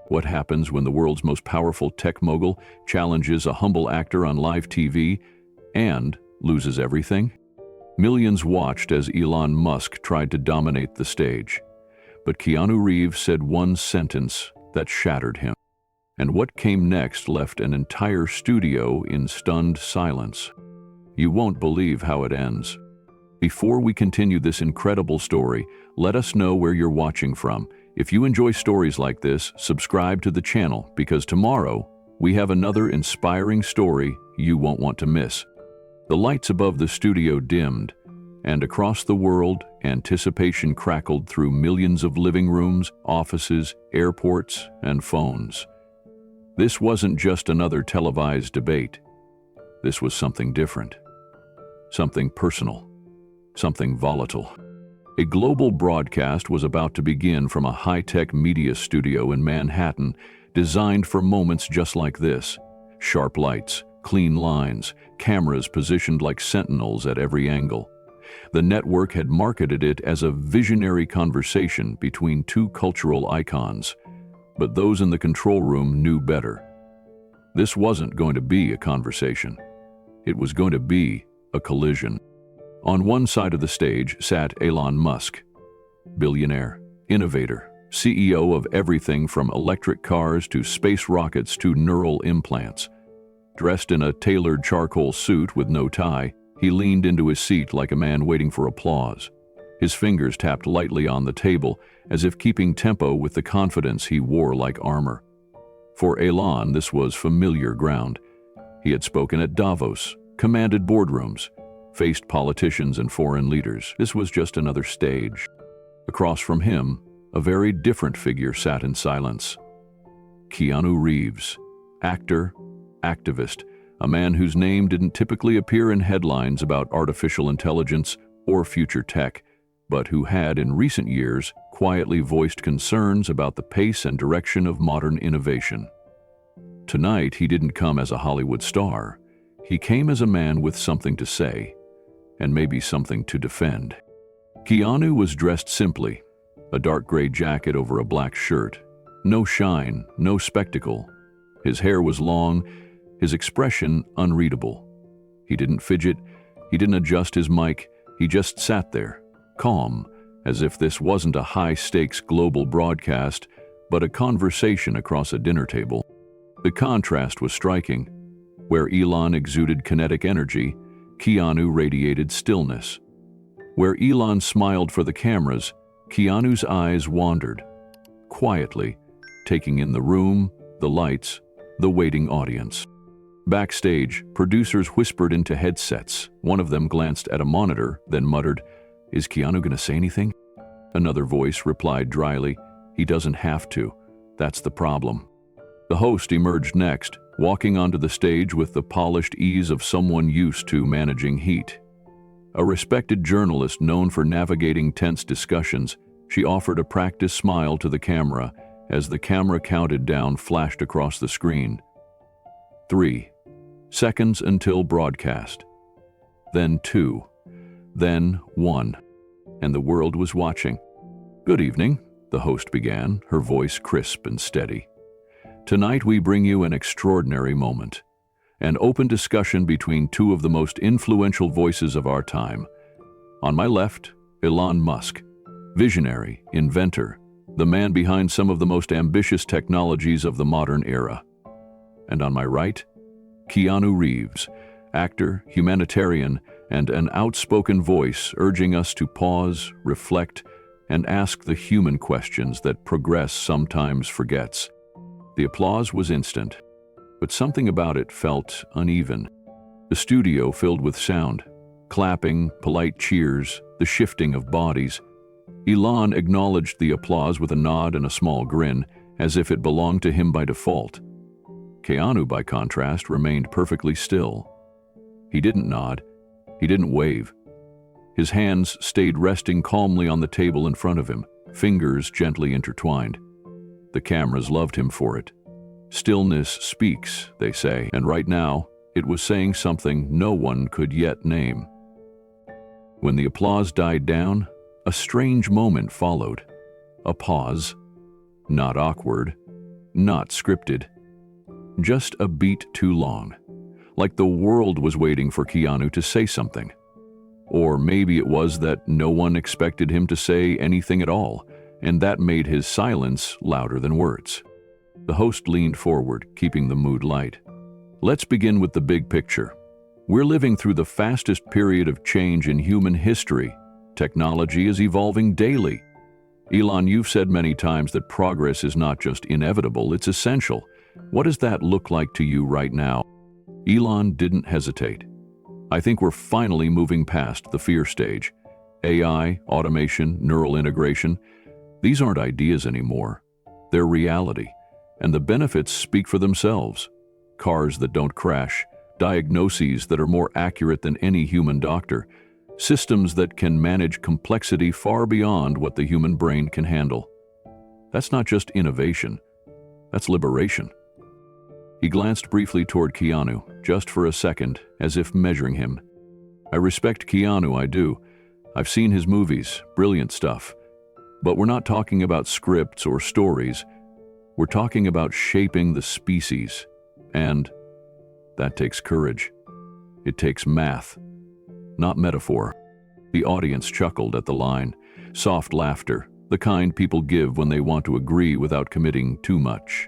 What happens when the world's most powerful tech mogul challenges a humble actor on live TV and loses everything? Millions watched as Elon Musk tried to dominate the stage. But Keanu Reeves said one sentence that shattered him. And what came next left an entire studio in stunned silence. You won't believe how it ends. Before we continue this incredible story, let us know where you're watching from. If you enjoy stories like this, subscribe to the channel because tomorrow we have another inspiring story you won't want to miss. The lights above the studio dimmed, and across the world, anticipation crackled through millions of living rooms, offices, airports, and phones. This wasn't just another televised debate. This was something different, something personal, something volatile. A global broadcast was about to begin from a high-tech media studio in Manhattan, designed for moments just like this. Sharp lights, clean lines, cameras positioned like sentinels at every angle. The network had marketed it as a visionary conversation between two cultural icons, but those in the control room knew better. This wasn't going to be a conversation. It was going to be a collision. On one side of the stage sat Elon Musk, billionaire, innovator, CEO of everything from electric cars to space rockets to neural implants. Dressed in a tailored charcoal suit with no tie, he leaned into his seat like a man waiting for applause. His fingers tapped lightly on the table, as if keeping tempo with the confidence he wore like armor. For Elon, this was familiar ground. He had spoken at Davos, commanded boardrooms, faced politicians and foreign leaders. This was just another stage. Across from him, a very different figure sat in silence. Keanu Reeves, actor, activist, a man whose name didn't typically appear in headlines about artificial intelligence or future tech, but who had in recent years quietly voiced concerns about the pace and direction of modern innovation. Tonight, he didn't come as a Hollywood star. He came as a man with something to say, and maybe something to defend. Keanu was dressed simply, a dark gray jacket over a black shirt. No shine, no spectacle. His hair was long, his expression unreadable. He didn't fidget, he didn't adjust his mic, he just sat there, calm, as if this wasn't a high-stakes global broadcast, but a conversation across a dinner table. The contrast was striking. Where Elon exuded kinetic energy, Keanu radiated stillness. Where Elon smiled for the cameras, Keanu's eyes wandered, quietly, taking in the room, the lights, the waiting audience. Backstage, producers whispered into headsets. One of them glanced at a monitor, then muttered, "Is Keanu gonna say anything?" Another voice replied dryly, "He doesn't have to. That's the problem." The host emerged next, walking onto the stage with the polished ease of someone used to managing heat. A respected journalist known for navigating tense discussions, she offered a practice smile to the camera as the camera counted down flashed across the screen. 3 seconds until broadcast. Then 2. Then 1. And the world was watching. "Good evening," the host began, her voice crisp and steady. "Tonight we bring you an extraordinary moment. An open discussion between two of the most influential voices of our time. On my left, Elon Musk, visionary, inventor, the man behind some of the most ambitious technologies of the modern era. And on my right, Keanu Reeves, actor, humanitarian, and an outspoken voice urging us to pause, reflect, and ask the human questions that progress sometimes forgets. The applause was instant, but something about it felt uneven. The studio filled with sound, clapping, polite cheers, the shifting of bodies. Elon acknowledged the applause with a nod and a small grin, as if it belonged to him by default. Keanu, by contrast, remained perfectly still. He didn't nod. He didn't wave. His hands stayed resting calmly on the table in front of him, fingers gently intertwined. The cameras loved him for it. Stillness speaks, they say, and right now, it was saying something no one could yet name. When the applause died down, a strange moment followed. A pause. Not awkward, not scripted. Just a beat too long, like the world was waiting for Keanu to say something. Or maybe it was that no one expected him to say anything at all, and that made his silence louder than words. The host leaned forward, keeping the mood light. Let's begin with the big picture. We're living through the fastest period of change in human history. Technology is evolving daily. Elon, you've said many times that progress is not just inevitable, it's essential. What does that look like to you right now? Elon didn't hesitate. I think we're finally moving past the fear stage. AI, automation, neural integration, these aren't ideas anymore. They're reality, and the benefits speak for themselves. Cars that don't crash, diagnoses that are more accurate than any human doctor, systems that can manage complexity far beyond what the human brain can handle. That's not just innovation, that's liberation. He glanced briefly toward Keanu, just for a second, as if measuring him. I respect Keanu, I do. I've seen his movies, brilliant stuff. But we're not talking about scripts or stories. We're talking about shaping the species. And that takes courage. It takes math, not metaphor. The audience chuckled at the line. Soft laughter, the kind people give when they want to agree without committing too much.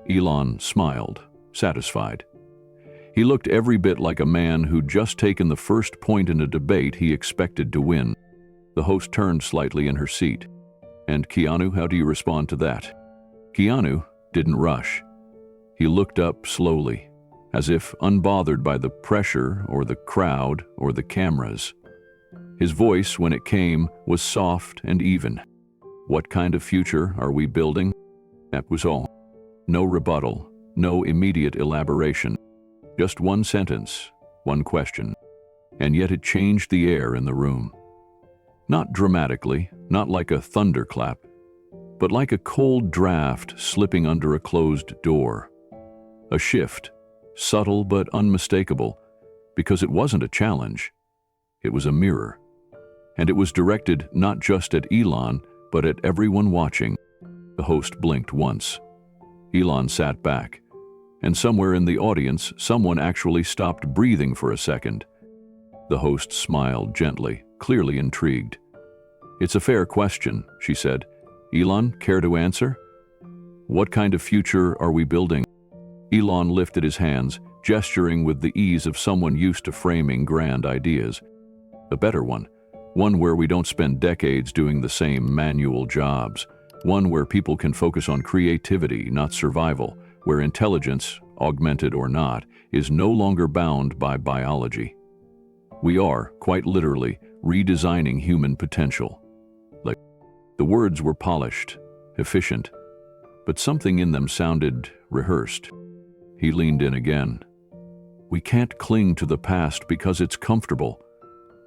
Elon smiled, satisfied. He looked every bit like a man who'd just taken the first point in a debate he expected to win. The host turned slightly in her seat. And Keanu, how do you respond to that? Keanu didn't rush. He looked up slowly, as if unbothered by the pressure or the crowd or the cameras. His voice, when it came, was soft and even. What kind of future are we building? That was all. No rebuttal, no immediate elaboration. Just one sentence, one question. And yet it changed the air in the room. Not dramatically, not like a thunderclap, but like a cold draft slipping under a closed door. A shift, subtle but unmistakable, because it wasn't a challenge. It was a mirror. And it was directed not just at Elon, but at everyone watching. The host blinked once. Elon sat back, and somewhere in the audience, someone actually stopped breathing for a second. The host smiled gently, clearly intrigued. It's a fair question, she said. Elon, care to answer? What kind of future are we building? Elon lifted his hands, gesturing with the ease of someone used to framing grand ideas. A better one where we don't spend decades doing the same manual jobs. One where people can focus on creativity, not survival, where intelligence, augmented or not, is no longer bound by biology. We are, quite literally, redesigning human potential. The words were polished, efficient, but something in them sounded rehearsed. He leaned in again. We can't cling to the past because it's comfortable.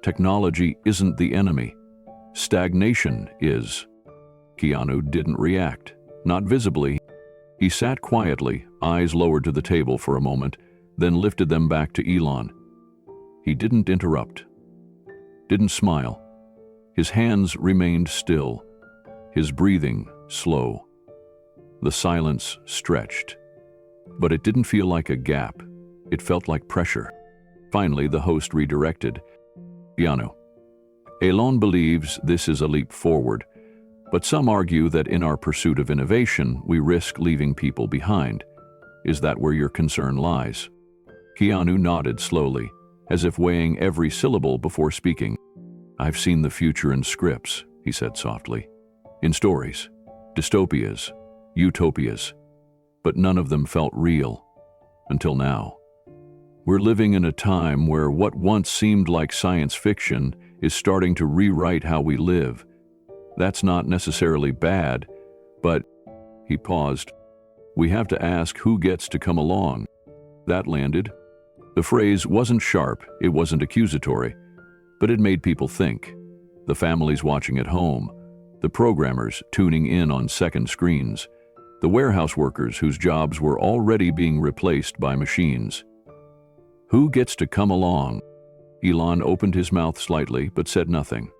Technology isn't the enemy. Stagnation is. Keanu didn't react, not visibly. He sat quietly, eyes lowered to the table for a moment, then lifted them back to Elon. He didn't interrupt, didn't smile. His hands remained still, his breathing slow. The silence stretched, but it didn't feel like a gap. It felt like pressure. Finally, the host redirected. Keanu, Elon believes this is a leap forward, but some argue that in our pursuit of innovation, we risk leaving people behind. Is that where your concern lies? Keanu nodded slowly, as if weighing every syllable before speaking. I've seen the future in scripts, he said softly. In stories, dystopias, utopias, but none of them felt real. Until now. We're living in a time where what once seemed like science fiction is starting to rewrite how we live. That's not necessarily bad, but, he paused, we have to ask who gets to come along. That landed. The phrase wasn't sharp, it wasn't accusatory, but it made people think. The families watching at home, the programmers tuning in on second screens, the warehouse workers whose jobs were already being replaced by machines. Who gets to come along? Elon opened his mouth slightly but said nothing.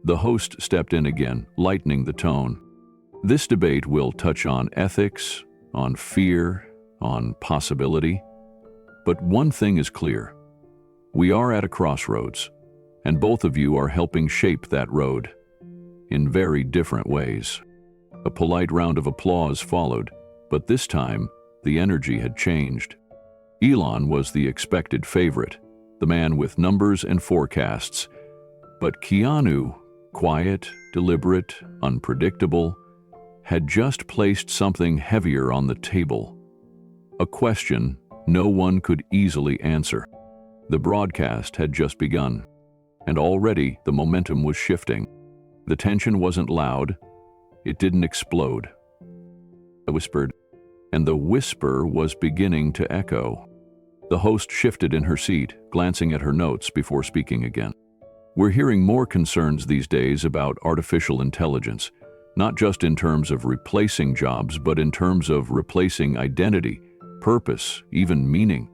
The host stepped in again, lightening the tone. This debate will touch on ethics, on fear, on possibility. But one thing is clear. We are at a crossroads, and both of you are helping shape that road in very different ways. A polite round of applause followed, but this time, the energy had changed. Elon was the expected favorite, the man with numbers and forecasts. But Keanu, quiet, deliberate, unpredictable, had just placed something heavier on the table. A question no one could easily answer. The broadcast had just begun, and already the momentum was shifting. The tension wasn't loud. It didn't explode. I whispered, and the whisper was beginning to echo. The host shifted in her seat, glancing at her notes before speaking again. We're hearing more concerns these days about artificial intelligence, not just in terms of replacing jobs, but in terms of replacing identity, purpose, even meaning.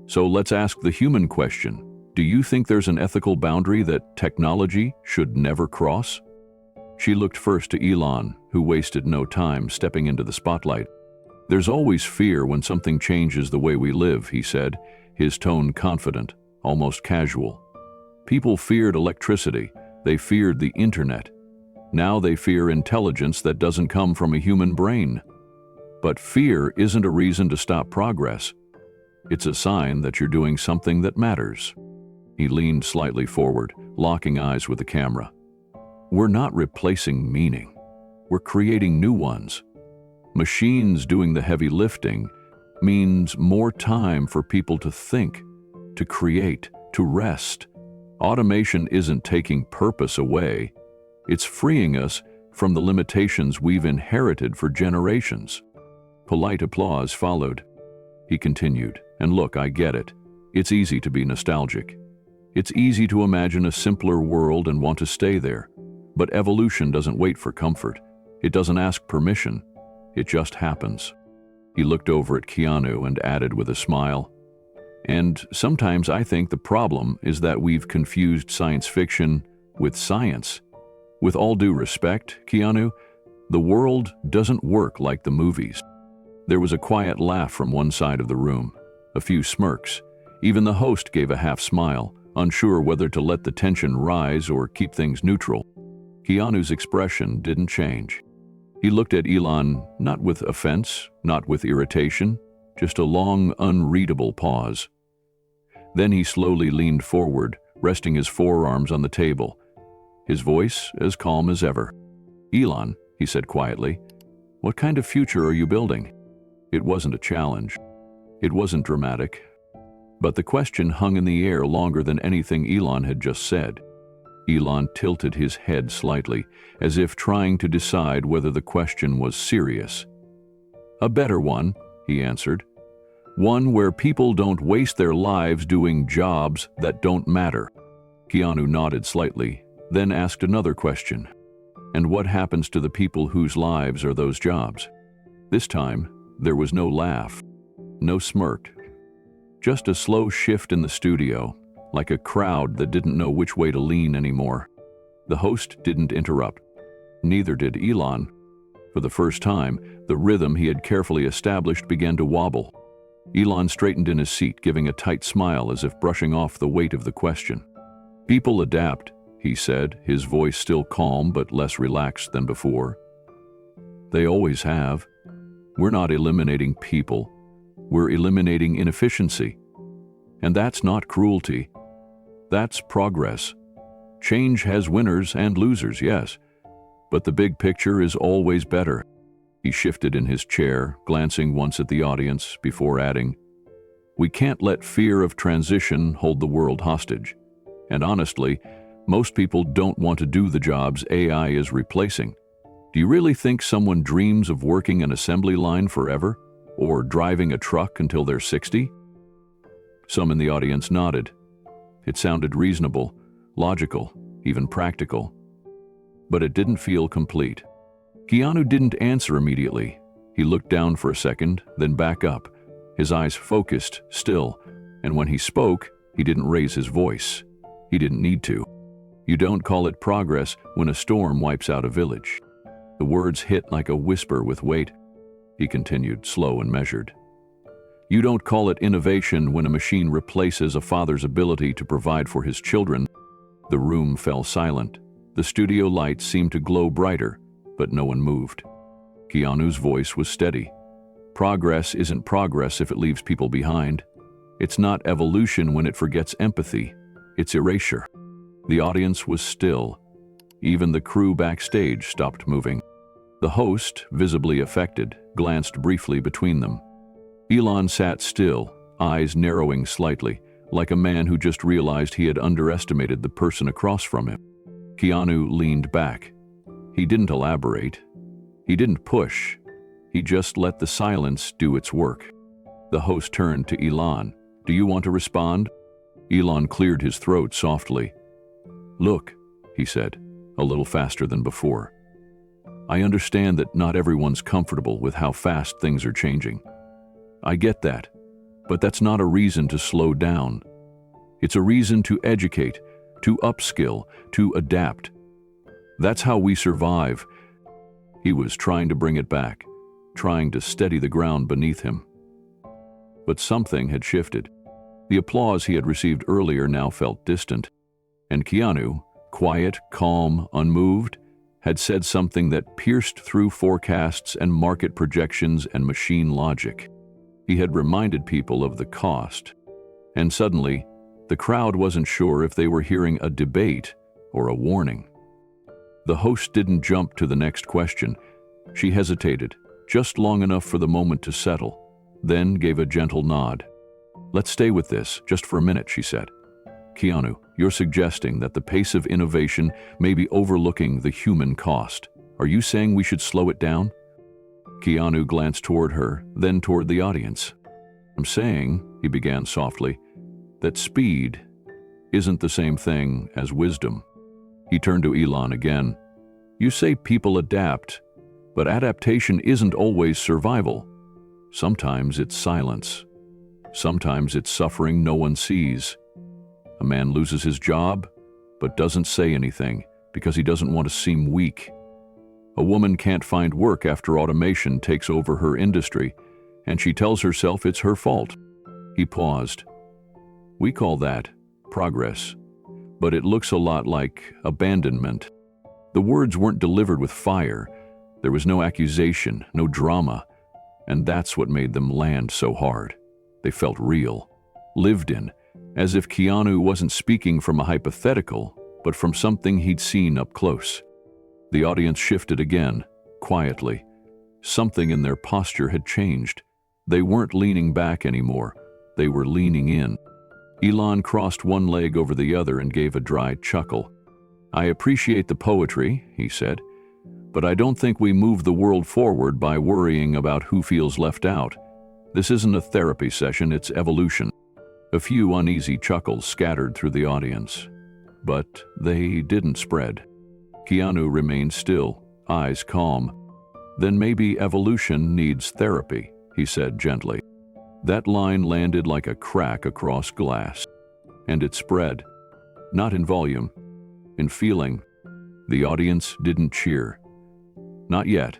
So let's ask the human question. Do you think there's an ethical boundary that technology should never cross? She looked first to Elon, who wasted no time stepping into the spotlight. There's always fear when something changes the way we live, he said, his tone confident, almost casual. People feared electricity. They feared the internet. Now they fear intelligence that doesn't come from a human brain. But fear isn't a reason to stop progress. It's a sign that you're doing something that matters. He leaned slightly forward, locking eyes with the camera. We're not replacing meaning. We're creating new ones. Machines doing the heavy lifting means more time for people to think, to create, to rest. Automation isn't taking purpose away. It's freeing us from the limitations we've inherited for generations. Polite applause followed. He continued, and look, I get it. It's easy to be nostalgic. It's easy to imagine a simpler world and want to stay there. But evolution doesn't wait for comfort. It doesn't ask permission. It just happens. He looked over at Keanu and added with a smile, and sometimes I think the problem is that we've confused science fiction with science. With all due respect, Keanu, the world doesn't work like the movies. There was a quiet laugh from one side of the room, a few smirks. Even the host gave a half smile, unsure whether to let the tension rise or keep things neutral. Keanu's expression didn't change. He looked at Elon not with offense, not with irritation, just a long, unreadable pause. Then he slowly leaned forward, resting his forearms on the table, his voice as calm as ever. Elon, he said quietly, what kind of future are you building? It wasn't a challenge. It wasn't dramatic. But the question hung in the air longer than anything Elon had just said. Elon tilted his head slightly, as if trying to decide whether the question was serious. A better one, he answered. One where people don't waste their lives doing jobs that don't matter. Keanu nodded slightly, then asked another question. And what happens to the people whose lives are those jobs? This time, there was no laugh, no smirk. Just a slow shift in the studio, like a crowd that didn't know which way to lean anymore. The host didn't interrupt. Neither did Elon. For the first time, the rhythm he had carefully established began to wobble. Elon straightened in his seat, giving a tight smile as if brushing off the weight of the question. People adapt, he said, his voice still calm but less relaxed than before. They always have. We're not eliminating people. We're eliminating inefficiency. And that's not cruelty. That's progress. Change has winners and losers, yes, but the big picture is always better. He shifted in his chair, glancing once at the audience before adding, we can't let fear of transition hold the world hostage. And honestly, most people don't want to do the jobs AI is replacing. Do you really think someone dreams of working an assembly line forever, or driving a truck until they're 60? Some in the audience nodded. It sounded reasonable, logical, even practical. But it didn't feel complete. Keanu didn't answer immediately. He looked down for a second, then back up, his eyes focused, still, and when he spoke, he didn't raise his voice. He didn't need to. You don't call it progress when a storm wipes out a village. The words hit like a whisper with weight. he continued, slow and measured. You don't call it innovation when a machine replaces a father's ability to provide for his children. The room fell silent. The studio lights seemed to glow brighter, but no one moved. Keanu's voice was steady. Progress isn't progress if it leaves people behind. It's not evolution when it forgets empathy. It's erasure. The audience was still. Even the crew backstage stopped moving. The host, visibly affected, glanced briefly between them. Elon sat still, eyes narrowing slightly, like a man who just realized he had underestimated the person across from him. Keanu leaned back. He didn't elaborate. He didn't push. He just let the silence do its work. The host turned to Elon. Do you want to respond? Elon cleared his throat softly. Look, he said, a little faster than before. I understand that not everyone's comfortable with how fast things are changing. I get that, but that's not a reason to slow down. It's a reason to educate, to upskill, to adapt. That's how we survive. He was trying to bring it back, trying to steady the ground beneath him. But something had shifted. The applause he had received earlier now felt distant, and Keanu, quiet, calm, unmoved, had said something that pierced through forecasts and market projections and machine logic. He had reminded people of the cost, and suddenly, the crowd wasn't sure if they were hearing a debate or a warning. The host didn't jump to the next question. She hesitated, just long enough for the moment to settle, then gave a gentle nod. Let's stay with this, just for a minute, she said. Keanu, you're suggesting that the pace of innovation may be overlooking the human cost. Are you saying we should slow it down? Keanu glanced toward her, then toward the audience. I'm saying, he began softly, that speed isn't the same thing as wisdom. He turned to Elon again. You say people adapt, but adaptation isn't always survival. Sometimes it's silence. Sometimes it's suffering no one sees. A man loses his job, but doesn't say anything because he doesn't want to seem weak. A woman can't find work after automation takes over her industry, and she tells herself it's her fault. He paused. We call that progress, but it looks a lot like abandonment. The words weren't delivered with fire. There was no accusation, no drama, and that's what made them land so hard. They felt real, lived in, as if Keanu wasn't speaking from a hypothetical, but from something he'd seen up close. The audience shifted again, quietly. Something in their posture had changed. They weren't leaning back anymore. They were leaning in. Elon crossed one leg over the other and gave a dry chuckle. I appreciate the poetry, he said, but I don't think we move the world forward by worrying about who feels left out. This isn't a therapy session, it's evolution. A few uneasy chuckles scattered through the audience, but they didn't spread. Keanu remained still, eyes calm. Then maybe evolution needs therapy, he said gently. That line landed like a crack across glass, and it spread, not in volume, in feeling. The audience didn't cheer. Not yet,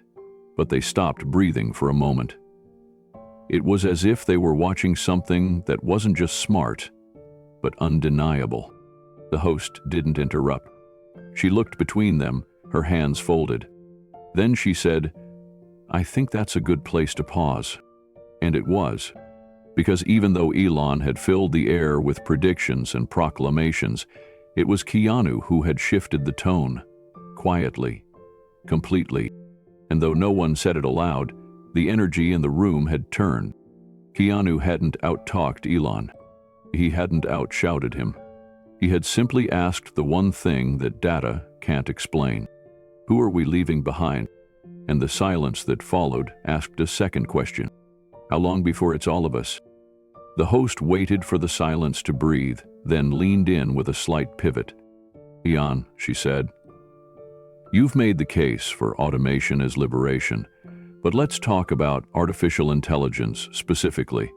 but they stopped breathing for a moment. It was as if they were watching something that wasn't just smart, but undeniable. The host didn't interrupt. She looked between them, her hands folded. Then she said, I think that's a good place to pause. And it was, because even though Elon had filled the air with predictions and proclamations, it was Keanu who had shifted the tone, quietly, completely. And though no one said it aloud, the energy in the room had turned. Keanu hadn't out-talked Elon. He hadn't out-shouted him. He had simply asked the one thing that data can't explain. Who are we leaving behind? And the silence that followed asked a second question. How long before it's all of us? The host waited for the silence to breathe, then leaned in with a slight pivot. Elon, she said, you've made the case for automation as liberation, but let's talk about artificial intelligence specifically.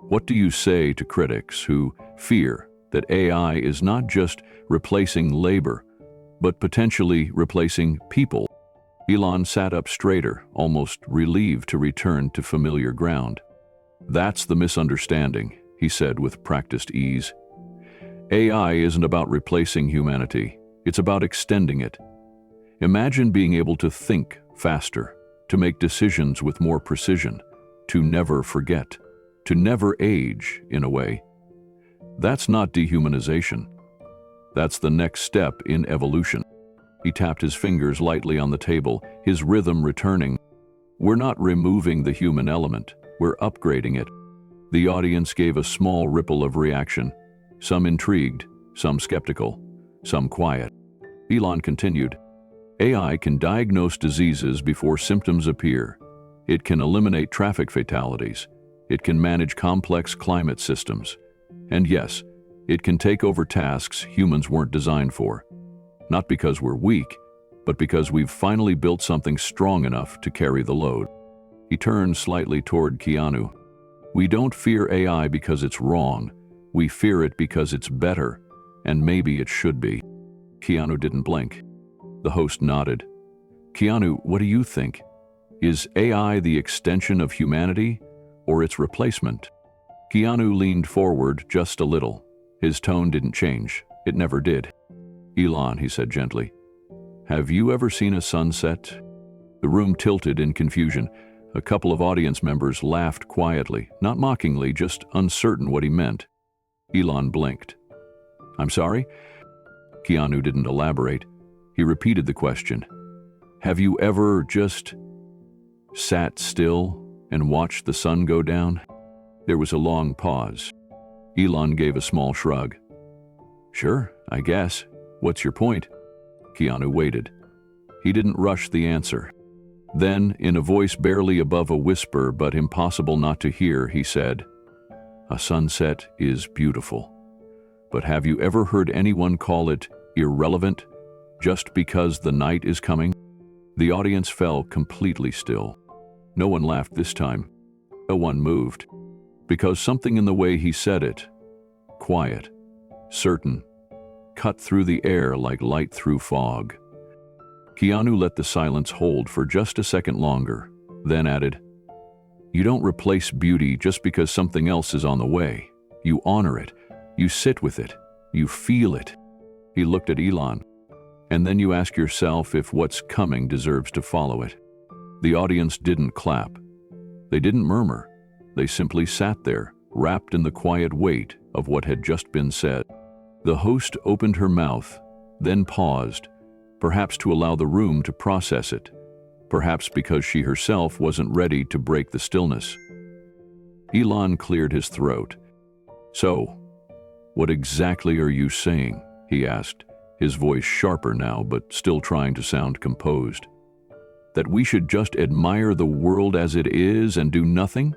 What do you say to critics who fear that AI is not just replacing labor, but potentially replacing people? Elon sat up straighter, almost relieved to return to familiar ground. "That's the misunderstanding," he said with practiced ease. "AI isn't about replacing humanity. It's about extending it. Imagine being able to think faster, to make decisions with more precision, to never forget, to never age, in a way. That's not dehumanization. That's the next step in evolution." He tapped his fingers lightly on the table, his rhythm returning. "We're not removing the human element, we're upgrading it." The audience gave a small ripple of reaction, some intrigued, some skeptical, some quiet. Elon continued, "AI can diagnose diseases before symptoms appear. It can eliminate traffic fatalities. It can manage complex climate systems. And yes, it can take over tasks humans weren't designed for. Not because we're weak, but because we've finally built something strong enough to carry the load." He turned slightly toward Keanu. "We don't fear AI because it's wrong. We fear it because it's better, and maybe it should be." Keanu didn't blink. The host nodded. "Keanu, what do you think? Is AI the extension of humanity, or its replacement?" Keanu leaned forward just a little. His tone didn't change. It never did. "Elon," he said gently, "have you ever seen a sunset?" The room tilted in confusion. A couple of audience members laughed quietly, not mockingly, just uncertain what he meant. Elon blinked. "I'm sorry?" Keanu didn't elaborate. He repeated the question. "Have you ever just sat still and watched the sun go down?" There was a long pause. Elon gave a small shrug. "Sure, I guess. What's your point?" Keanu waited. He didn't rush the answer. Then, in a voice barely above a whisper but impossible not to hear, he said, "A sunset is beautiful. But have you ever heard anyone call it irrelevant just because the night is coming?" The audience fell completely still. No one laughed this time. No one moved. Because something in the way he said it, quiet, certain, cut through the air like light through fog. Keanu let the silence hold for just a second longer, then added, "You don't replace beauty just because something else is on the way. You honor it. You sit with it. You feel it." He looked at Elon. "And then you ask yourself if what's coming deserves to follow it." The audience didn't clap. They didn't murmur. They simply sat there, wrapped in the quiet weight of what had just been said. The host opened her mouth, then paused, perhaps to allow the room to process it, perhaps because she herself wasn't ready to break the stillness. Elon cleared his throat. "So, what exactly are you saying?" he asked, his voice sharper now but still trying to sound composed. "That we should just admire the world as it is and do nothing?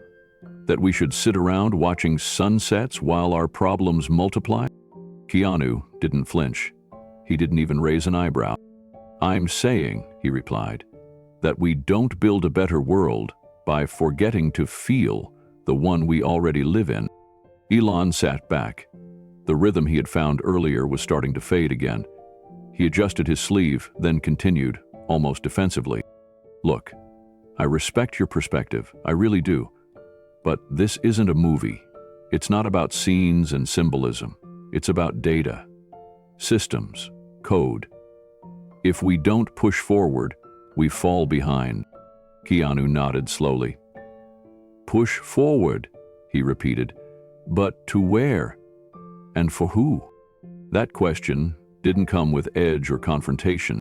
That we should sit around watching sunsets while our problems multiply?" Keanu didn't flinch. He didn't even raise an eyebrow. "I'm saying," he replied, "that we don't build a better world by forgetting to feel the one we already live in." Elon sat back. The rhythm he had found earlier was starting to fade again. He adjusted his sleeve, then continued, almost defensively. "Look, I respect your perspective, I really do. But this isn't a movie. It's not about scenes and symbolism. It's about data, systems, code. If we don't push forward, we fall behind." Keanu nodded slowly. "Push forward," he repeated. "But to where? And for who?" That question didn't come with edge or confrontation,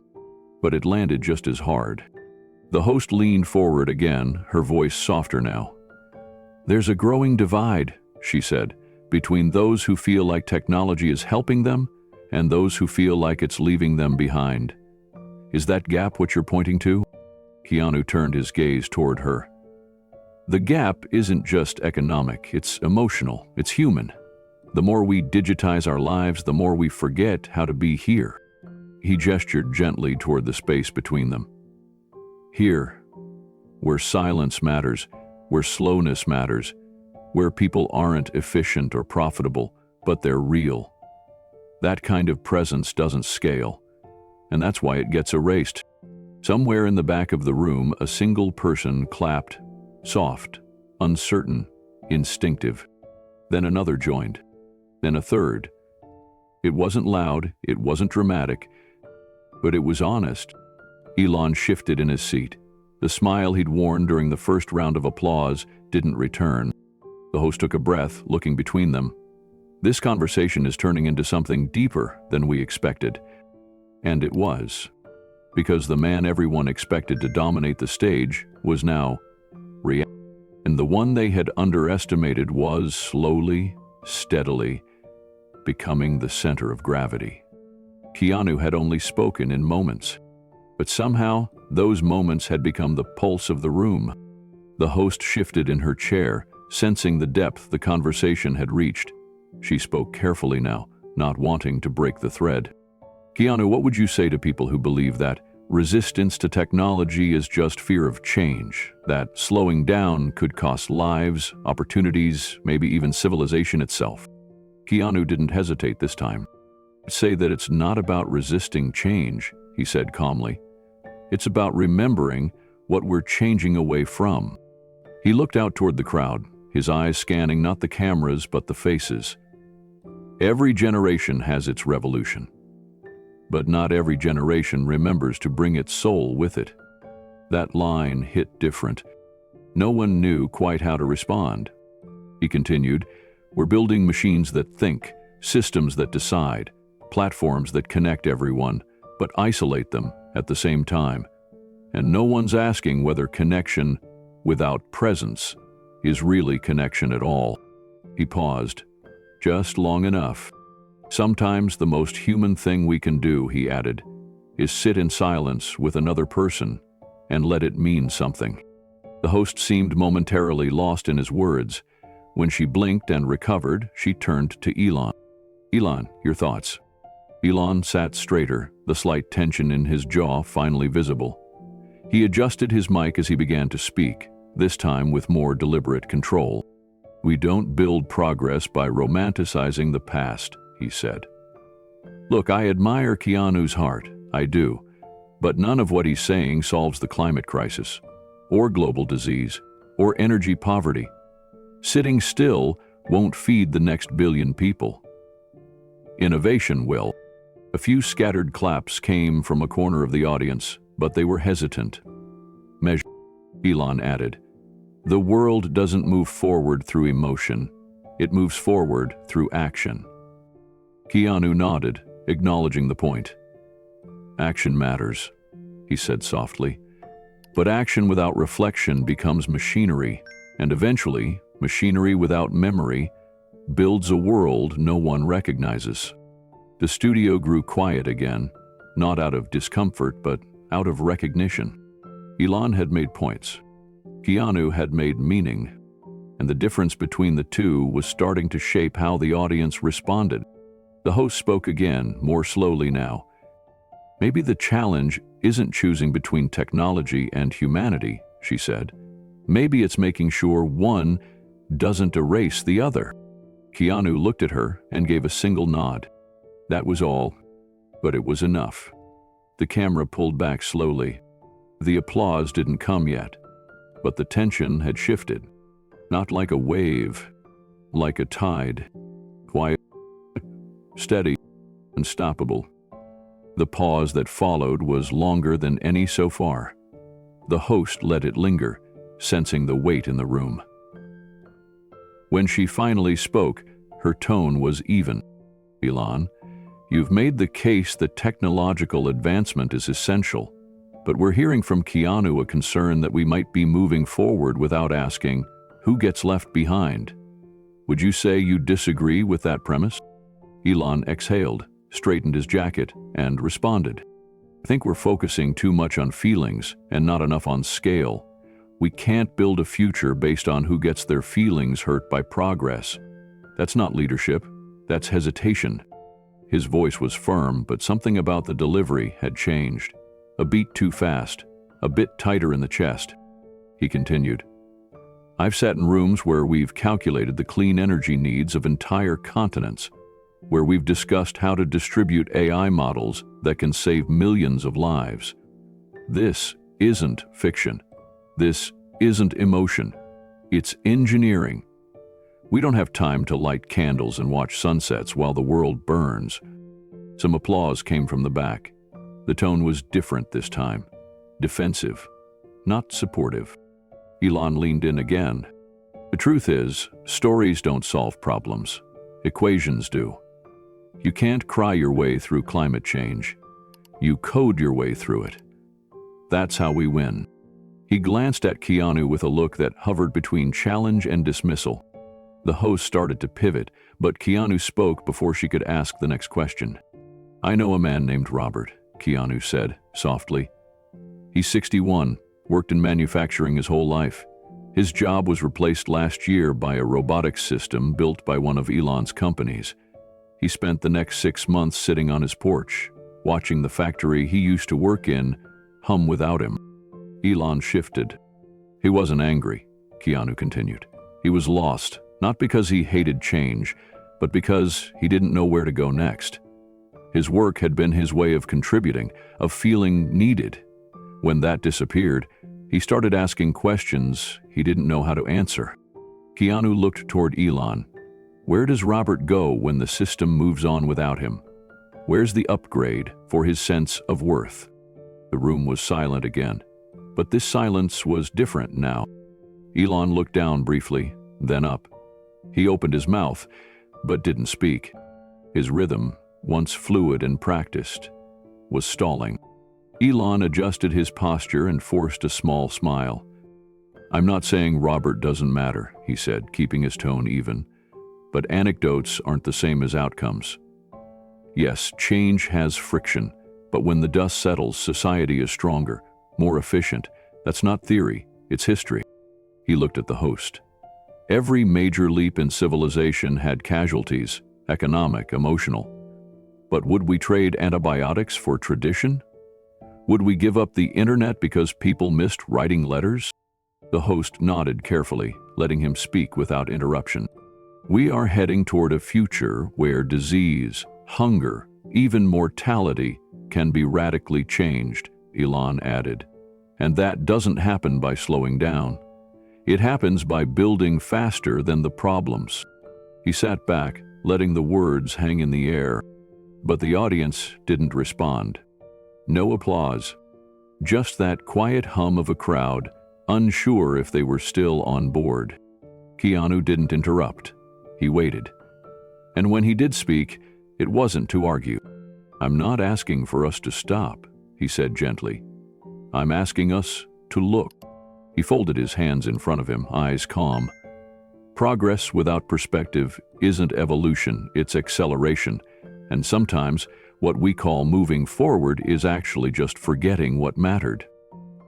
but it landed just as hard. The host leaned forward again, her voice softer now. "There's a growing divide," she said, "between those who feel like technology is helping them and those who feel like it's leaving them behind. Is that gap what you're pointing to?" Keanu turned his gaze toward her. "The gap isn't just economic, it's emotional, it's human. The more we digitize our lives, the more we forget how to be here." He gestured gently toward the space between them. "Here, where silence matters, where slowness matters, where people aren't efficient or profitable, but they're real. That kind of presence doesn't scale, and that's why it gets erased." Somewhere in the back of the room, a single person clapped, soft, uncertain, instinctive. Then another joined. Then a third. It wasn't loud, it wasn't dramatic, but it was honest. Elon shifted in his seat. The smile he'd worn during the first round of applause didn't return. The host took a breath, looking between them. This conversation is turning into something deeper than we expected. And it was. Because the man everyone expected to dominate the stage was now reacting. And the one they had underestimated was slowly, steadily, becoming the center of gravity. Keanu had only spoken in moments, but somehow those moments had become the pulse of the room. The host shifted in her chair, sensing the depth the conversation had reached. She spoke carefully now, not wanting to break the thread. Keanu, what would you say to people who believe that resistance to technology is just fear of change, that slowing down could cost lives, opportunities, maybe even civilization itself? Keanu didn't hesitate this time. Say that it's not about resisting change, he said calmly. It's about remembering what we're changing away from. He looked out toward the crowd, his eyes scanning not the cameras but the faces. Every generation has its revolution, but not every generation remembers to bring its soul with it. That line hit different. No one knew quite how to respond. He continued, "We're building machines that think, systems that decide, platforms that connect everyone, but isolate them at the same time. And no one's asking whether connection without presence is really connection at all." He paused, just long enough. "Sometimes the most human thing we can do," he added, "is sit in silence with another person and let it mean something." The host seemed momentarily lost in his words. When she blinked and recovered, she turned to Elon. "Elon, your thoughts?" Elon sat straighter, the slight tension in his jaw finally visible. He adjusted his mic as he began to speak, this time with more deliberate control. "We don't build progress by romanticizing the past," he said. "Look, I admire Keanu's heart, I do, but none of what he's saying solves the climate crisis, or global disease, or energy poverty. Sitting still won't feed the next billion people. Innovation will." A few scattered claps came from a corner of the audience, but they were hesitant. "Measure," Elon added. "The world doesn't move forward through emotion. It moves forward through action." Keanu nodded, acknowledging the point. "Action matters," he said softly. "But action without reflection becomes machinery, and eventually, machinery without memory builds a world no one recognizes." The studio grew quiet again, not out of discomfort, but out of recognition. Elon had made points. Keanu had made meaning, and the difference between the two was starting to shape how the audience responded. The host spoke again, more slowly now. "Maybe the challenge isn't choosing between technology and humanity," she said. "Maybe it's making sure one doesn't erase the other." Keanu looked at her and gave a single nod. That was all, but it was enough. The camera pulled back slowly. The applause didn't come yet, but the tension had shifted. Not like a wave, like a tide. Quiet, steady, unstoppable. The pause that followed was longer than any so far. The host let it linger, sensing the weight in the room. When she finally spoke, her tone was even. "Elon, you've made the case that technological advancement is essential, but we're hearing from Keanu a concern that we might be moving forward without asking, who gets left behind? Would you say you disagree with that premise?" Elon exhaled, straightened his jacket, and responded. "I think we're focusing too much on feelings and not enough on scale. We can't build a future based on who gets their feelings hurt by progress. That's not leadership, that's hesitation." His voice was firm, but something about the delivery had changed. A beat too fast, a bit tighter in the chest. He continued, "I've sat in rooms where we've calculated the clean energy needs of entire continents, where we've discussed how to distribute AI models that can save millions of lives. This isn't fiction. This isn't emotion. It's engineering. We don't have time to light candles and watch sunsets while the world burns. Some applause came from the back. The tone was different this time. Defensive, not supportive. Elon leaned in again. The truth is, stories don't solve problems. Equations do. You can't cry your way through climate change. You code your way through it. That's how we win. He glanced at Keanu with a look that hovered between challenge and dismissal. The host started to pivot, but Keanu spoke before she could ask the next question. "I know a man named Robert," Keanu said, softly. "He's 61, worked in manufacturing his whole life. His job was replaced last year by a robotics system built by one of Elon's companies. He spent the next 6 months sitting on his porch, watching the factory he used to work in hum without him." Elon shifted. He wasn't angry, Keanu continued. He was lost, not because he hated change, but because he didn't know where to go next. His work had been his way of contributing, of feeling needed. When that disappeared, he started asking questions he didn't know how to answer. Keanu looked toward Elon. Where does Robert go when the system moves on without him? Where's the upgrade for his sense of worth? The room was silent again, but this silence was different now. Elon looked down briefly, then up. He opened his mouth, but didn't speak. His rhythm, once fluid and practiced, was stalling. Elon adjusted his posture and forced a small smile. "I'm not saying Robert doesn't matter," he said, keeping his tone even. "But anecdotes aren't the same as outcomes. Yes, change has friction, but when the dust settles, society is stronger, more efficient. That's not theory, it's history." He looked at the host. Every major leap in civilization had casualties, economic, emotional. But would we trade antibiotics for tradition? Would we give up the internet because people missed writing letters? The host nodded carefully, letting him speak without interruption. "We are heading toward a future where disease, hunger, even mortality can be radically changed," Elon added. "And that doesn't happen by slowing down. It happens by building faster than the problems." He sat back, letting the words hang in the air. But the audience didn't respond. No applause. Just that quiet hum of a crowd, unsure if they were still on board. Keanu didn't interrupt. He waited. And when he did speak, it wasn't to argue. "I'm not asking for us to stop," he said gently. "I'm asking us to look." He folded his hands in front of him, eyes calm. Progress without perspective isn't evolution, it's acceleration. And sometimes, what we call moving forward is actually just forgetting what mattered.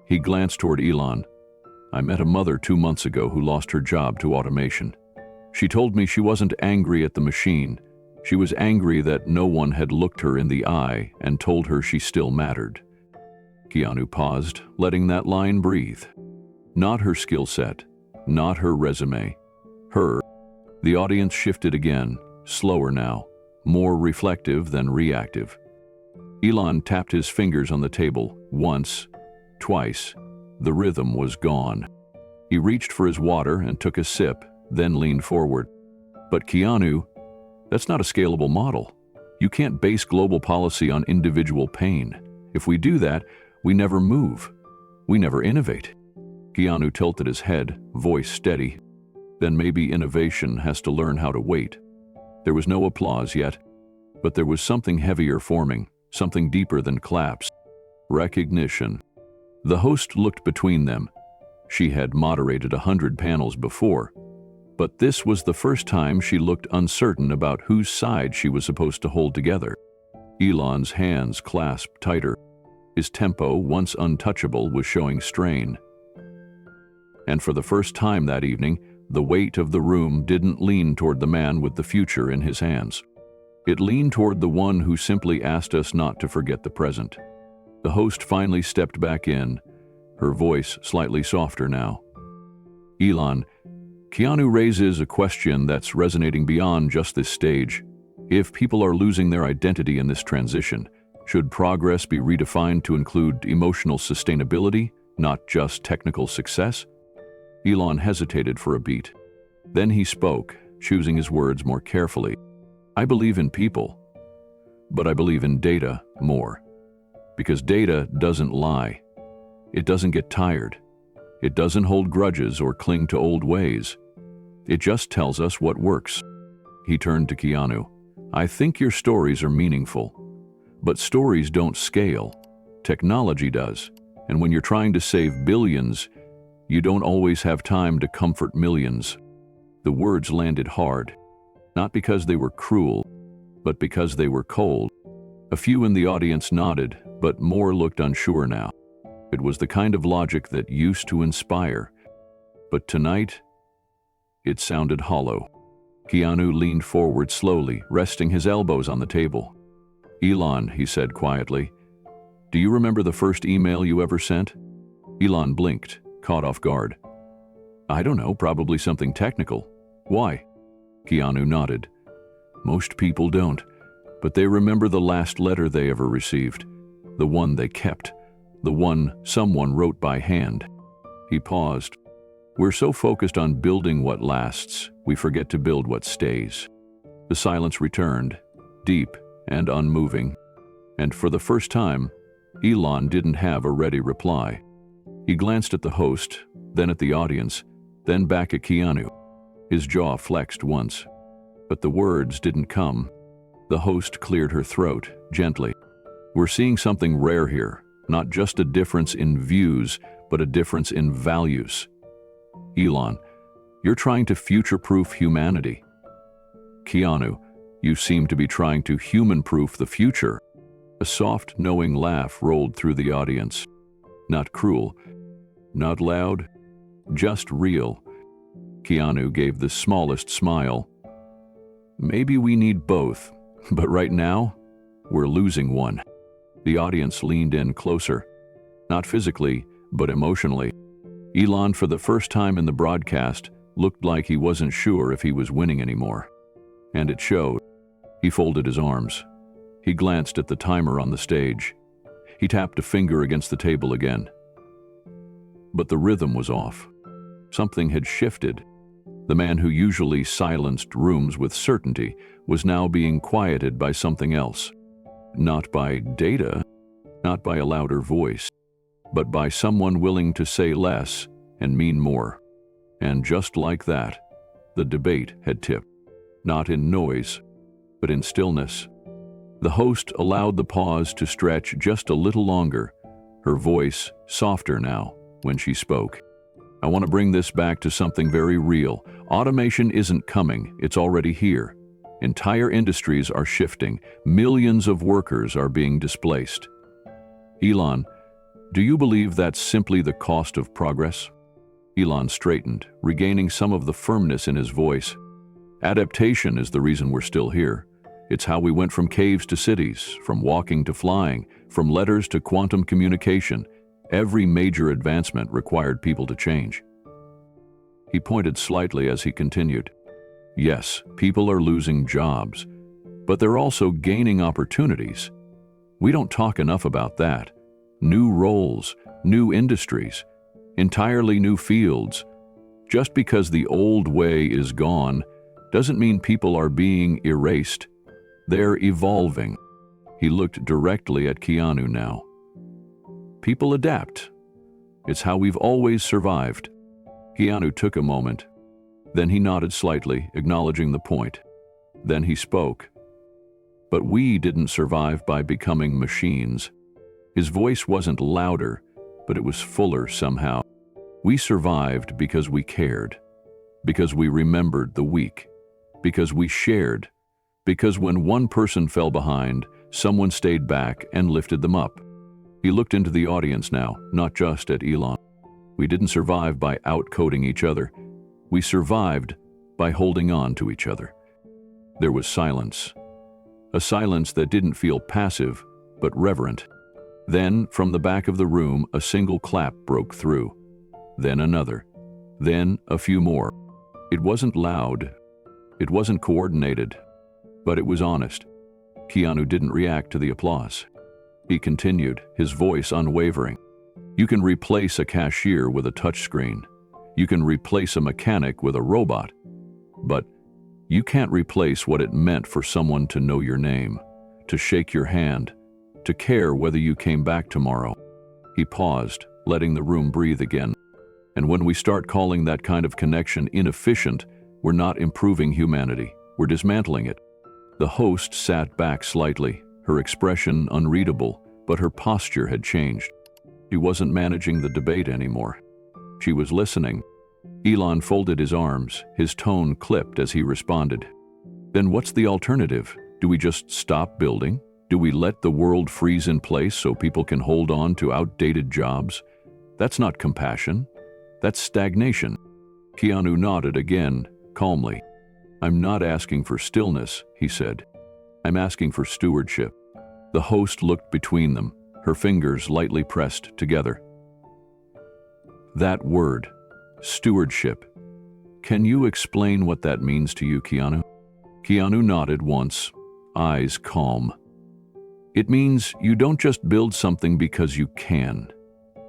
He glanced toward Elon. "I met a mother 2 months ago who lost her job to automation. She told me she wasn't angry at the machine. She was angry that no one had looked her in the eye and told her she still mattered." Keanu paused, letting that line breathe. Not her skill set, not her resume. Her. The audience shifted again, slower now, more reflective than reactive. Elon tapped his fingers on the table, once, twice. The rhythm was gone. He reached for his water and took a sip, then leaned forward. "But Keanu, that's not a scalable model. You can't base global policy on individual pain. If we do that, we never move. We never innovate." Keanu tilted his head, voice steady. "Then maybe innovation has to learn how to wait." There was no applause yet, but there was something heavier forming, something deeper than claps. Recognition. The host looked between them. She had moderated 100 panels before, but this was the first time she looked uncertain about whose side she was supposed to hold together. Elon's hands clasped tighter. His tempo, once untouchable, was showing strain. And for the first time that evening, the weight of the room didn't lean toward the man with the future in his hands. It leaned toward the one who simply asked us not to forget the present. The host finally stepped back in, her voice slightly softer now. "Elon, Keanu raises a question that's resonating beyond just this stage. If people are losing their identity in this transition, Should progress be redefined to include emotional sustainability, not just technical success? Elon hesitated for a beat. Then he spoke, choosing his words more carefully. I believe in people, but I believe in data more. Because data doesn't lie. It doesn't get tired. It doesn't hold grudges or cling to old ways. It just tells us what works. He turned to Keanu. I think your stories are meaningful. But stories don't scale. Technology does. And when you're trying to save billions, you don't always have time to comfort millions. The words landed hard, not because they were cruel, but because they were cold. A few in the audience nodded, but more looked unsure now. It was the kind of logic that used to inspire. But tonight, it sounded hollow. Keanu leaned forward slowly, resting his elbows on the table. Elon, he said quietly, do you remember the first email you ever sent? Elon blinked, caught off guard. I don't know, probably something technical. Why? Keanu nodded. Most people don't, but they remember the last letter they ever received, the one they kept, the one someone wrote by hand. He paused. We're so focused on building what lasts, we forget to build what stays. The silence returned, deep and unmoving. And for the first time, Elon didn't have a ready reply. He glanced at the host, then at the audience, then back at Keanu. His jaw flexed once. But the words didn't come. The host cleared her throat, gently. We're seeing something rare here, not just a difference in views, but a difference in values. Elon, you're trying to future-proof humanity. Keanu, you seem to be trying to human-proof the future. A soft, knowing laugh rolled through the audience. Not cruel, not loud, just real. Keanu gave the smallest smile. Maybe we need both, but right now, we're losing one. The audience leaned in closer. Not physically, but emotionally. Elon, for the first time in the broadcast, looked like he wasn't sure if he was winning anymore. And it showed. He folded his arms. He glanced at the timer on the stage. He tapped a finger against the table again. But the rhythm was off. Something had shifted. The man who usually silenced rooms with certainty was now being quieted by something else. Not by data, not by a louder voice, but by someone willing to say less and mean more. And just like that, the debate had tipped. Not in noise, but in stillness. The host allowed the pause to stretch just a little longer, her voice softer now when she spoke. I want to bring this back to something very real. Automation isn't coming, it's already here. Entire industries are shifting. Millions of workers are being displaced. Elon, do you believe that's simply the cost of progress? Elon straightened, regaining some of the firmness in his voice. Adaptation is the reason we're still here. It's how we went from caves to cities, from walking to flying, from letters to quantum communication. Every major advancement required people to change. He pointed slightly as he continued. Yes, people are losing jobs, but they're also gaining opportunities. We don't talk enough about that. New roles, new industries, entirely new fields. Just because the old way is gone doesn't mean people are being erased. They're evolving. He looked directly at Keanu now. People adapt. It's how we've always survived. Keanu took a moment. Then he nodded slightly, acknowledging the point. Then he spoke. But we didn't survive by becoming machines. His voice wasn't louder, but it was fuller somehow. We survived because we cared, because we remembered the weak, because we shared, because when one person fell behind, someone stayed back and lifted them up. He looked into the audience now, not just at Elon. We didn't survive by outcoding each other. We survived by holding on to each other. There was silence. A silence that didn't feel passive, but reverent. Then, from the back of the room, a single clap broke through. Then another. Then a few more. It wasn't loud. It wasn't coordinated. But it was honest. Keanu didn't react to the applause. He continued, his voice unwavering. You can replace a cashier with a touchscreen. You can replace a mechanic with a robot. But you can't replace what it meant for someone to know your name, to shake your hand, to care whether you came back tomorrow. He paused, letting the room breathe again. And when we start calling that kind of connection inefficient, we're not improving humanity, we're dismantling it. The host sat back slightly, her expression unreadable, but her posture had changed. She wasn't managing the debate anymore. She was listening. Elon folded his arms, his tone clipped as he responded. Then what's the alternative? Do we just stop building? Do we let the world freeze in place so people can hold on to outdated jobs? That's not compassion. That's stagnation. Keanu nodded again, calmly. I'm not asking for stillness, he said. I'm asking for stewardship. The host looked between them, her fingers lightly pressed together. That word, stewardship. Can you explain what that means to you, Keanu? Keanu nodded once, eyes calm. It means you don't just build something because you can.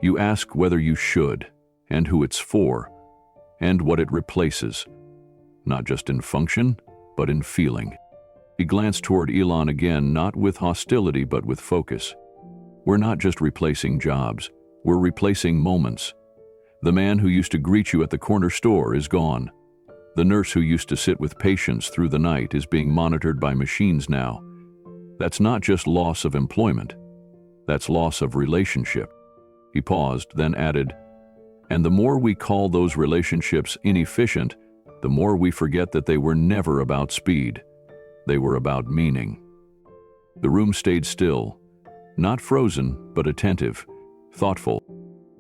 You ask whether you should, and who it's for, and what it replaces. Not just in function, but in feeling. He glanced toward Elon again, not with hostility, but with focus. We're not just replacing jobs, we're replacing moments. The man who used to greet you at the corner store is gone. The nurse who used to sit with patients through the night is being monitored by machines now. That's not just loss of employment. That's loss of relationship. He paused, then added, and the more we call those relationships inefficient, the more we forget that they were never about speed. They were about meaning. The room stayed still, not frozen, but attentive, thoughtful.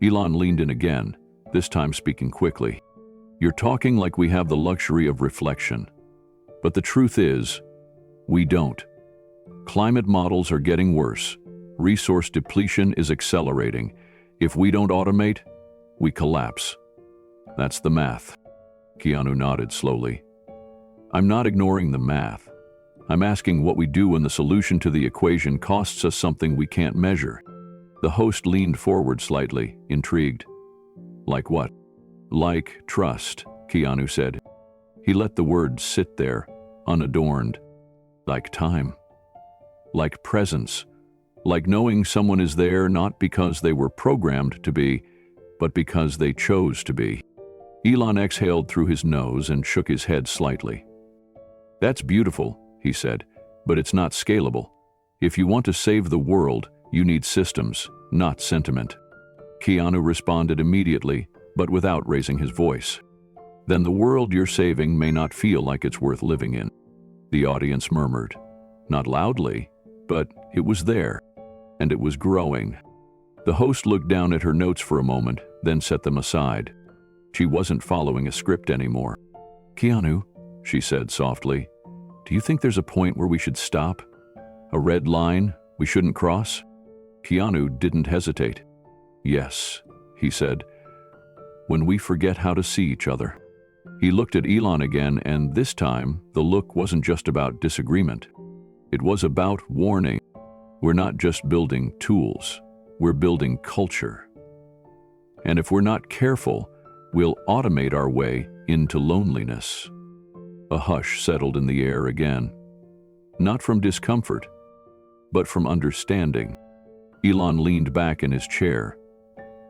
Elon leaned in again, this time speaking quickly. You're talking like we have the luxury of reflection. But the truth is, we don't. Climate models are getting worse. Resource depletion is accelerating. If we don't automate, we collapse. That's the math. Keanu nodded slowly. I'm not ignoring the math. I'm asking what we do when the solution to the equation costs us something we can't measure. The host leaned forward slightly, intrigued. Like what? Like trust, Keanu said. He let the word sit there, unadorned. Like time. Like presence. Like knowing someone is there not because they were programmed to be, but because they chose to be. Elon exhaled through his nose and shook his head slightly. That's beautiful, he said, but it's not scalable. If you want to save the world, you need systems, not sentiment. Keanu responded immediately, but without raising his voice. Then the world you're saving may not feel like it's worth living in. The audience murmured. Not loudly, but it was there, and it was growing. The host looked down at her notes for a moment, then set them aside. She wasn't following a script anymore. Keanu, she said softly, do you think there's a point where we should stop? A red line we shouldn't cross? Keanu didn't hesitate. Yes, he said, when we forget how to see each other. He looked at Elon again, and this time, the look wasn't just about disagreement. It was about warning. We're not just building tools, we're building culture. And if we're not careful, we'll automate our way into loneliness. A hush settled in the air again. Not from discomfort, but from understanding. Elon leaned back in his chair.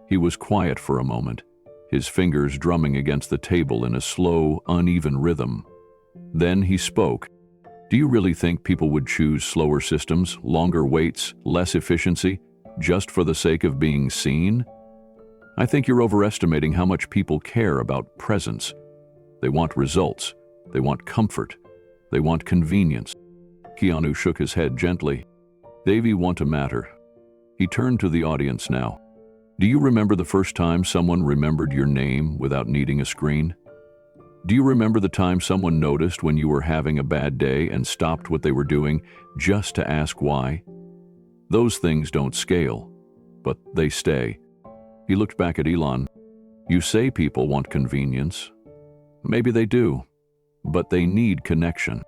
He was quiet for a moment, his fingers drumming against the table in a slow, uneven rhythm. Then he spoke. Do you really think people would choose slower systems, longer waits, less efficiency, just for the sake of being seen? I think you're overestimating how much people care about presence. They want results. They want comfort. They want convenience. Keanu shook his head gently. They want to matter. He turned to the audience now. Do you remember the first time someone remembered your name without needing a screen? Do you remember the time someone noticed when you were having a bad day and stopped what they were doing just to ask why? Those things don't scale, but they stay. He looked back at Elon. You say people want convenience. Maybe they do, but they need connection.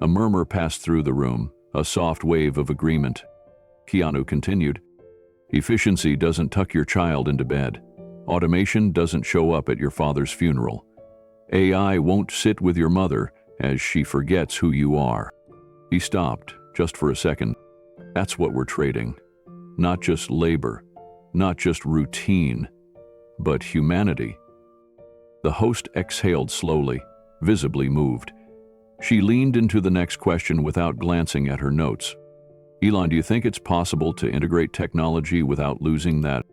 A murmur passed through the room, a soft wave of agreement. Keanu continued. Efficiency doesn't tuck your child into bed. Automation doesn't show up at your father's funeral. AI won't sit with your mother as she forgets who you are. He stopped, just for a second. That's what we're trading. Not just labor, not just routine, but humanity. The host exhaled slowly, visibly moved. She leaned into the next question without glancing at her notes. Elon, do you think it's possible to integrate technology without losing that?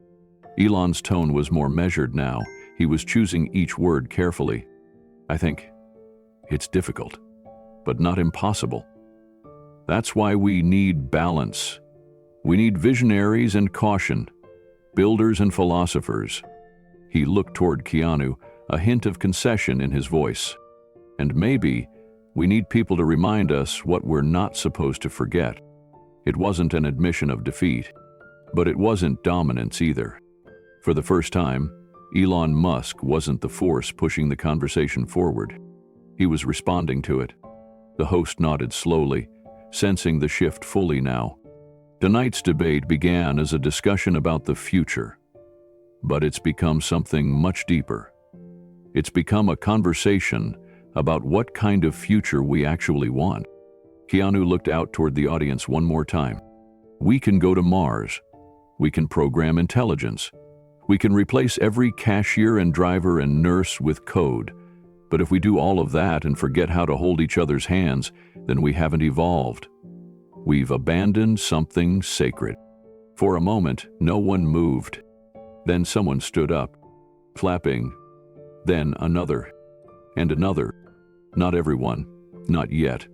Elon's tone was more measured now. He was choosing each word carefully. I think it's difficult, but not impossible. That's why we need balance. We need visionaries and caution, builders and philosophers. He looked toward Keanu, a hint of concession in his voice. And maybe we need people to remind us what we're not supposed to forget. It wasn't an admission of defeat, but it wasn't dominance either. For the first time, Elon Musk wasn't the force pushing the conversation forward. He was responding to it. The host nodded slowly, sensing the shift fully now. Tonight's debate began as a discussion about the future, but it's become something much deeper. It's become a conversation about what kind of future we actually want. Keanu looked out toward the audience one more time. We can go to Mars. We can program intelligence. We can replace every cashier and driver and nurse with code. But if we do all of that and forget how to hold each other's hands, then we haven't evolved. We've abandoned something sacred. For a moment, no one moved. Then someone stood up, clapping. Then another, and another. Not everyone, not yet,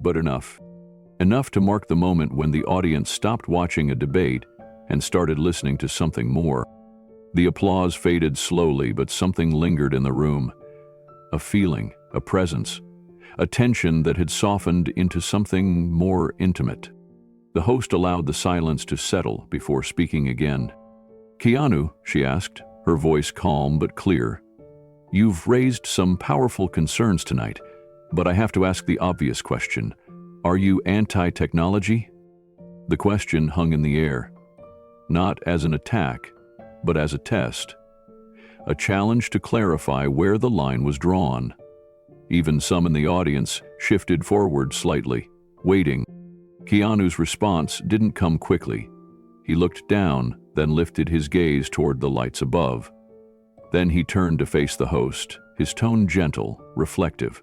but enough. Enough to mark the moment when the audience stopped watching a debate and started listening to something more. The applause faded slowly, but something lingered in the room. A feeling, a presence, a tension that had softened into something more intimate. The host allowed the silence to settle before speaking again. Keanu, she asked, her voice calm but clear. You've raised some powerful concerns tonight, but I have to ask the obvious question. Are you anti-technology? The question hung in the air, not as an attack, but as a test. A challenge to clarify where the line was drawn. Even some in the audience shifted forward slightly, waiting. Keanu's response didn't come quickly. He looked down, then lifted his gaze toward the lights above. Then he turned to face the host, his tone gentle, reflective.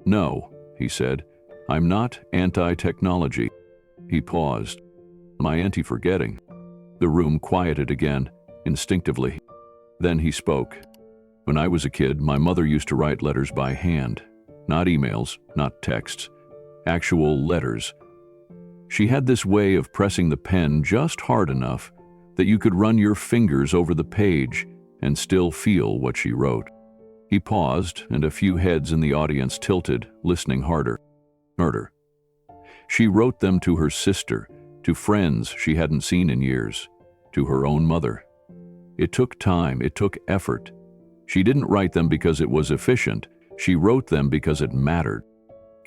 No, he said, I'm not anti-technology. He paused. Am I anti-forgetting? The room quieted again, instinctively. Then he spoke. When I was a kid, my mother used to write letters by hand. Not emails, not texts. Actual letters. She had this way of pressing the pen just hard enough that you could run your fingers over the page and still feel what she wrote. He paused, and a few heads in the audience tilted, listening harder. She wrote them to her sister, to friends she hadn't seen in years, to her own mother. It took time, it took effort. She didn't write them because it was efficient. She wrote them because it mattered.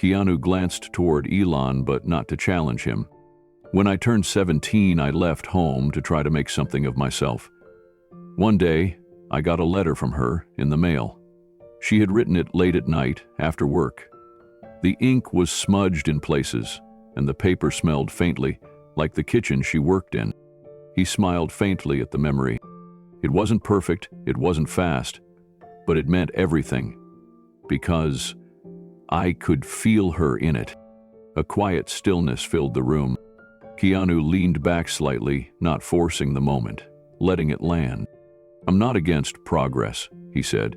Keanu glanced toward Elon, but not to challenge him. When I turned 17, I left home to try to make something of myself. One day, I got a letter from her in the mail. She had written it late at night, after work. The ink was smudged in places, and the paper smelled faintly, like the kitchen she worked in. He smiled faintly at the memory. It wasn't perfect, it wasn't fast, but it meant everything. Because I could feel her in it. A quiet stillness filled the room. Keanu leaned back slightly, not forcing the moment, letting it land. I'm not against progress, he said,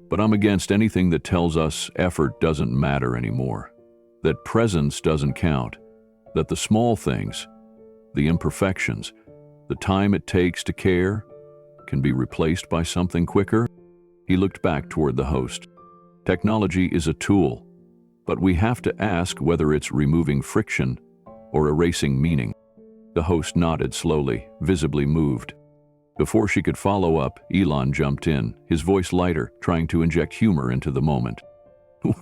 but I'm against anything that tells us effort doesn't matter anymore, that presence doesn't count, that the small things, the imperfections, the time it takes to care, can be replaced by something quicker. He looked back toward the host. Technology is a tool, but we have to ask whether it's removing friction or erasing meaning. The host nodded slowly, visibly moved. Before she could follow up, Elon jumped in, his voice lighter, trying to inject humor into the moment.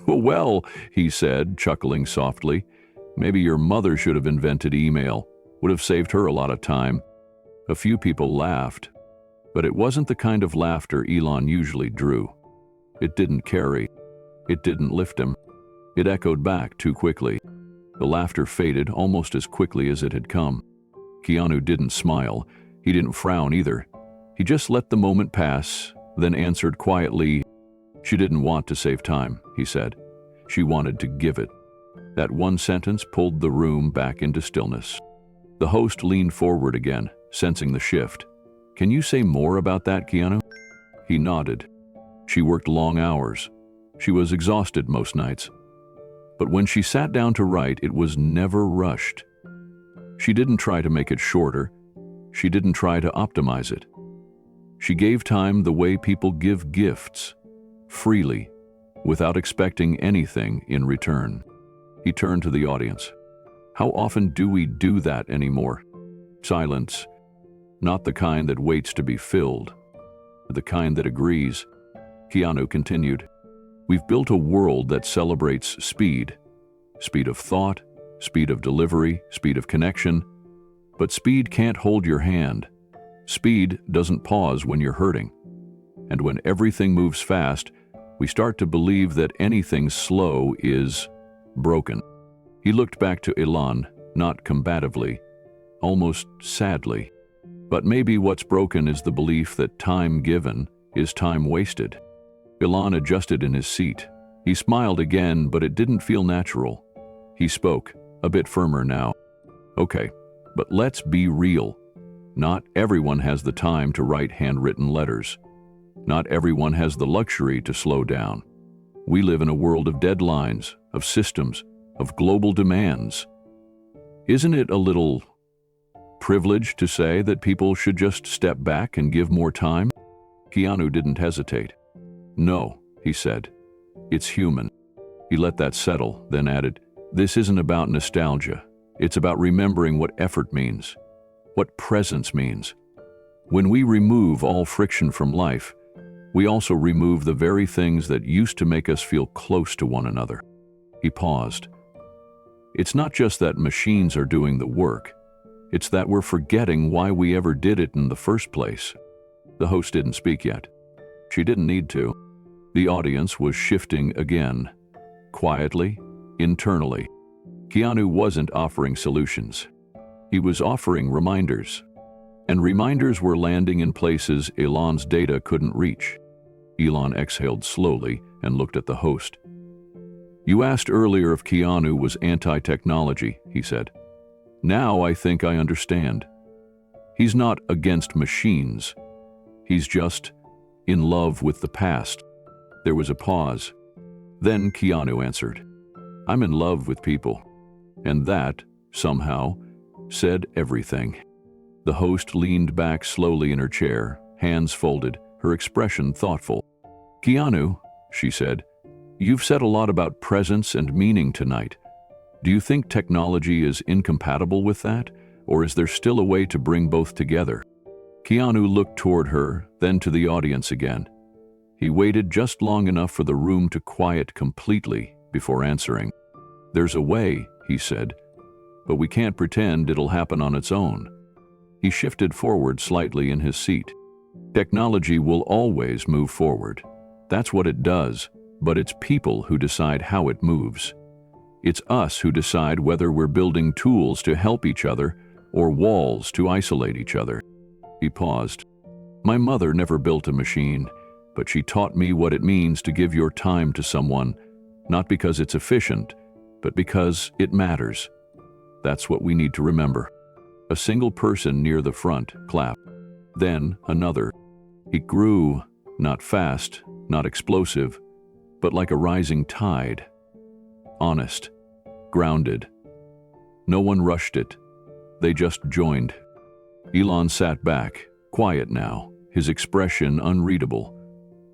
Well, he said, chuckling softly, maybe your mother should have invented email. Would have saved her a lot of time. A few people laughed, but it wasn't the kind of laughter Elon usually drew. It didn't carry. It didn't lift him. It echoed back too quickly. The laughter faded almost as quickly as it had come. Keanu didn't smile. He didn't frown either. He just let the moment pass, then answered quietly. She didn't want to save time, he said. She wanted to give it. That one sentence pulled the room back into stillness. The host leaned forward again, sensing the shift. Can you say more about that, Keanu? He nodded. She worked long hours. She was exhausted most nights. But when she sat down to write, it was never rushed. She didn't try to make it shorter. She didn't try to optimize it. She gave time the way people give gifts, freely, without expecting anything in return. He turned to the audience. How often do we do that anymore? Silence, not the kind that waits to be filled, the kind that agrees. Keanu continued. We've built a world that celebrates speed. Speed of thought, speed of delivery, speed of connection. But speed can't hold your hand. Speed doesn't pause when you're hurting. And when everything moves fast, we start to believe that anything slow is broken. He looked back to Elon, not combatively, almost sadly. But maybe what's broken is the belief that time given is time wasted. Elon adjusted in his seat. He smiled again, but it didn't feel natural. He spoke, a bit firmer now. Okay, but let's be real. Not everyone has the time to write handwritten letters. Not everyone has the luxury to slow down. We live in a world of deadlines, of systems, of global demands. Isn't it a little privilege to say that people should just step back and give more time? Keanu didn't hesitate. No, he said. It's human. He let that settle, then added, this isn't about nostalgia. It's about remembering what effort means, what presence means. When we remove all friction from life, we also remove the very things that used to make us feel close to one another. He paused. It's not just that machines are doing the work. It's that we're forgetting why we ever did it in the first place. The host didn't speak yet. She didn't need to. The audience was shifting again, quietly, internally. Keanu wasn't offering solutions. He was offering reminders. And reminders were landing in places Elon's data couldn't reach. Elon exhaled slowly and looked at the host. You asked earlier if Keanu was anti-technology, he said. Now I think I understand. He's not against machines. He's just in love with the past. There was a pause. Then Keanu answered, I'm in love with people. And that, somehow, said everything. The host leaned back slowly in her chair, hands folded, her expression thoughtful. Keanu, she said, you've said a lot about presence and meaning tonight. Do you think technology is incompatible with that, or is there still a way to bring both together? Keanu looked toward her, then to the audience again. He waited just long enough for the room to quiet completely before answering. There's a way, he said, but we can't pretend it'll happen on its own. He shifted forward slightly in his seat. Technology will always move forward. That's what it does, but it's people who decide how it moves. It's us who decide whether we're building tools to help each other or walls to isolate each other. He paused. My mother never built a machine, but she taught me what it means to give your time to someone, not because it's efficient, but because it matters. That's what we need to remember. A single person near the front clapped. Then another. It grew, not fast, not explosive, but like a rising tide. Honest, grounded. No one rushed it. They just joined. Elon sat back, quiet now, his expression unreadable.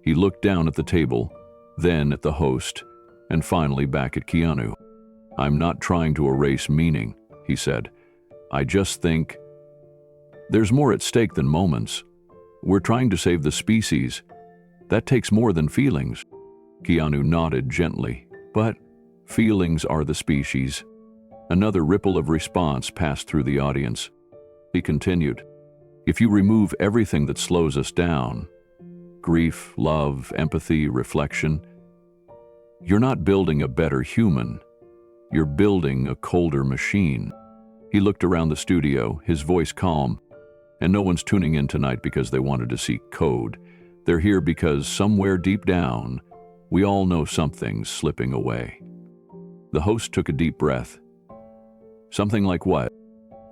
He looked down at the table, then at the host, and finally back at Keanu. I'm not trying to erase meaning, he said. I just think there's more at stake than moments. We're trying to save the species. That takes more than feelings. Keanu nodded gently, but feelings are the species. Another ripple of response passed through the audience. He continued, "If you remove everything that slows us down, grief, love, empathy, reflection, you're not building a better human. You're building a colder machine." He looked around the studio, his voice calm. "And no one's tuning in tonight because they wanted to see code. They're here because somewhere deep down, we all know something's slipping away." The host took a deep breath. "Something like what?"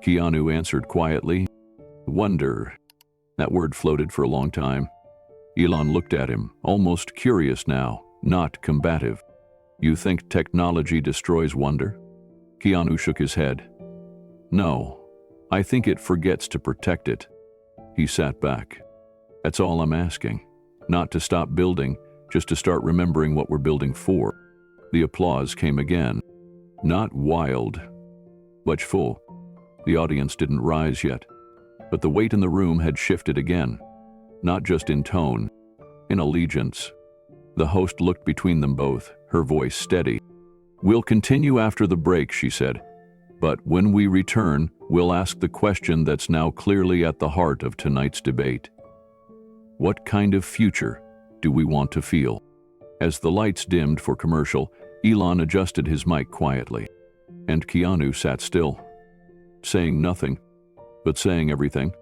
Keanu answered quietly. "Wonder." That word floated for a long time. Elon looked at him, almost curious now, not combative. "You think technology destroys wonder?" Keanu shook his head. "No, I think it forgets to protect it." He sat back. "That's all I'm asking. Not to stop building, just to start remembering what we're building for." The applause came again. Not wild, but full. The audience didn't rise yet, but the weight in the room had shifted again. Not just in tone, in allegiance. The host looked between them both, her voice steady. "We'll continue after the break," she said. "But when we return, we'll ask the question that's now clearly at the heart of tonight's debate. What kind of future do we want to feel?" As the lights dimmed for commercial, Elon adjusted his mic quietly, and Keanu sat still, saying nothing, but saying everything.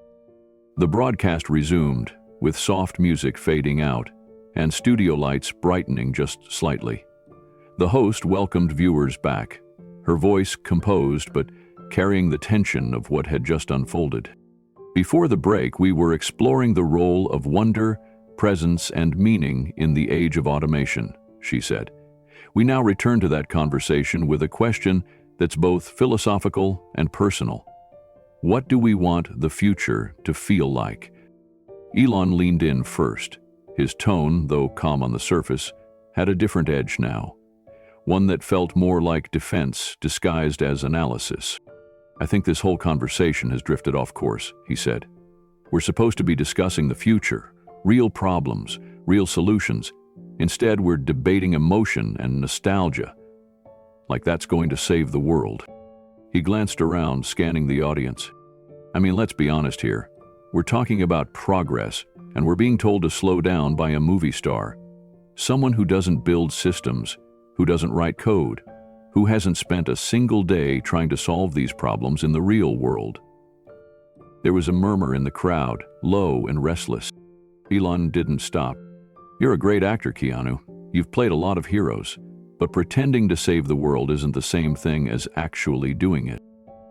The broadcast resumed, with soft music fading out, and studio lights brightening just slightly. The host welcomed viewers back, her voice composed but carrying the tension of what had just unfolded. "Before the break, we were exploring the role of wonder, presence, and meaning in the age of automation," she said. "We now return to that conversation with a question that's both philosophical and personal. What do we want the future to feel like?" Elon leaned in first. His tone, though calm on the surface, had a different edge now, one that felt more like defense disguised as analysis. "I think this whole conversation has drifted off course," he said. "We're supposed to be discussing the future, real problems, real solutions. Instead, we're debating emotion and nostalgia, like that's going to save the world." He glanced around, scanning the audience. "I mean, let's be honest here. We're talking about progress, and we're being told to slow down by a movie star. Someone who doesn't build systems, who doesn't write code, who hasn't spent a single day trying to solve these problems in the real world." There was a murmur in the crowd, low and restless. Elon didn't stop. "You're a great actor, Keanu. You've played a lot of heroes, but pretending to save the world isn't the same thing as actually doing it."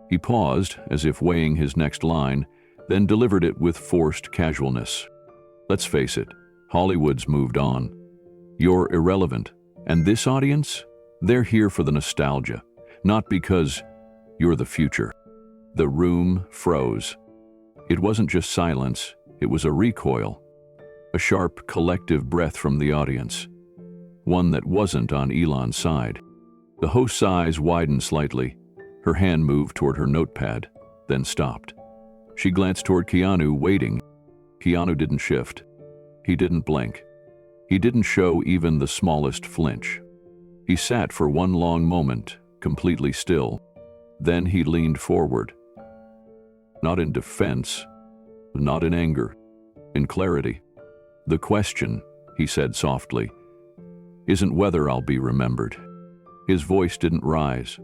He paused, as if weighing his next line, then delivered it with forced casualness. "Let's face it, Hollywood's moved on. You're irrelevant, and this audience, they're here for the nostalgia, not because you're the future." The room froze. It wasn't just silence, it was a recoil, a sharp collective breath from the audience, one that wasn't on Elon's side. The host's eyes widened slightly. Her hand moved toward her notepad, then stopped. She glanced toward Keanu, waiting. Keanu didn't shift. He didn't blink. He didn't show even the smallest flinch. He sat for one long moment, completely still. Then he leaned forward. Not in defense, not in anger, in clarity. "The question," he said softly, "isn't whether I'll be remembered." His voice didn't rise,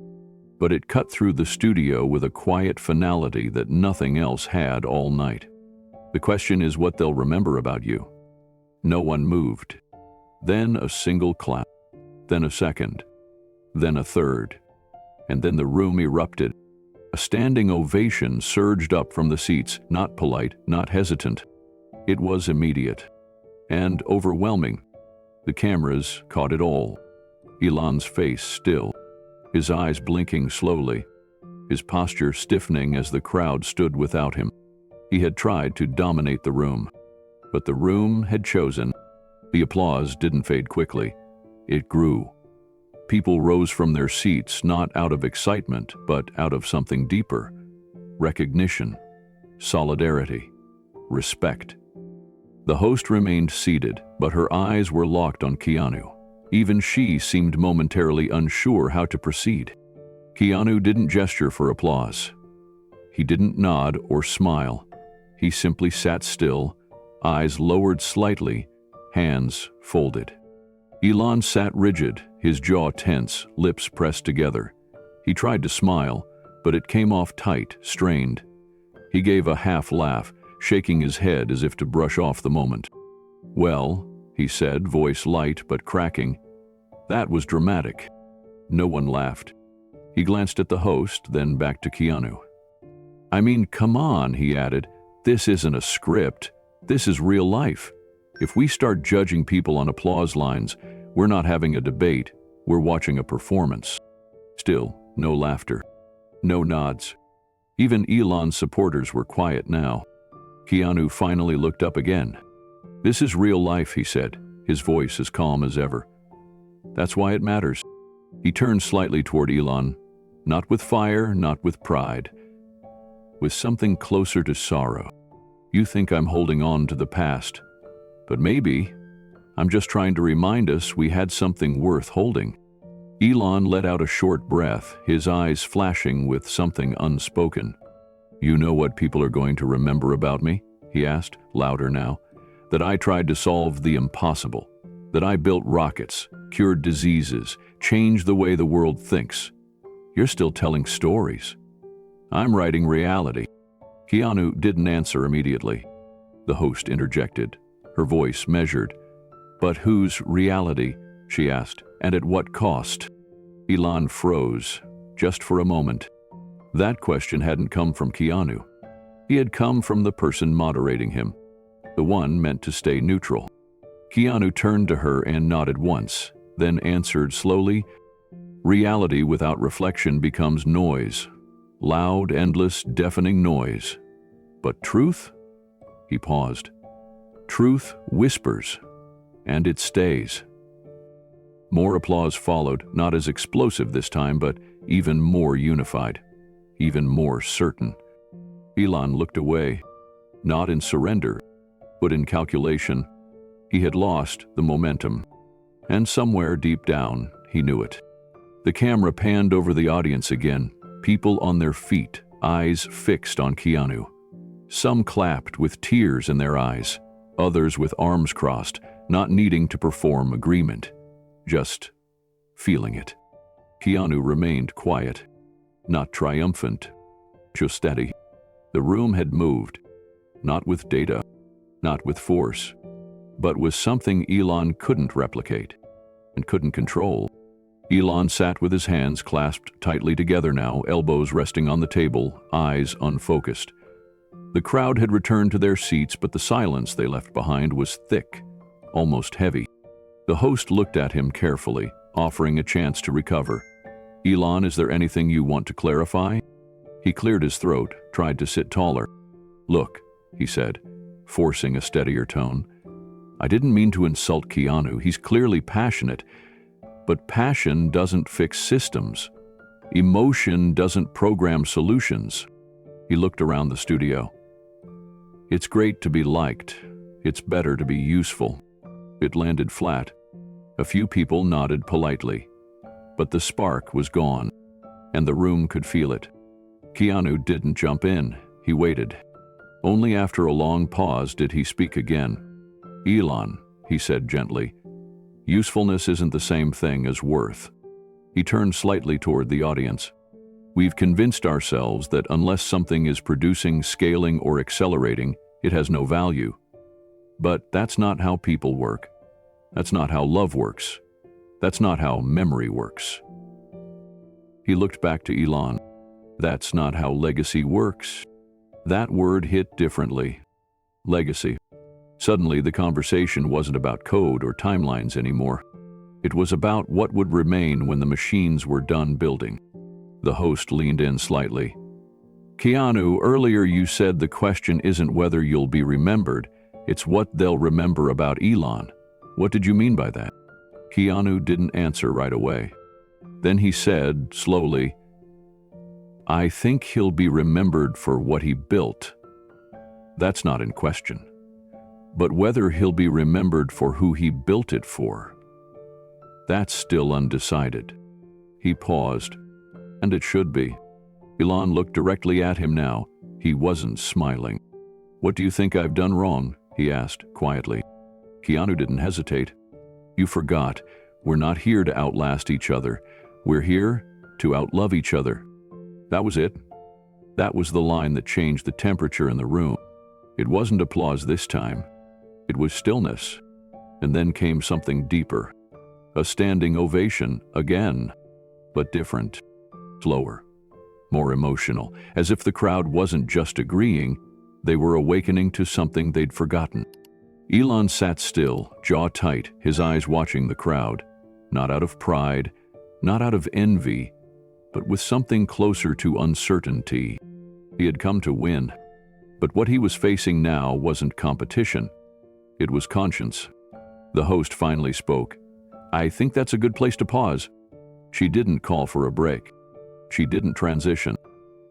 but it cut through the studio with a quiet finality that nothing else had all night. "The question is what they'll remember about you." No one moved. Then a single clap, then a second, then a third, and then the room erupted. A standing ovation surged up from the seats, not polite, not hesitant. It was immediate and overwhelming. The cameras caught it all. Elon's face still, his eyes blinking slowly, his posture stiffening as the crowd stood without him. He had tried to dominate the room, but the room had chosen. The applause didn't fade quickly. It grew. People rose from their seats not out of excitement, but out of something deeper. Recognition, solidarity, respect. The host remained seated, but her eyes were locked on Keanu. Even she seemed momentarily unsure how to proceed. Keanu didn't gesture for applause. He didn't nod or smile. He simply sat still, eyes lowered slightly, hands folded. Elon sat rigid, his jaw tense, lips pressed together. He tried to smile, but it came off tight, strained. He gave a half laugh, shaking his head as if to brush off the moment. "Well," he said, voice light but cracking, "that was dramatic." No one laughed. He glanced at the host, then back to Keanu. "I mean, come on," he added. "This isn't a script. This is real life. If we start judging people on applause lines, we're not having a debate, we're watching a performance." Still, no laughter. No nods. Even Elon's supporters were quiet now. Keanu finally looked up again. "This is real life," he said, his voice as calm as ever. "That's why it matters." He turned slightly toward Elon, not with fire, not with pride, with something closer to sorrow. "You think I'm holding on to the past, but maybe I'm just trying to remind us we had something worth holding." Elon let out a short breath, his eyes flashing with something unspoken. "You know what people are going to remember about me?" he asked, louder now. "That I tried to solve the impossible. That I built rockets, cured diseases, changed the way the world thinks. You're still telling stories. I'm writing reality." Keanu didn't answer immediately. The host interjected, her voice measured. "But whose reality?" she asked. "And at what cost?" Elon froze, just for a moment. That question hadn't come from Keanu. He had come from the person moderating him, the one meant to stay neutral. Keanu turned to her and nodded once, then answered slowly, "Reality without reflection becomes noise. Loud, endless, deafening noise. But truth?" He paused. "Truth whispers, and it stays." More applause followed, not as explosive this time, but even more unified, even more certain. Elon looked away, not in surrender, but in calculation. He had lost the momentum, and somewhere deep down, he knew it. The camera panned over the audience again, people on their feet, eyes fixed on Keanu. Some clapped with tears in their eyes, others with arms crossed, not needing to perform agreement, just feeling it. Keanu remained quiet, not triumphant, just steady. The room had moved, not with data, not with force, but with something Elon couldn't replicate and couldn't control. Elon sat with his hands clasped tightly together now, elbows resting on the table, eyes unfocused. The crowd had returned to their seats, but the silence they left behind was thick, almost heavy. The host looked at him carefully, offering a chance to recover. "Elon, is there anything you want to clarify?" He cleared his throat, tried to sit taller. "Look," he said, forcing a steadier tone, "I didn't mean to insult Keanu. He's clearly passionate, but passion doesn't fix systems. Emotion doesn't program solutions." He looked around the studio. "It's great to be liked. It's better to be useful." It landed flat. A few people nodded politely, but the spark was gone, and the room could feel it. Keanu didn't jump in. He waited. Only after a long pause did he speak again. "Elon," he said gently, "usefulness isn't the same thing as worth." He turned slightly toward the audience. "We've convinced ourselves that unless something is producing, scaling, or accelerating, it has no value. But that's not how people work. That's not how love works. That's not how memory works." He looked back to Elon. "That's not how legacy works." That word hit differently. Legacy. Suddenly, the conversation wasn't about code or timelines anymore. It was about what would remain when the machines were done building. The host leaned in slightly. "Keanu, earlier you said the question isn't whether you'll be remembered, it's what they'll remember about Elon. What did you mean by that?" Keanu didn't answer right away. Then he said, slowly, "I think he'll be remembered for what he built. That's not in question. But whether he'll be remembered for who he built it for, that's still undecided." He paused, And it should be. Elon looked directly at him now. He wasn't smiling. "What do you think I've done wrong?" he asked quietly. Keanu didn't hesitate. "You forgot. We're not here to outlast each other. We're here to outlove each other." That was it. That was the line that changed the temperature in the room. It wasn't applause this time. It was stillness. And then came something deeper. A standing ovation again, but different, slower, more emotional, as if the crowd wasn't just agreeing, they were awakening to something they'd forgotten. Elon sat still, jaw tight, his eyes watching the crowd, not out of pride, not out of envy, but with something closer to uncertainty. He had come to win, but what he was facing now wasn't competition. It was conscience. The host finally spoke. "I think that's a good place to pause." She didn't call for a break. She didn't transition.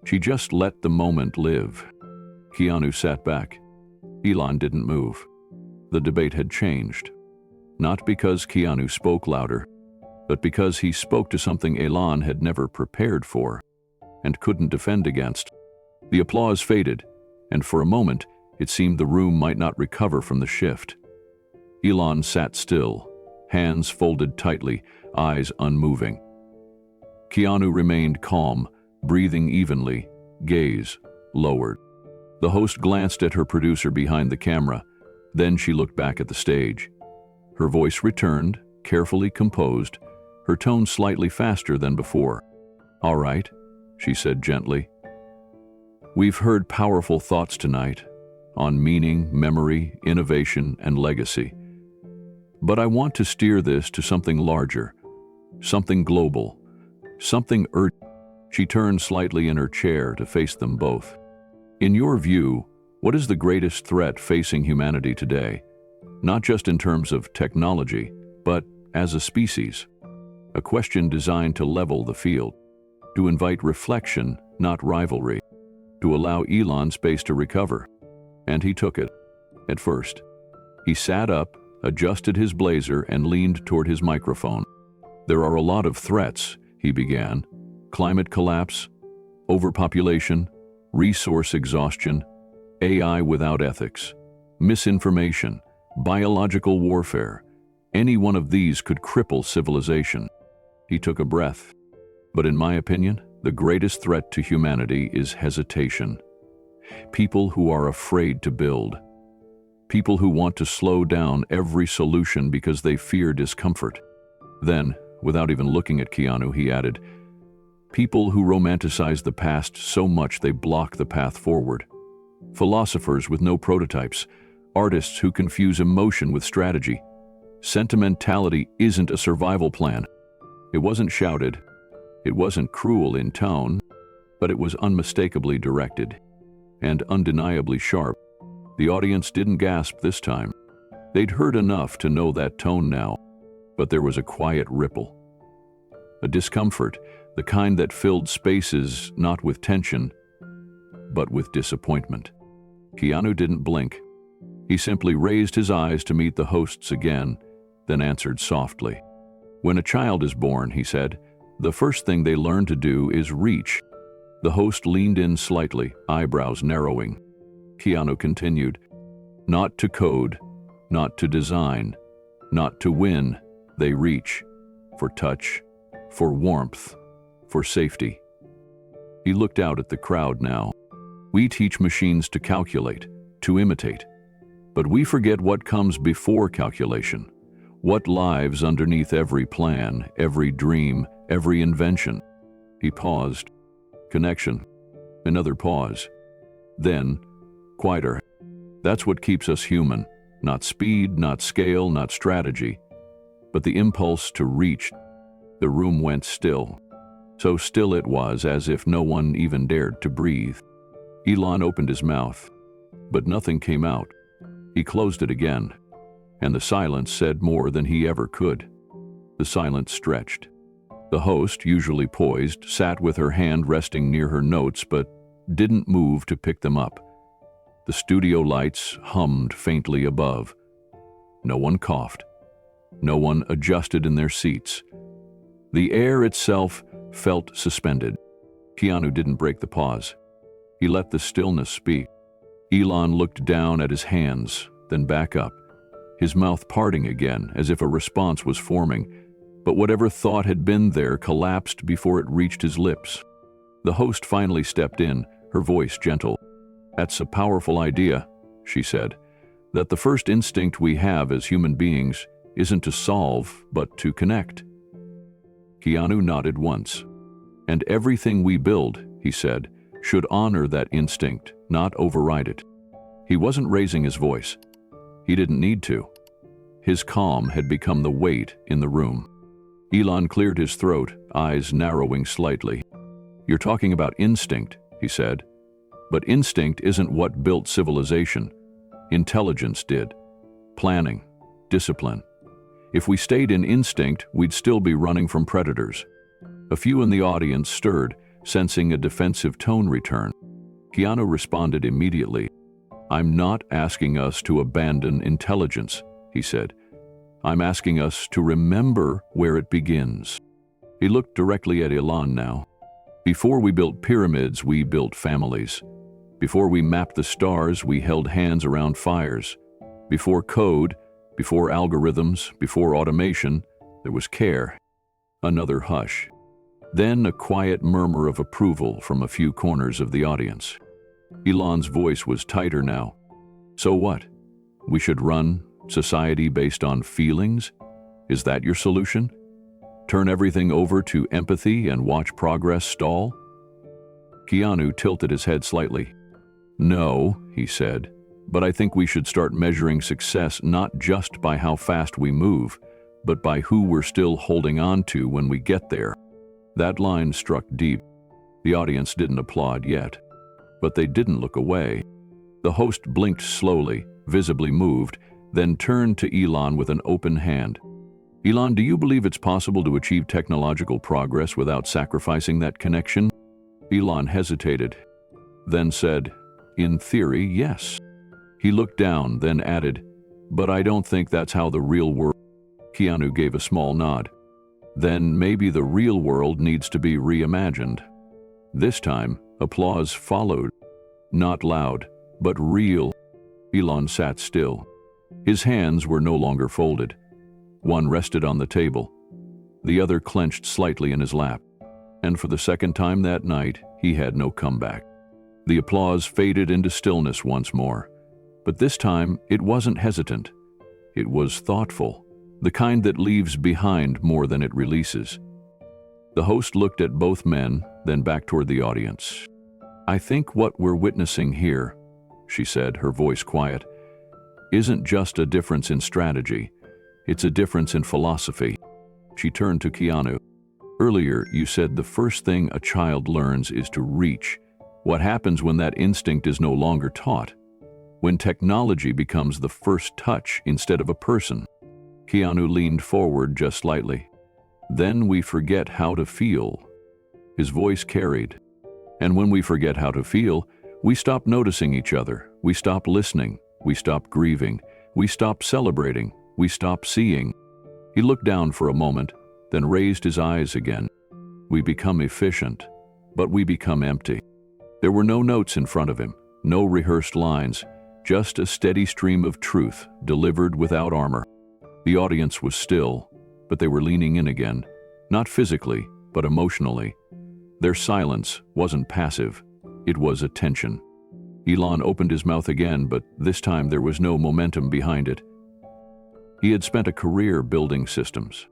She just let the moment live. Keanu sat back. Elon didn't move. The debate had changed. Not because Keanu spoke louder, but because he spoke to something Elon had never prepared for and couldn't defend against. The applause faded, and for a moment, it seemed the room might not recover from the shift. Elon sat still, hands folded tightly, eyes unmoving. Keanu remained calm, breathing evenly, gaze lowered. The host glanced at her producer behind the camera. Then she looked back at the stage. Her voice returned, carefully composed, her tone slightly faster than before. "All right," she said gently. "We've heard powerful thoughts tonight on meaning, memory, innovation, and legacy. But I want to steer this to something larger, something global, something urgent." She turned slightly in her chair to face them both. "In your view, what is the greatest threat facing humanity today? Not just in terms of technology, but as a species." A question designed to level the field, to invite reflection, not rivalry, to allow Elon space to recover. And he took it. At first, he sat up, adjusted his blazer, and leaned toward his microphone. "There are a lot of threats," he began. "Climate collapse, overpopulation, resource exhaustion, AI without ethics, misinformation, biological warfare. Any one of these could cripple civilization." He took a breath. "But in my opinion, the greatest threat to humanity is hesitation. People who are afraid to build. People who want to slow down every solution because they fear discomfort." Then, without even looking at Keanu, he added, "People who romanticize the past so much they block the path forward. Philosophers with no prototypes, artists who confuse emotion with strategy. Sentimentality isn't a survival plan." It wasn't shouted. It wasn't cruel in tone, but it was unmistakably directed and undeniably sharp. The audience didn't gasp this time. They'd heard enough to know that tone now, but there was a quiet ripple. A discomfort, the kind that filled spaces not with tension, but with disappointment. Keanu didn't blink. He simply raised his eyes to meet the hosts again, then answered softly. "When a child is born," he said, "the first thing they learn to do is reach." The host leaned in slightly, eyebrows narrowing. Keanu continued, "Not to code, not to design, not to win, they reach. For touch, for warmth, for safety." He looked out at the crowd now. "We teach machines to calculate, to imitate. But we forget what comes before calculation, what lives underneath every plan, every dream, every invention." He paused. Connection. Another pause. Then, quieter. "That's what keeps us human. Not speed, not scale, not strategy, but the impulse to reach." The room went still. So still it was as if no one even dared to breathe. Elon opened his mouth, but nothing came out. He closed it again, and the silence said more than he ever could. The silence stretched. The host, usually poised, sat with her hand resting near her notes but didn't move to pick them up. The studio lights hummed faintly above. No one coughed. No one adjusted in their seats. The air itself felt suspended. Keanu didn't break the pause. He let the stillness speak. Elon looked down at his hands, then back up, his mouth parting again as if a response was forming, but whatever thought had been there collapsed before it reached his lips. The host finally stepped in, her voice gentle. "That's a powerful idea," she said, "that the first instinct we have as human beings isn't to solve, but to connect." Keanu nodded once. "And everything we build," he said, "should honor that instinct, not override it." He wasn't raising his voice. He didn't need to. His calm had become the weight in the room. Elon cleared his throat, eyes narrowing slightly. "You're talking about instinct," he said. "But instinct isn't what built civilization. Intelligence did. Planning, discipline. If we stayed in instinct, we'd still be running from predators." A few in the audience stirred, sensing a defensive tone return. Keanu responded immediately. "I'm not asking us to abandon intelligence," he said. "I'm asking us to remember where it begins." He looked directly at Elon now. "Before we built pyramids, we built families. Before we mapped the stars, we held hands around fires. Before code, before algorithms, before automation, there was care." Another hush. Then a quiet murmur of approval from a few corners of the audience. Elon's voice was tighter now. "So what? We should run society based on feelings? Is that your solution? Turn everything over to empathy and watch progress stall?" Keanu tilted his head slightly. "No," he said, "but I think we should start measuring success not just by how fast we move, but by who we're still holding on to when we get there." That line struck deep. The audience didn't applaud yet, but they didn't look away. The host blinked slowly, visibly moved, then turned to Elon with an open hand. "Elon, do you believe it's possible to achieve technological progress without sacrificing that connection?" Elon hesitated, then said, "In theory, yes." He looked down, then added, "But I don't think that's how the real world." Keanu gave a small nod. "Then maybe the real world needs to be reimagined." This time, applause followed. Not loud, but real. Elon sat still. His hands were no longer folded. One rested on the table. The other clenched slightly in his lap. And for the second time that night, he had no comeback. The applause faded into stillness once more. But this time, it wasn't hesitant. It was thoughtful. The kind that leaves behind more than it releases. The host looked at both men, then back toward the audience. "I think what we're witnessing here," she said, her voice quiet, "isn't just a difference in strategy. It's a difference in philosophy." She turned to Keanu. "Earlier, you said the first thing a child learns is to reach. What happens when that instinct is no longer taught? When technology becomes the first touch instead of a person?" Keanu leaned forward just slightly. "Then we forget how to feel." His voice carried. "And when we forget how to feel, we stop noticing each other, we stop listening, we stop grieving, we stop celebrating, we stop seeing." He looked down for a moment, then raised his eyes again. "We become efficient, but we become empty." There were no notes in front of him, no rehearsed lines, just a steady stream of truth delivered without armor. The audience was still, but they were leaning in again, not physically, but emotionally. Their silence wasn't passive, it was attention. Elon opened his mouth again, but this time there was no momentum behind it. He had spent a career building systems,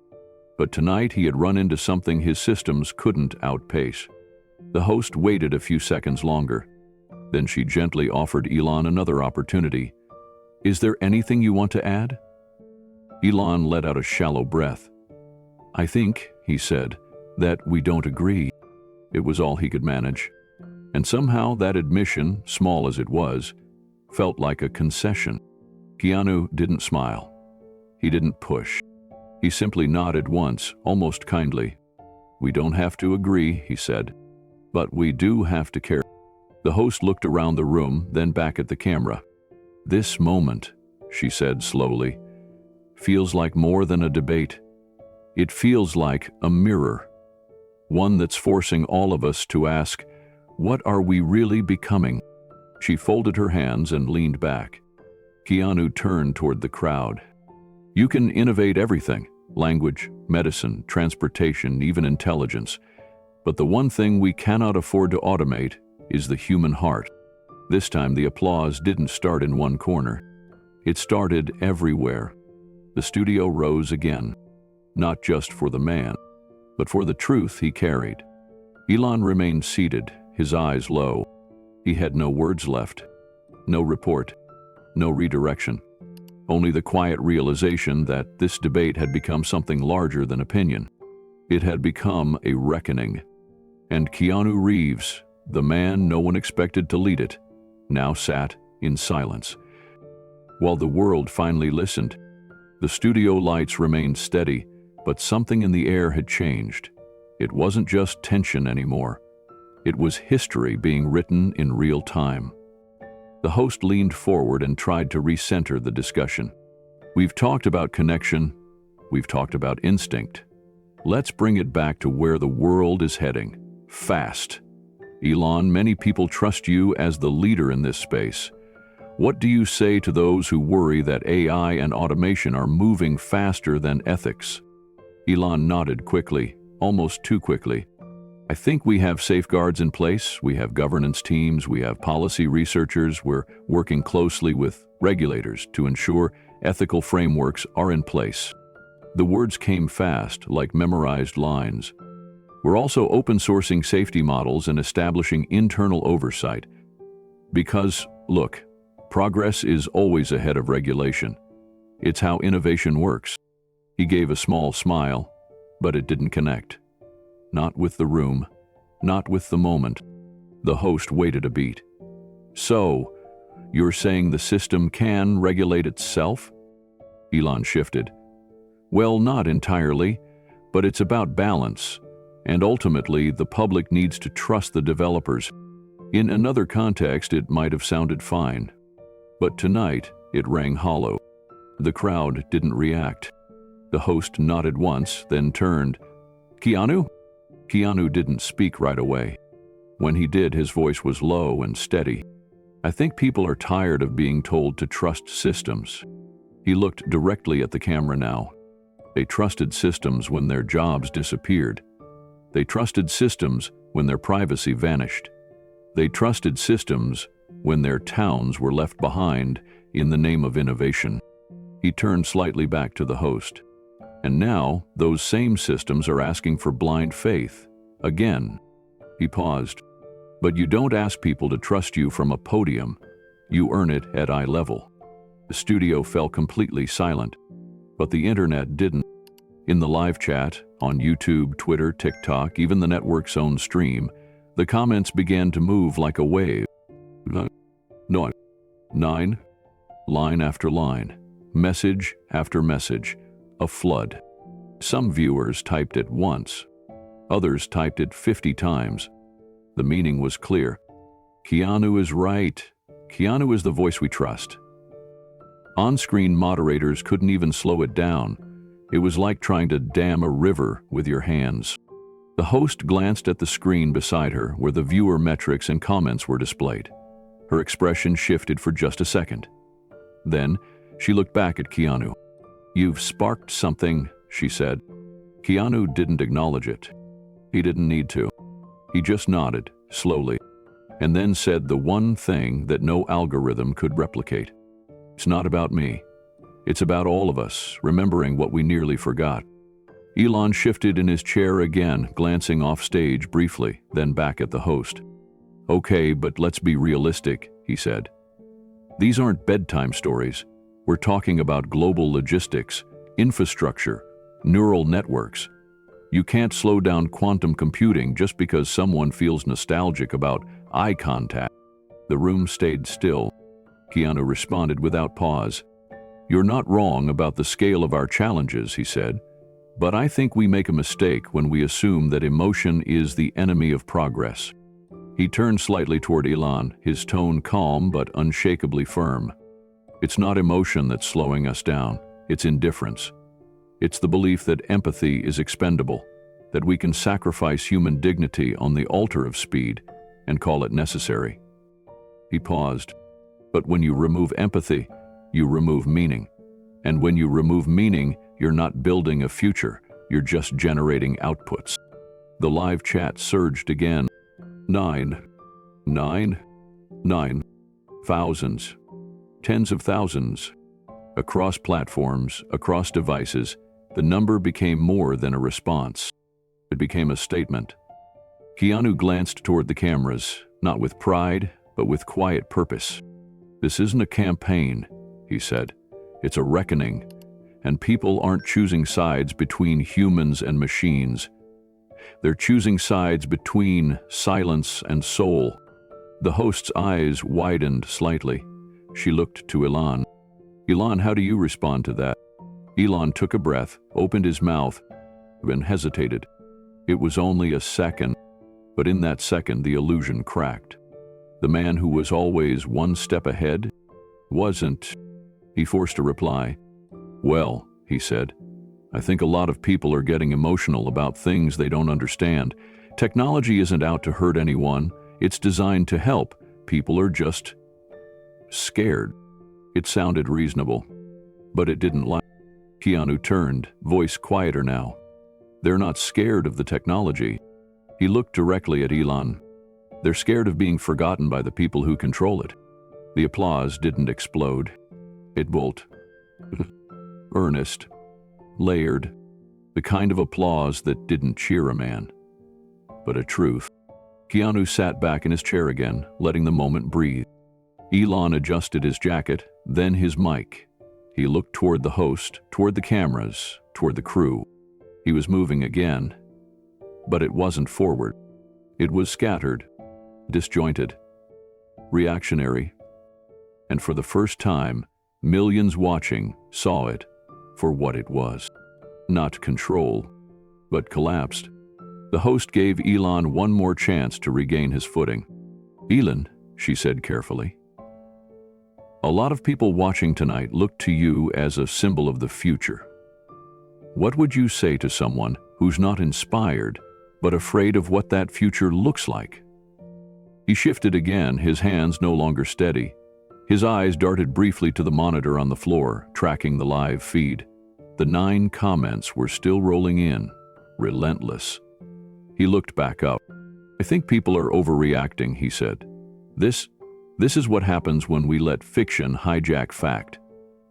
but tonight he had run into something his systems couldn't outpace. The host waited a few seconds longer. Then she gently offered Elon another opportunity. "Is there anything you want to add?" Elon let out a shallow breath. "I think," he said, "that we don't agree." It was all he could manage. And somehow that admission, small as it was, felt like a concession. Keanu didn't smile. He didn't push. He simply nodded once, almost kindly. "We don't have to agree," he said, "but we do have to care." The host looked around the room, then back at the camera. "This moment," she said slowly, "feels like more than a debate. It feels like a mirror. one that's forcing all of us to ask, what are we really becoming? She folded her hands and leaned back. Keanu turned toward the crowd. You can innovate everything: language, medicine, transportation, even intelligence. But the one thing we cannot afford to automate is the human heart. This time the applause didn't start in one corner. It started everywhere. The studio rose again, not just for the man, but for the truth he carried. Elon remained seated, his eyes low. He had no words left, no report, no redirection. Only the quiet realization that this debate had become something larger than opinion. It had become a reckoning. And Keanu Reeves, the man no one expected to lead it, now sat in silence. While the world finally listened, the studio lights remained steady, but something in the air had changed. It wasn't just tension anymore. It was history being written in real time. The host leaned forward and tried to recenter the discussion. We've talked about connection. We've talked about instinct. Let's bring it back to where the world is heading. Fast. Elon, many people trust you as the leader in this space. What do you say to those who worry that AI and automation are moving faster than ethics? Elon nodded quickly, almost too quickly. I think we have safeguards in place. We have governance teams. We have policy researchers. We're working closely with regulators to ensure ethical frameworks are in place. The words came fast, like memorized lines. We're also open sourcing safety models and establishing internal oversight. Because, look, progress is always ahead of regulation. It's how innovation works. He gave a small smile, but it didn't connect. Not with the room, not with the moment. The host waited a beat. So, you're saying the system can regulate itself? Elon shifted. Well, not entirely, but it's about balance. And ultimately, the public needs to trust the developers. In another context, it might have sounded fine. But tonight, it rang hollow. The crowd didn't react. The host nodded once, then turned. Keanu? Keanu didn't speak right away. When he did, his voice was low and steady. I think people are tired of being told to trust systems. He looked directly at the camera now. They trusted systems when their jobs disappeared. They trusted systems when their privacy vanished. They trusted systems when their towns were left behind in the name of innovation. He turned slightly back to the host. And now, those same systems are asking for blind faith. Again. He paused. But you don't ask people to trust you from a podium. You earn it at eye level. The studio fell completely silent. But the internet didn't. In the live chat, on YouTube, Twitter, TikTok, even the network's own stream, the comments began to move like a wave. Nine, line after line, message after message, a flood. Some viewers typed it once. Others typed it 50 times. The meaning was clear. Keanu is right. Keanu is the voice we trust. On-screen moderators couldn't even slow it down. It was like trying to dam a river with your hands. The host glanced at the screen beside her where the viewer metrics and comments were displayed. Her expression shifted for just a second. Then, she looked back at Keanu. You've sparked something, she said. Keanu didn't acknowledge it. He didn't need to. He just nodded, slowly, and then said the one thing that no algorithm could replicate. It's not about me. It's about all of us, remembering what we nearly forgot. Elon shifted in his chair again, glancing off stage briefly, then back at the host. Okay, but let's be realistic, he said. These aren't bedtime stories. We're talking about global logistics, infrastructure, neural networks. You can't slow down quantum computing just because someone feels nostalgic about eye contact. The room stayed still. Keanu responded without pause. You're not wrong about the scale of our challenges, he said, but I think we make a mistake when we assume that emotion is the enemy of progress. He turned slightly toward Elon, his tone calm but unshakably firm. It's not emotion that's slowing us down, it's indifference. It's the belief that empathy is expendable, that we can sacrifice human dignity on the altar of speed and call it necessary. He paused. But when you remove empathy, you remove meaning. And when you remove meaning, you're not building a future, you're just generating outputs. The live chat surged again. 9, 9, 9, thousands, tens of thousands. Across platforms, across devices, the number became more than a response. It became a statement. Keanu glanced toward the cameras, not with pride, but with quiet purpose. This isn't a campaign, he said. It's a reckoning, and people aren't choosing sides between humans and machines. They're choosing sides between silence and soul. The host's eyes widened slightly. She looked to Elon. Elon, how do you respond to that? Elon took a breath, opened his mouth, and hesitated. It was only a second, but in that second the illusion cracked. The man who was always one step ahead wasn't. He forced a reply. Well, he said, I think a lot of people are getting emotional about things they don't understand. Technology isn't out to hurt anyone. It's designed to help. People are just scared. It sounded reasonable, but it didn't lie. Keanu turned, voice quieter now. They're not scared of the technology. He looked directly at Elon. They're scared of being forgotten by the people who control it. The applause didn't explode. It built. Earnest. Layered. The kind of applause that didn't cheer a man, but a truth. Keanu sat back in his chair again, letting the moment breathe. Elon adjusted his jacket, then his mic. He looked toward the host, toward the cameras, toward the crew. He was moving again, but it wasn't forward. It was scattered, disjointed, reactionary. And for the first time, millions watching saw it for what it was. Not control, but collapsed. The host gave Elon one more chance to regain his footing. Elon, she said carefully, a lot of people watching tonight look to you as a symbol of the future. What would you say to someone who's not inspired, but afraid of what that future looks like? He shifted again, his hands no longer steady. His eyes darted briefly to the monitor on the floor, tracking the live feed. The 9 comments were still rolling in, relentless. He looked back up. I think people are overreacting, he said. This is what happens when we let fiction hijack fact.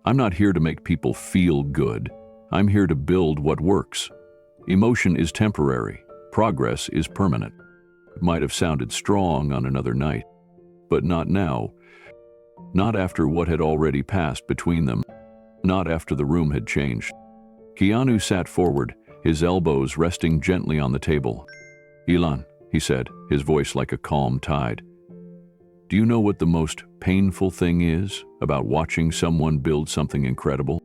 I'm not here to make people feel good. I'm here to build what works. Emotion is temporary. Progress is permanent. It might have sounded strong on another night, but not now. Not after what had already passed between them. Not after the room had changed. Keanu sat forward, his elbows resting gently on the table. Elon, he said, his voice like a calm tide. Do you know what the most painful thing is about watching someone build something incredible?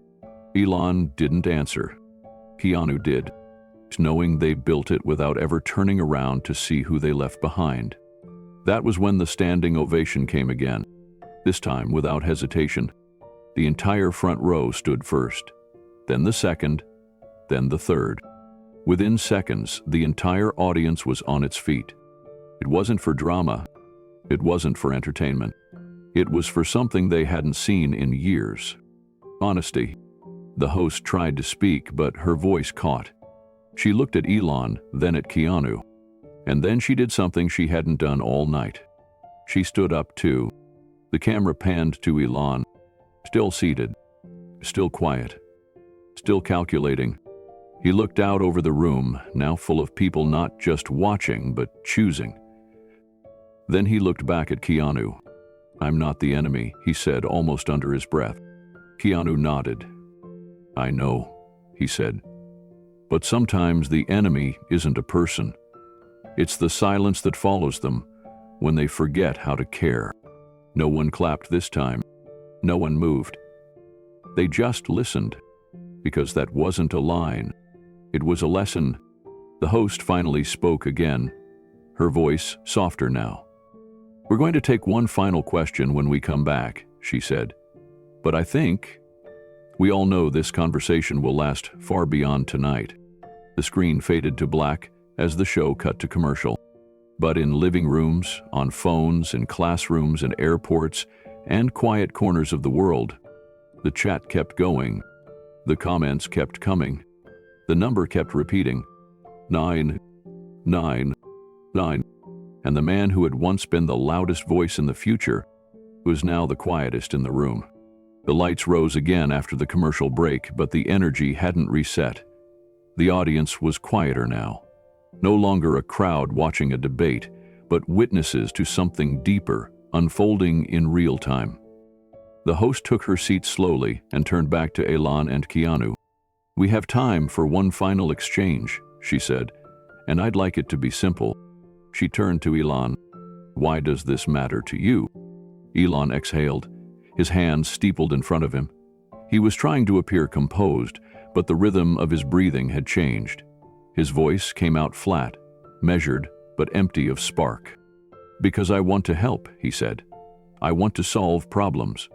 Elon didn't answer. Keanu did, knowing they built it without ever turning around to see who they left behind. That was when the standing ovation came again, this time without hesitation. The entire front row stood first, then the second, then the third. Within seconds, the entire audience was on its feet. It wasn't for drama. It wasn't for entertainment. It was for something they hadn't seen in years. Honesty. The host tried to speak, but her voice caught. She looked at Elon, then at Keanu. And then she did something she hadn't done all night. She stood up too. The camera panned to Elon, still seated, still quiet, still calculating. He looked out over the room, now full of people not just watching, but choosing. Then he looked back at Keanu. I'm not the enemy, he said almost under his breath. Keanu nodded. I know, he said. But sometimes the enemy isn't a person. It's the silence that follows them when they forget how to care. No one clapped this time. No one moved. They just listened, because that wasn't a line. It was a lesson. The host finally spoke again, her voice softer now. We're going to take one final question when we come back, she said. But I think we all know this conversation will last far beyond tonight. The screen faded to black as the show cut to commercial. But in living rooms, on phones, in classrooms and airports, and quiet corners of the world, the chat kept going. The comments kept coming. The number kept repeating, 999. And the man who had once been the loudest voice in the future was now the quietest in the room. The lights rose again after the commercial break, but the energy hadn't reset. The audience was quieter now. No longer a crowd watching a debate, but witnesses to something deeper, unfolding in real time. The host took her seat slowly and turned back to Elon and Keanu. "We have time for one final exchange," she said, "and I'd like it to be simple." She turned to Elon. "Why does this matter to you?" Elon exhaled, his hands steepled in front of him. He was trying to appear composed, but the rhythm of his breathing had changed. His voice came out flat, measured, but empty of spark. "Because I want to help," he said. "I want to solve problems,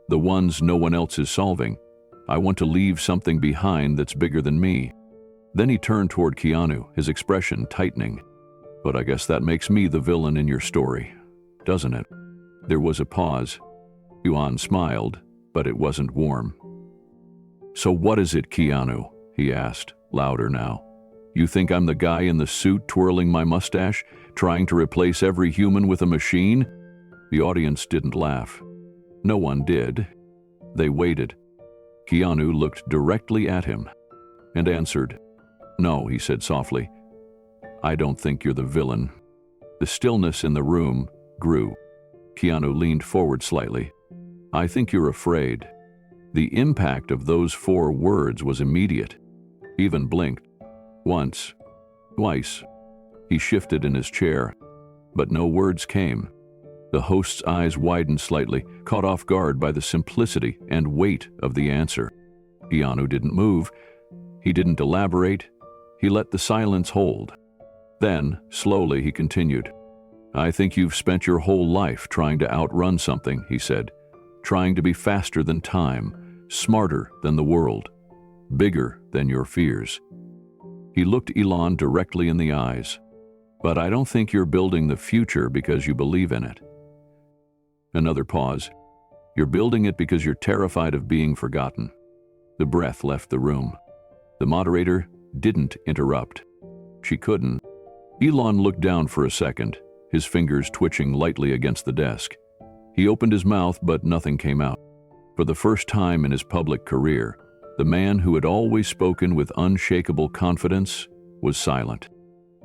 the ones no one else is solving. I want to leave something behind that's bigger than me." Then he turned toward Keanu, his expression tightening. "But I guess that makes me the villain in your story, doesn't it?" There was a pause. Elon smiled, but it wasn't warm. "So what is it, Keanu?" he asked, louder now. "You think I'm the guy in the suit twirling my mustache, trying to replace every human with a machine?" The audience didn't laugh. No one did. They waited. Keanu looked directly at him and answered, "No," he said softly. "I don't think you're the villain." The stillness in the room grew. Keanu leaned forward slightly. "I think you're afraid." The impact of those 4 words was immediate. He even blinked. Once, twice. He shifted in his chair, but no words came. The host's eyes widened slightly, caught off guard by the simplicity and weight of the answer. Keanu didn't move. He didn't elaborate. He let the silence hold. Then, slowly, he continued. "I think you've spent your whole life trying to outrun something," he said. "Trying to be faster than time, smarter than the world, bigger than your fears." He looked Elon directly in the eyes. "But I don't think you're building the future because you believe in it." Another pause. "You're building it because you're terrified of being forgotten." The breath left the room. The moderator didn't interrupt. She couldn't. Elon looked down for a second, his fingers twitching lightly against the desk. He opened his mouth, but nothing came out. For the first time in his public career, the man who had always spoken with unshakable confidence was silent.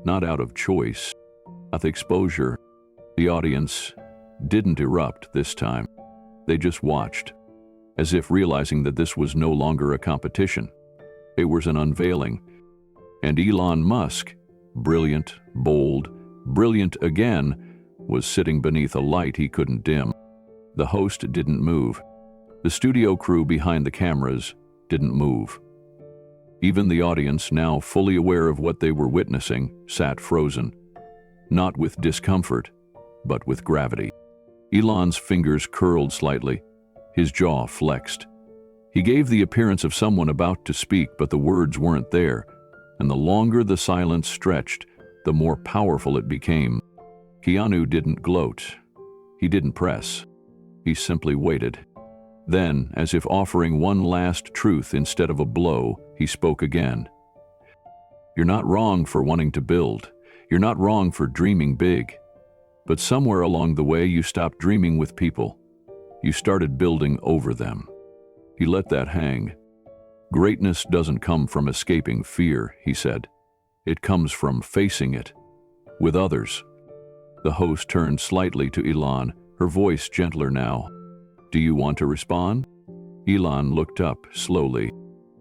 Not out of choice, out of exposure. The audience didn't erupt this time. They just watched, as if realizing that this was no longer a competition. It was an unveiling. And Elon Musk, brilliant, bold, brilliant again, was sitting beneath a light he couldn't dim. The host didn't move. The studio crew behind the cameras didn't move. Even the audience, now fully aware of what they were witnessing, sat frozen. Not with discomfort, but with gravity. Elon's fingers curled slightly. His jaw flexed. He gave the appearance of someone about to speak, but the words weren't there, and the longer the silence stretched, the more powerful it became. Keanu didn't gloat. He didn't press. He simply waited. Then, as if offering one last truth instead of a blow, he spoke again. "You're not wrong for wanting to build. You're not wrong for dreaming big. But somewhere along the way, you stopped dreaming with people. You started building over them." He let that hang. "Greatness doesn't come from escaping fear," he said. "It comes from facing it, with others." The host turned slightly to Elon, her voice gentler now. "Do you want to respond?" Elon looked up slowly.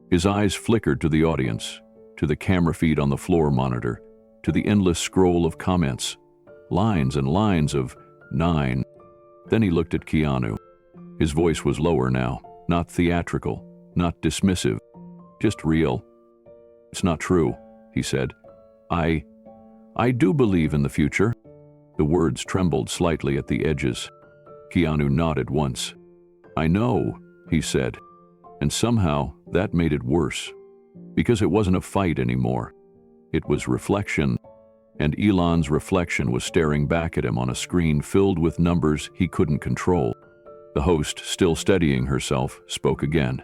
His eyes flickered to the audience, to the camera feed on the floor monitor, to the endless scroll of comments, lines and lines of 9. Then he looked at Keanu. His voice was lower now, not theatrical, not dismissive, just real. "It's not true," he said. I do believe in the future." The words trembled slightly at the edges. Keanu nodded once. "I know," he said, and somehow that made it worse, because it wasn't a fight anymore. It was reflection, and Elon's reflection was staring back at him on a screen filled with numbers he couldn't control. The host, still steadying herself, spoke again.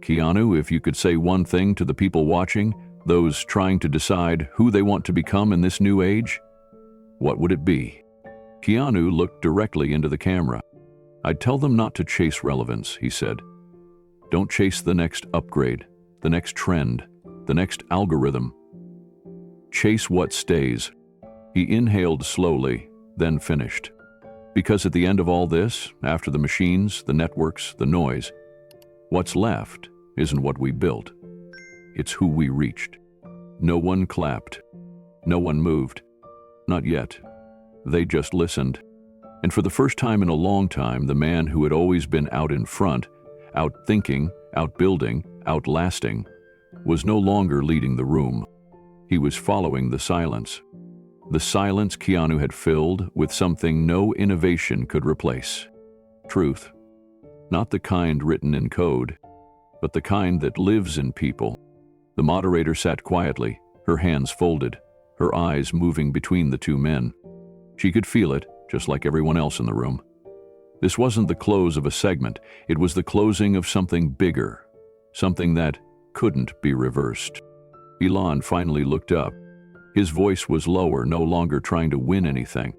"Keanu, if you could say one thing to the people watching, those trying to decide who they want to become in this new age, what would it be?" Keanu looked directly into the camera. "I'd tell them not to chase relevance," he said. "Don't chase the next upgrade, the next trend, the next algorithm. Chase what stays." He inhaled slowly, then finished. "Because at the end of all this, after the machines, the networks, the noise, what's left isn't what we built. It's who we reached." No one clapped. No one moved. Not yet. They just listened. And for the first time in a long time, the man who had always been out in front, out thinking, out building, outlasting, was no longer leading the room. He was following the silence. The silence Keanu had filled with something no innovation could replace. Truth. Not the kind written in code, but the kind that lives in people. The moderator sat quietly, her hands folded, her eyes moving between the two men. She could feel it, just like everyone else in the room. This wasn't the close of a segment, it was the closing of something bigger, something that couldn't be reversed. Elon finally looked up. His voice was lower, no longer trying to win anything.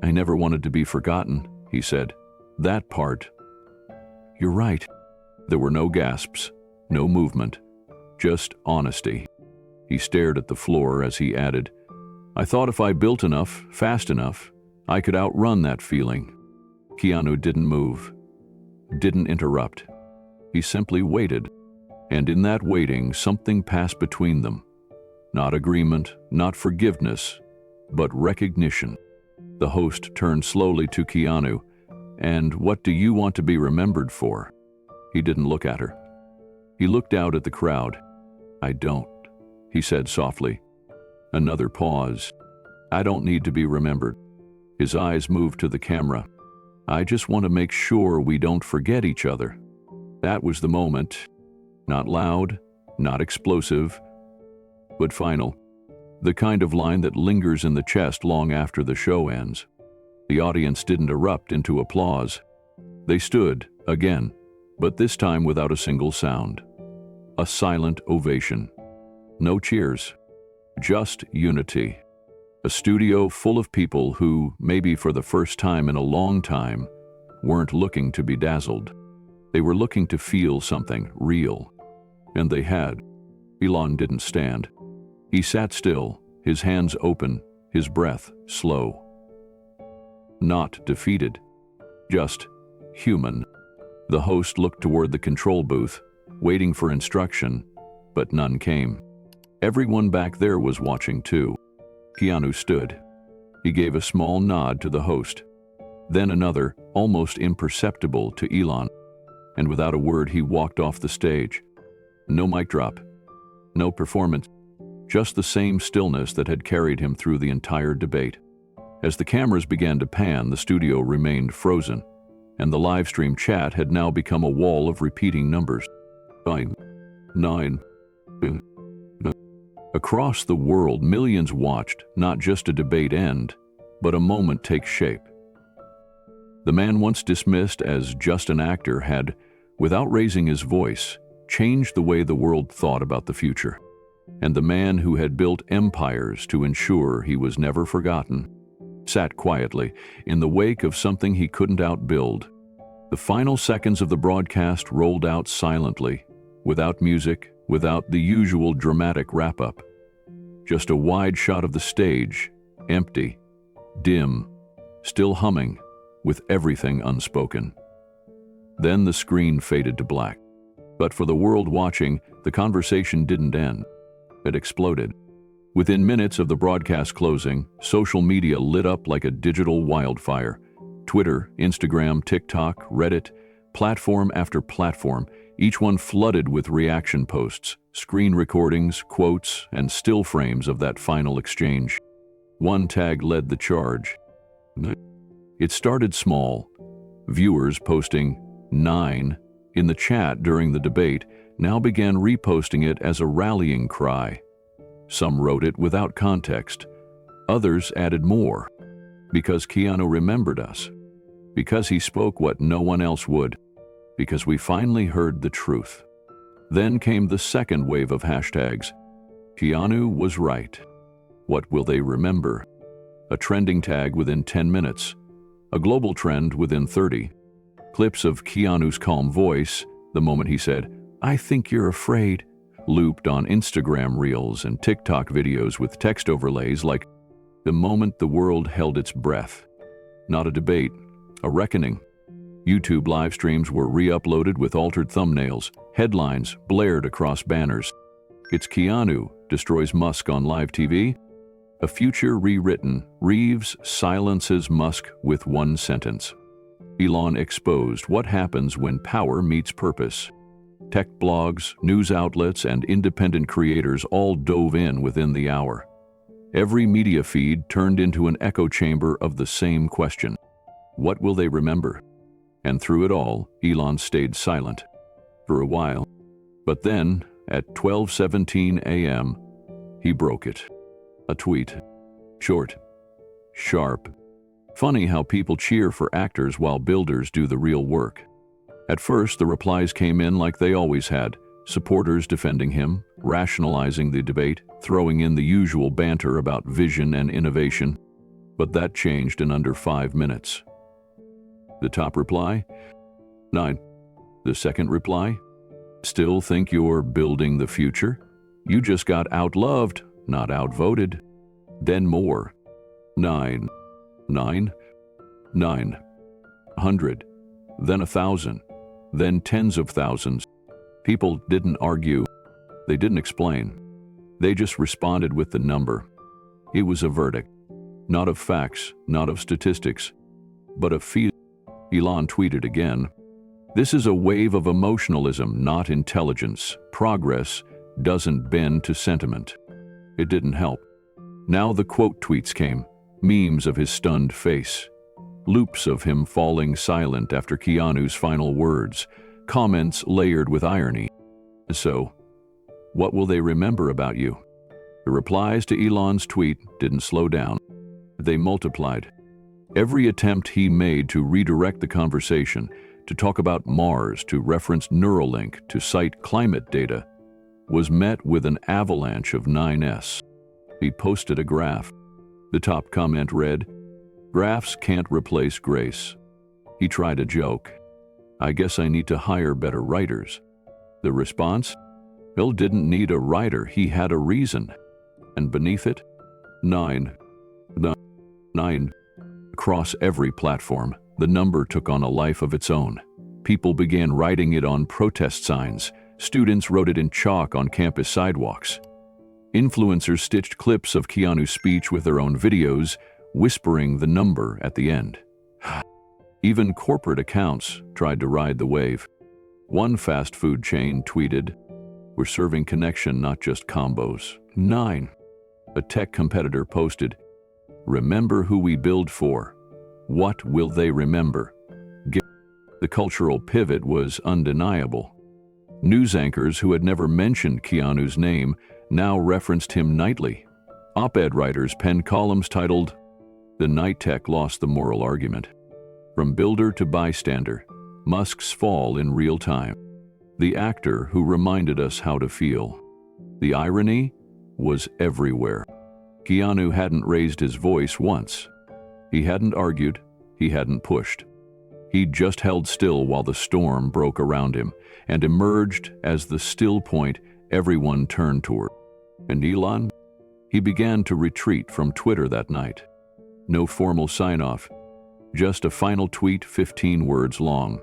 "I never wanted to be forgotten," he said. "That part." "You're right." There were no gasps, no movement, just honesty. He stared at the floor as he added, "I thought if I built enough, fast enough, I could outrun that feeling." Keanu didn't move, didn't interrupt. He simply waited, and in that waiting, something passed between them. Not agreement, not forgiveness, but recognition. The host turned slowly to Keanu. "And what do you want to be remembered for?" He didn't look at her. He looked out at the crowd. "I don't," he said softly. Another pause. "I don't need to be remembered." His eyes moved to the camera. "I just want to make sure we don't forget each other." That was the moment. Not loud, not explosive, but final. The kind of line that lingers in the chest long after the show ends. The audience didn't erupt into applause. They stood, again, but this time without a single sound. A silent ovation. No cheers. Just unity. A studio full of people who, maybe for the first time in a long time, weren't looking to be dazzled. They were looking to feel something real. And they had. Elon didn't stand. He sat still, his hands open, his breath slow. Not defeated. Just human. The host looked toward the control booth, waiting for instruction, but none came. Everyone back there was watching too. Keanu stood. He gave a small nod to the host, then another, almost imperceptible, to Elon, and without a word he walked off the stage. No mic drop, no performance, just the same stillness that had carried him through the entire debate. As the cameras began to pan, the studio remained frozen, and the live stream chat had now become a wall of repeating numbers. 9, 9, 2. Across the world, millions watched not just a debate end, but a moment take shape. The man once dismissed as just an actor had, without raising his voice, changed the way the world thought about the future. And the man who had built empires to ensure he was never forgotten, sat quietly in the wake of something he couldn't outbuild. The final seconds of the broadcast rolled out silently, without music, without the usual dramatic wrap-up. Just a wide shot of the stage, empty, dim, still humming, with everything unspoken. Then the screen faded to black. But for the world watching, the conversation didn't end. It exploded. Within minutes of the broadcast closing, social media lit up like a digital wildfire. Twitter, Instagram, TikTok, Reddit, platform after platform, each one flooded with reaction posts, screen recordings, quotes, and still frames of that final exchange. One tag led the charge. It started small. Viewers posting 9 in the chat during the debate now began reposting it as a rallying cry. Some wrote it without context. Others added more. Because Keanu remembered us. Because he spoke what no one else would. Because we finally heard the truth. Then came the second wave of hashtags. Keanu was right. What will they remember? A trending tag within 10 minutes. A global trend within 30. Clips of Keanu's calm voice, the moment he said, "I think you're afraid," looped on Instagram Reels and TikTok videos with text overlays like the moment the world held its breath. Not a debate, a reckoning. YouTube live streams were re-uploaded with altered thumbnails, headlines blared across banners. It's Keanu destroys Musk on live TV. A future rewritten, Reeves silences Musk with one sentence. Elon exposed what happens when power meets purpose. Tech blogs, news outlets, and independent creators all dove in within the hour. Every media feed turned into an echo chamber of the same question. What will they remember? And through it all, Elon stayed silent. For a while. But then, at 12:17 a.m., he broke it. A tweet. Short. Sharp. Funny how people cheer for actors while builders do the real work. At first, the replies came in like they always had, supporters defending him, rationalizing the debate, throwing in the usual banter about vision and innovation. But that changed in under 5 minutes. The top reply? 9. The second reply? Still think you're building the future? You just got outloved, not outvoted. Then more. 9. 9. 9. 100. Then 1,000. Then tens of thousands. People didn't argue. They didn't explain. They just responded with the number. It was a verdict. Not of facts, not of statistics, but of feeling. Elon tweeted again. This is a wave of emotionalism, not intelligence. Progress doesn't bend to sentiment. It didn't help. Now the quote tweets came, memes of his stunned face, loops of him falling silent after Keanu's final words, comments layered with irony. So, what will they remember about you? The replies to Elon's tweet didn't slow down. They multiplied. Every attempt he made to redirect the conversation, to talk about Mars, to reference Neuralink, to cite climate data, was met with an avalanche of 9S. He posted a graph. The top comment read, "Graphs can't replace grace." He tried a joke. "I guess I need to hire better writers." The response? Bill didn't need a writer, he had a reason. And beneath it? 9. 9. Across every platform, the number took on a life of its own. People began writing it on protest signs. Students wrote it in chalk on campus sidewalks. Influencers stitched clips of Keanu's speech with their own videos, whispering the number at the end. Even corporate accounts tried to ride the wave. One fast food chain tweeted, "We're serving connection, not just combos." 9. A tech competitor posted, "Remember who we build for. What will they remember?" The cultural pivot was undeniable. News anchors who had never mentioned Keanu's name now referenced him nightly. Op-ed writers penned columns titled, "The Night Tech Lost the Moral Argument." From builder to bystander, Musk's fall in real time. The actor who reminded us how to feel. The irony was everywhere. Keanu hadn't raised his voice once. He hadn't argued, he hadn't pushed. He just held still while the storm broke around him and emerged as the still point everyone turned toward. And Elon? He began to retreat from Twitter that night. No formal sign-off, just a final tweet 15 words long.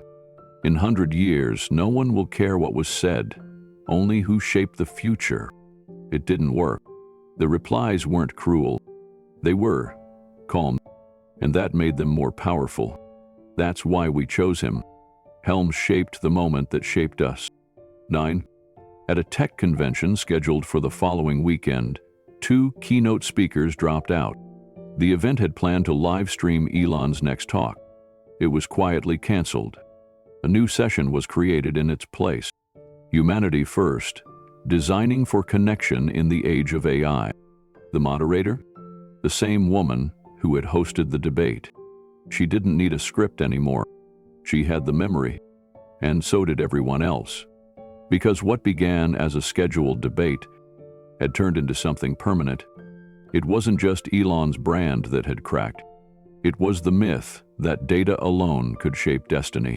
In 100 years, no one will care what was said, only who shaped the future. It didn't work. The replies weren't cruel. They were calm, and that made them more powerful. That's why we chose him. Helm shaped the moment that shaped us. 9. At a tech convention scheduled for the following weekend, 2 keynote speakers dropped out. The event had planned to live stream Elon's next talk. It was quietly canceled. A new session was created in its place. Humanity first, Designing for Connection in the Age of AI. The moderator? The same woman who had hosted the debate. She didn't need a script anymore. She had the memory, and so did everyone else. Because what began as a scheduled debate had turned into something permanent. It wasn't just Elon's brand that had cracked. It was the myth that data alone could shape destiny.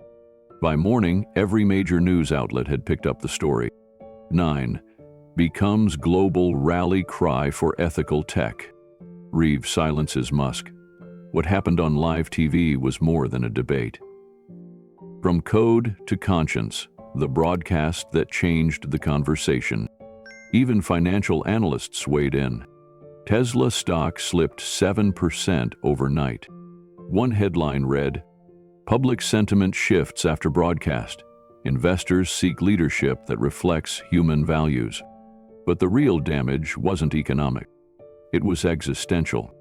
By morning, every major news outlet had picked up the story. 9. Becomes global rally cry for ethical tech. Reeves silences Musk. What happened on live TV was more than a debate. From code to conscience, the broadcast that changed the conversation. Even financial analysts weighed in. Tesla stock slipped 7% overnight. One headline read, "Public sentiment shifts after broadcast. Investors seek leadership that reflects human values." But the real damage wasn't economic. It was existential.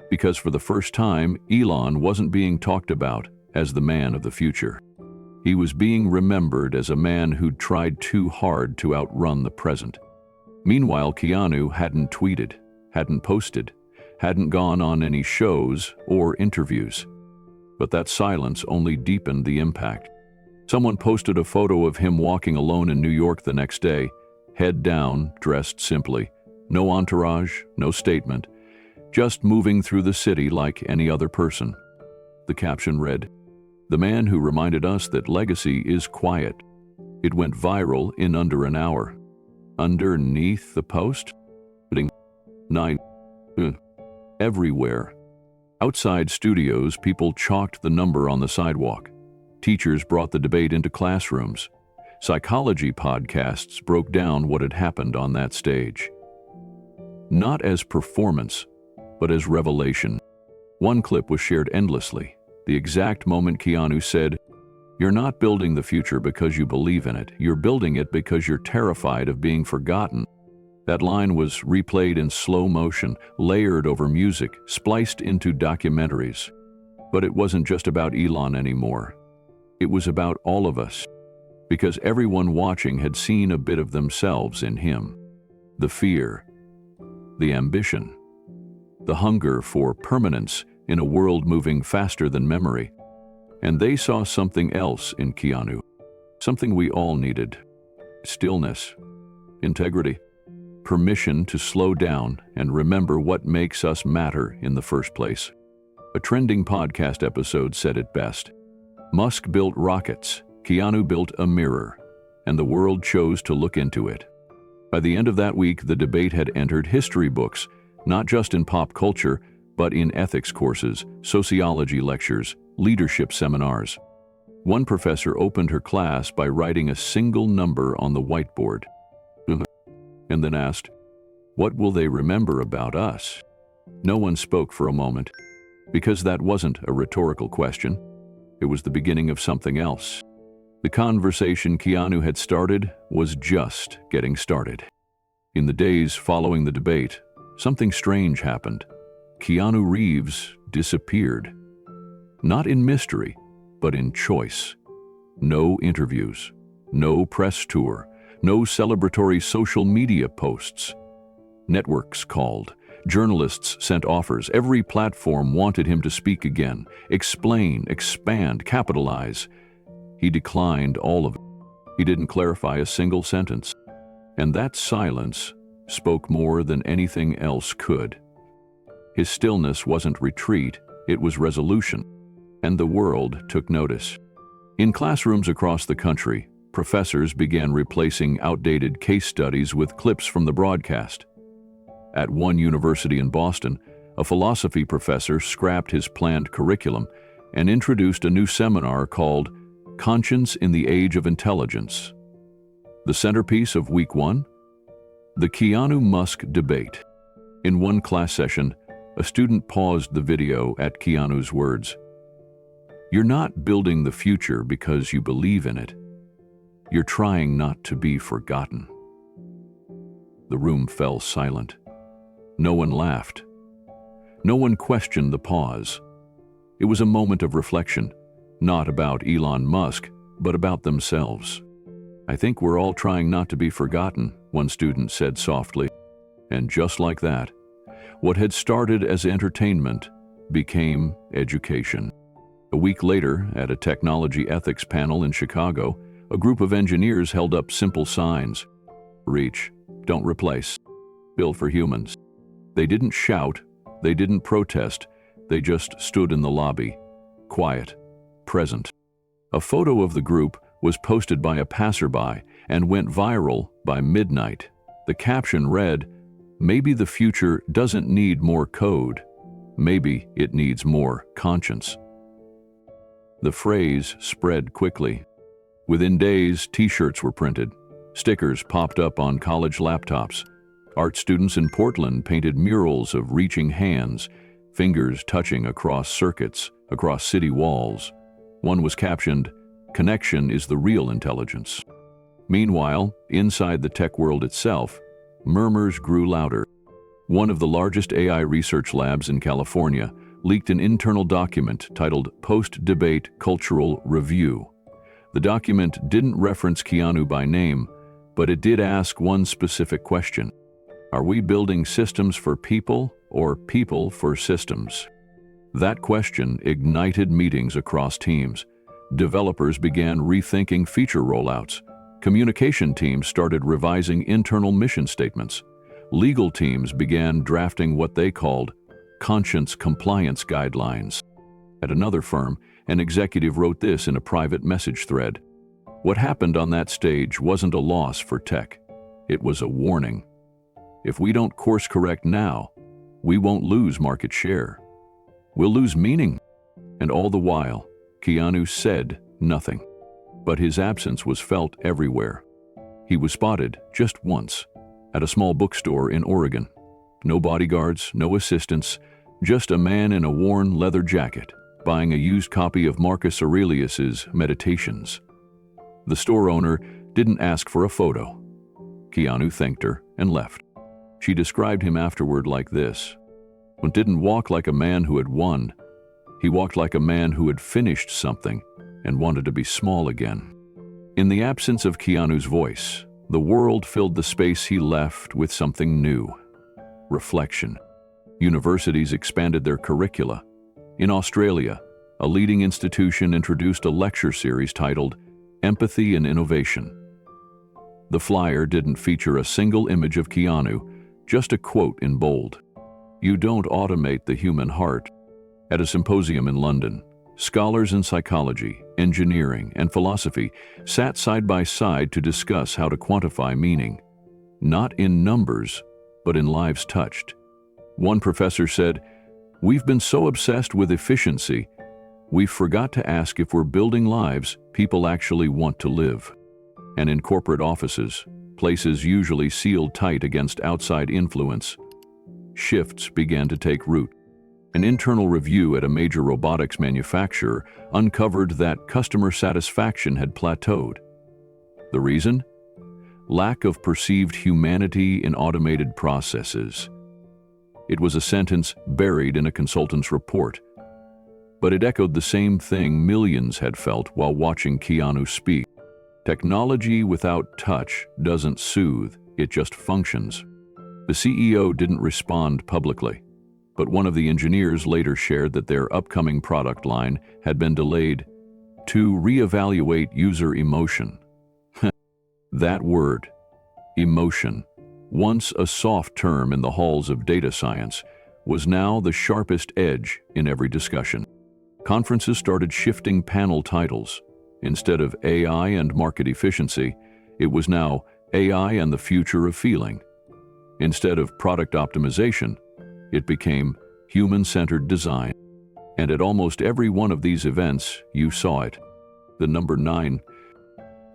Because for the first time, Elon wasn't being talked about as the man of the future. He was being remembered as a man who'd tried too hard to outrun the present. Meanwhile, Keanu hadn't tweeted, hadn't posted, hadn't gone on any shows or interviews. But that silence only deepened the impact. Someone posted a photo of him walking alone in New York the next day, head down, dressed simply. No entourage, no statement, just moving through the city like any other person. The caption read, "The man who reminded us that legacy is quiet." It went viral in under an hour. Underneath the post? 9. Everywhere. Outside studios, people chalked the number on the sidewalk. Teachers brought the debate into classrooms. Psychology podcasts broke down what had happened on that stage. Not as performance, but as revelation. One clip was shared endlessly. The exact moment Keanu said, "You're not building the future because you believe in it. You're building it because you're terrified of being forgotten." That line was replayed in slow motion, layered over music, spliced into documentaries. But it wasn't just about Elon anymore. It was about all of us. Because everyone watching had seen a bit of themselves in him. The fear, the ambition, the hunger for permanence in a world moving faster than memory. And they saw something else in Keanu, something we all needed. Stillness, integrity, permission to slow down and remember what makes us matter in the first place. A trending podcast episode said it best. Musk built rockets, Keanu built a mirror, and the world chose to look into it. By the end of that week, the debate had entered history books, not just in pop culture, but in ethics courses, sociology lectures, leadership seminars. One professor opened her class by writing a single number on the whiteboard, and then asked, "What will they remember about us?" No one spoke for a moment, because that wasn't a rhetorical question. It was the beginning of something else. The conversation Keanu had started was just getting started. In the days following the debate, something strange happened. Keanu Reeves disappeared. Not in mystery, but in choice. No interviews, no press tour, no celebratory social media posts. Networks called, journalists sent offers, every platform wanted him to speak again, explain, expand, capitalize. He declined all of it. He didn't clarify a single sentence. And that silence spoke more than anything else could. His stillness wasn't retreat, it was resolution. And the world took notice. In classrooms across the country, professors began replacing outdated case studies with clips from the broadcast. At one university in Boston, a philosophy professor scrapped his planned curriculum and introduced a new seminar called Conscience in the Age of Intelligence. The centerpiece of week 1? The Keanu Musk debate. In one class session, a student paused the video at Keanu's words. "You're not building the future because you believe in it. You're trying not to be forgotten." The room fell silent. No one laughed. No one questioned the pause. It was a moment of reflection, not about Elon Musk, but about themselves. "I think we're all trying not to be forgotten," one student said softly. And just like that, what had started as entertainment became education. A week later, at a technology ethics panel in Chicago, a group of engineers held up simple signs. Reach, don't replace, build for humans. They didn't shout, they didn't protest, they just stood in the lobby, quiet, present. A photo of the group was posted by a passerby and went viral by midnight. The caption read, "Maybe the future doesn't need more code. Maybe it needs more conscience." The phrase spread quickly. Within days, t-shirts were printed. Stickers popped up on college laptops. Art students in Portland painted murals of reaching hands, fingers touching across circuits, across city walls. One was captioned, "Connection is the real intelligence." Meanwhile, inside the tech world itself, murmurs grew louder. One of the largest AI research labs in California leaked an internal document titled Post-Debate Cultural Review. The document didn't reference Keanu by name, but it did ask one specific question. Are we building systems for people or people for systems? That question ignited meetings across teams. Developers began rethinking feature rollouts. Communication teams started revising internal mission statements. Legal teams began drafting what they called conscience compliance guidelines. At another firm, an executive wrote this in a private message thread. What happened on that stage wasn't a loss for tech. It was a warning. If we don't course correct now, we won't lose market share. We'll lose meaning. And all the while, Keanu said nothing. But his absence was felt everywhere. He was spotted just once, at a small bookstore in Oregon. No bodyguards, no assistants, just a man in a worn leather jacket, buying a used copy of Marcus Aurelius's Meditations. The store owner didn't ask for a photo. Keanu thanked her and left. She described him afterward like this. He didn't walk like a man who had won. He walked like a man who had finished something and wanted to be small again. In the absence of Keanu's voice, the world filled the space he left with something new. Reflection. Universities expanded their curricula. In Australia, a leading institution introduced a lecture series titled Empathy and Innovation. The flyer didn't feature a single image of Keanu, just a quote in bold. You don't automate the human heart. At a symposium in London, scholars in psychology, engineering, and philosophy sat side by side to discuss how to quantify meaning, not in numbers, but in lives touched. One professor said, "We've been so obsessed with efficiency, we forgot to ask if we're building lives people actually want to live." And in corporate offices, places usually sealed tight against outside influence, shifts began to take root. An internal review at a major robotics manufacturer uncovered that customer satisfaction had plateaued. The reason? Lack of perceived humanity in automated processes. It was a sentence buried in a consultant's report, but it echoed the same thing millions had felt while watching Keanu speak. Technology without touch doesn't soothe, it just functions. The CEO didn't respond publicly, but one of the engineers later shared that their upcoming product line had been delayed to reevaluate user emotion. That word, emotion, once a soft term in the halls of data science, was now the sharpest edge in every discussion. Conferences started shifting panel titles. Instead of AI and market efficiency, it was now AI and the future of feeling. Instead of product optimization, it became human-centered design. And at almost every one of these events, you saw it. The number 9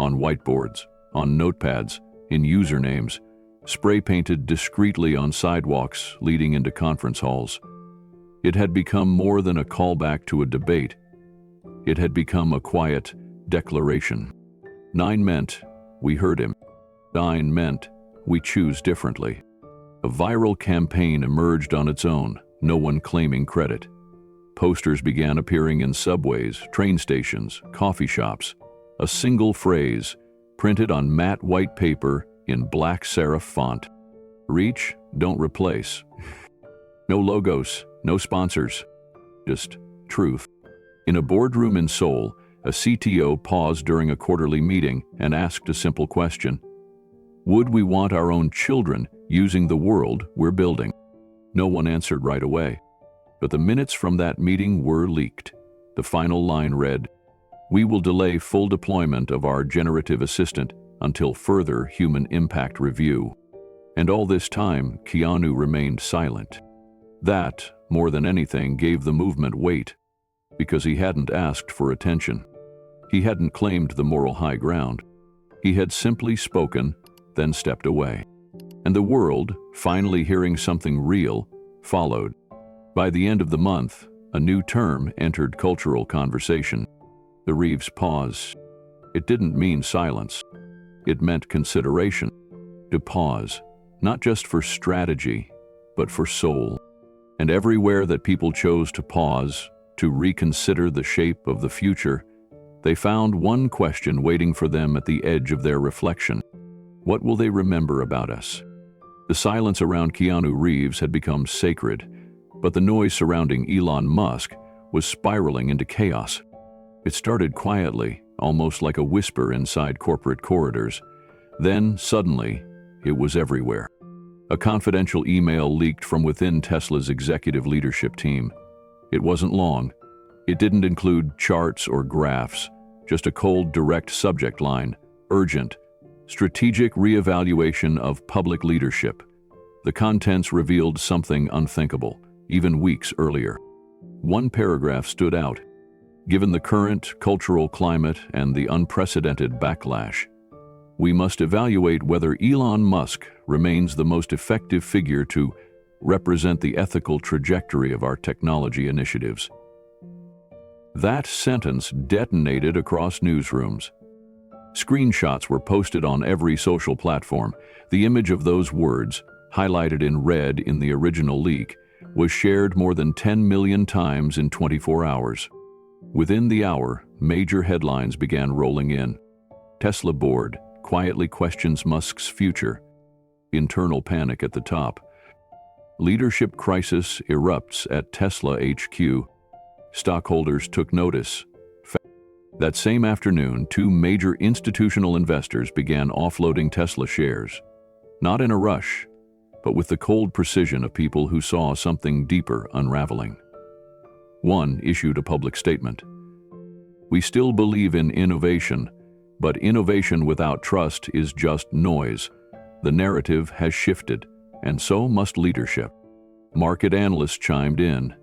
on whiteboards, on notepads, in usernames, spray-painted discreetly on sidewalks leading into conference halls. It had become more than a callback to a debate. It had become a quiet declaration. 9 meant, we heard him. 9 meant, we choose differently. A viral campaign emerged on its own, no one claiming credit. Posters began appearing in subways, train stations, coffee shops. A single phrase, printed on matte white paper, in black serif font. Reach, don't replace. No logos, no sponsors, just truth. In a boardroom in Seoul, a CTO paused during a quarterly meeting and asked a simple question. Would we want our own children using the world we're building? No one answered right away. But the minutes from that meeting were leaked. The final line read, "We will delay full deployment of our generative assistant until further human impact review." And all this time, Keanu remained silent. That, more than anything, gave the movement weight, because he hadn't asked for attention. He hadn't claimed the moral high ground. He had simply spoken, then stepped away. And the world, finally hearing something real, followed. By the end of the month, a new term entered cultural conversation. The Reeves pause. It didn't mean silence. It meant consideration. To pause, not just for strategy, but for soul. And everywhere that people chose to pause, to reconsider the shape of the future, they found one question waiting for them at the edge of their reflection. What will they remember about us? The silence around Keanu Reeves had become sacred, but the noise surrounding Elon Musk was spiraling into chaos. It started quietly, almost like a whisper inside corporate corridors. Then, suddenly, it was everywhere. A confidential email leaked from within Tesla's executive leadership team. It wasn't long. It didn't include charts or graphs, just a cold, direct subject line, urgent, strategic reevaluation of public leadership. The contents revealed something unthinkable, even weeks earlier. One paragraph stood out. Given the current cultural climate and the unprecedented backlash, we must evaluate whether Elon Musk remains the most effective figure to represent the ethical trajectory of our technology initiatives. That sentence detonated across newsrooms. Screenshots were posted on every social platform. The image of those words, highlighted in red in the original leak, was shared more than 10 million times in 24 hours. Within the hour, major headlines began rolling in. Tesla board quietly questions Musk's future. Internal panic at the top. Leadership crisis erupts at Tesla HQ. Stockholders took notice. That same afternoon, two major institutional investors began offloading Tesla shares. Not in a rush, but with the cold precision of people who saw something deeper unraveling. One issued a public statement. "We still believe in innovation, but innovation without trust is just noise. The narrative has shifted, and so must leadership." Market analysts chimed in.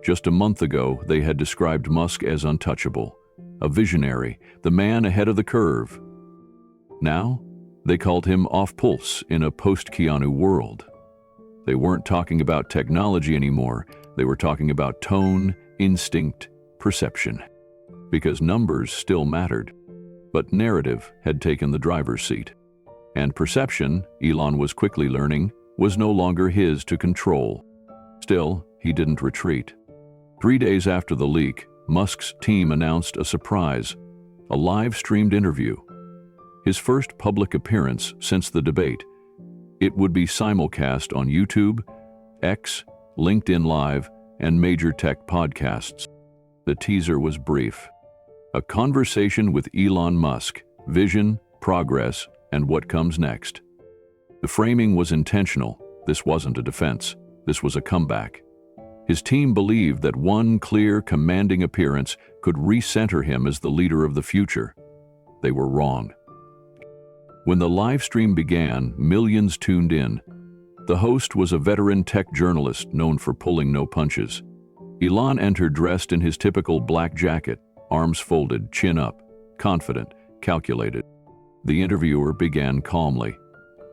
Just a month ago, they had described Musk as untouchable, a visionary, the man ahead of the curve. Now, they called him off-pulse in a post-Keanu world. They weren't talking about technology anymore. They were talking about tone, instinct, perception. Because numbers still mattered. But narrative had taken the driver's seat. And perception, Elon was quickly learning, was no longer his to control. Still, he didn't retreat. 3 days after the leak, Musk's team announced a surprise, a live-streamed interview. His first public appearance since the debate. It would be simulcast on YouTube, X, LinkedIn Live, and major tech podcasts. The teaser was brief. A conversation with Elon Musk, vision, progress, and what comes next. The framing was intentional. This wasn't a defense. This was a comeback. His team believed that one clear, commanding appearance could recenter him as the leader of the future. They were wrong. When the live stream began, millions tuned in. The host was a veteran tech journalist known for pulling no punches. Elon entered dressed in his typical black jacket, arms folded, chin up, confident, calculated. The interviewer began calmly.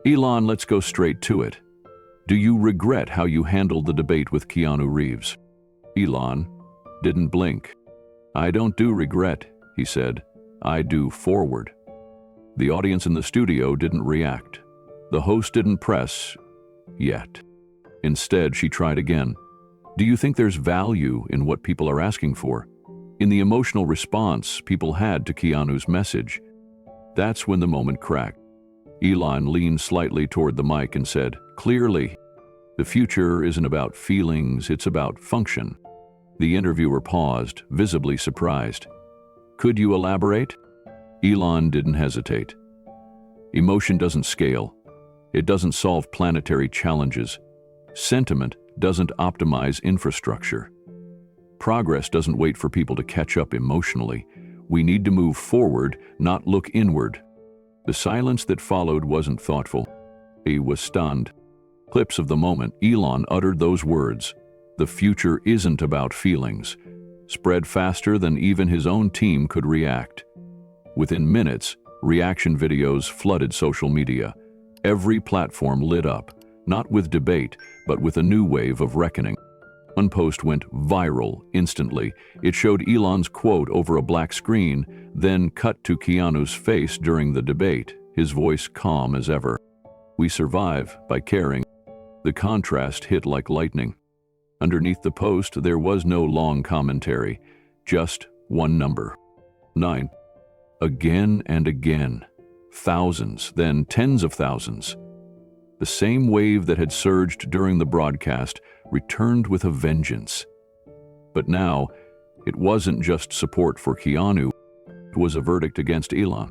"Elon, let's go straight to it. Do you regret how you handled the debate with Keanu Reeves?" Elon didn't blink. "I don't do regret," he said. "I do forward." The audience in the studio didn't react. The host didn't press yet. Instead, she tried again. "Do you think there's value in what people are asking for?" In the emotional response people had to Keanu's message. That's when the moment cracked. Elon leaned slightly toward the mic and said, "Clearly, the future isn't about feelings, it's about function." The interviewer paused, visibly surprised. "Could you elaborate?" Elon didn't hesitate. "Emotion doesn't scale. It doesn't solve planetary challenges. Sentiment doesn't optimize infrastructure. Progress doesn't wait for people to catch up emotionally. We need to move forward, not look inward." The silence that followed wasn't thoughtful. He was stunned. Clips of the moment Elon uttered those words, "The future isn't about feelings," spread faster than even his own team could react. Within minutes, reaction videos flooded social media. Every platform lit up, not with debate, but with a new wave of reckoning. One post went viral instantly. It showed Elon's quote over a black screen, then cut to Keanu's face during the debate, his voice calm as ever. "We survive by caring." The contrast hit like lightning. Underneath the post, there was no long commentary, just one number. 9. Again and again. Thousands, then tens of thousands. The same wave that had surged during the broadcast returned with a vengeance. But now, it wasn't just support for Keanu, it was a verdict against Elon.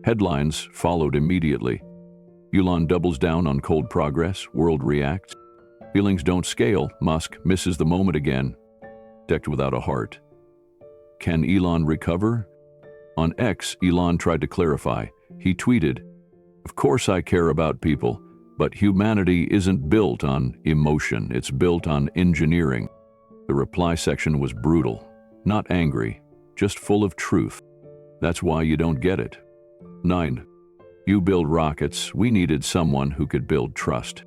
Headlines followed immediately. Elon doubles down on cold progress, world reacts. Feelings don't scale, Musk misses the moment again. Decked without a heart. Can Elon recover? On X, Elon tried to clarify. He tweeted, "Of course I care about people, but humanity isn't built on emotion, it's built on engineering." The reply section was brutal, not angry, just full of truth. "That's why you don't get it." 9. You build rockets, we needed someone who could build trust.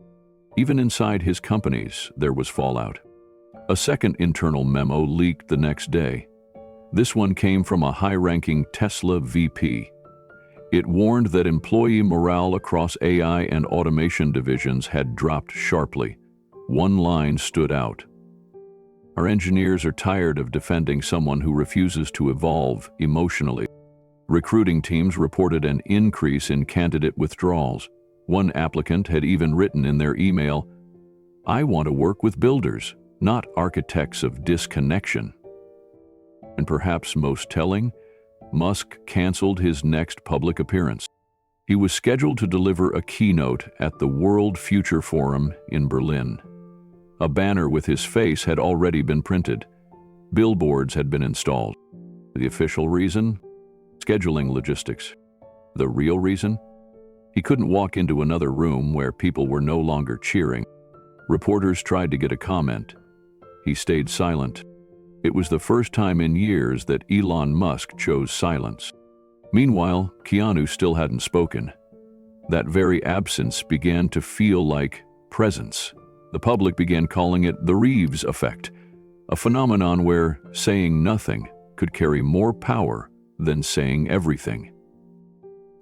Even inside his companies, there was fallout. A second internal memo leaked the next day. This one came from a high-ranking Tesla VP. It warned that employee morale across AI and automation divisions had dropped sharply. One line stood out. "Our engineers are tired of defending someone who refuses to evolve emotionally." Recruiting teams reported an increase in candidate withdrawals. One applicant had even written in their email, "I want to work with builders, not architects of disconnection." And perhaps most telling, Musk canceled his next public appearance. He was scheduled to deliver a keynote at the World Future Forum in Berlin. A banner with his face had already been printed. Billboards had been installed. The official reason? Scheduling logistics. The real reason? He couldn't walk into another room where people were no longer cheering. Reporters tried to get a comment. He stayed silent. It was the first time in years that Elon Musk chose silence. Meanwhile, Keanu still hadn't spoken. That very absence began to feel like presence. The public began calling it the Reeves effect, a phenomenon where saying nothing could carry more power than saying everything.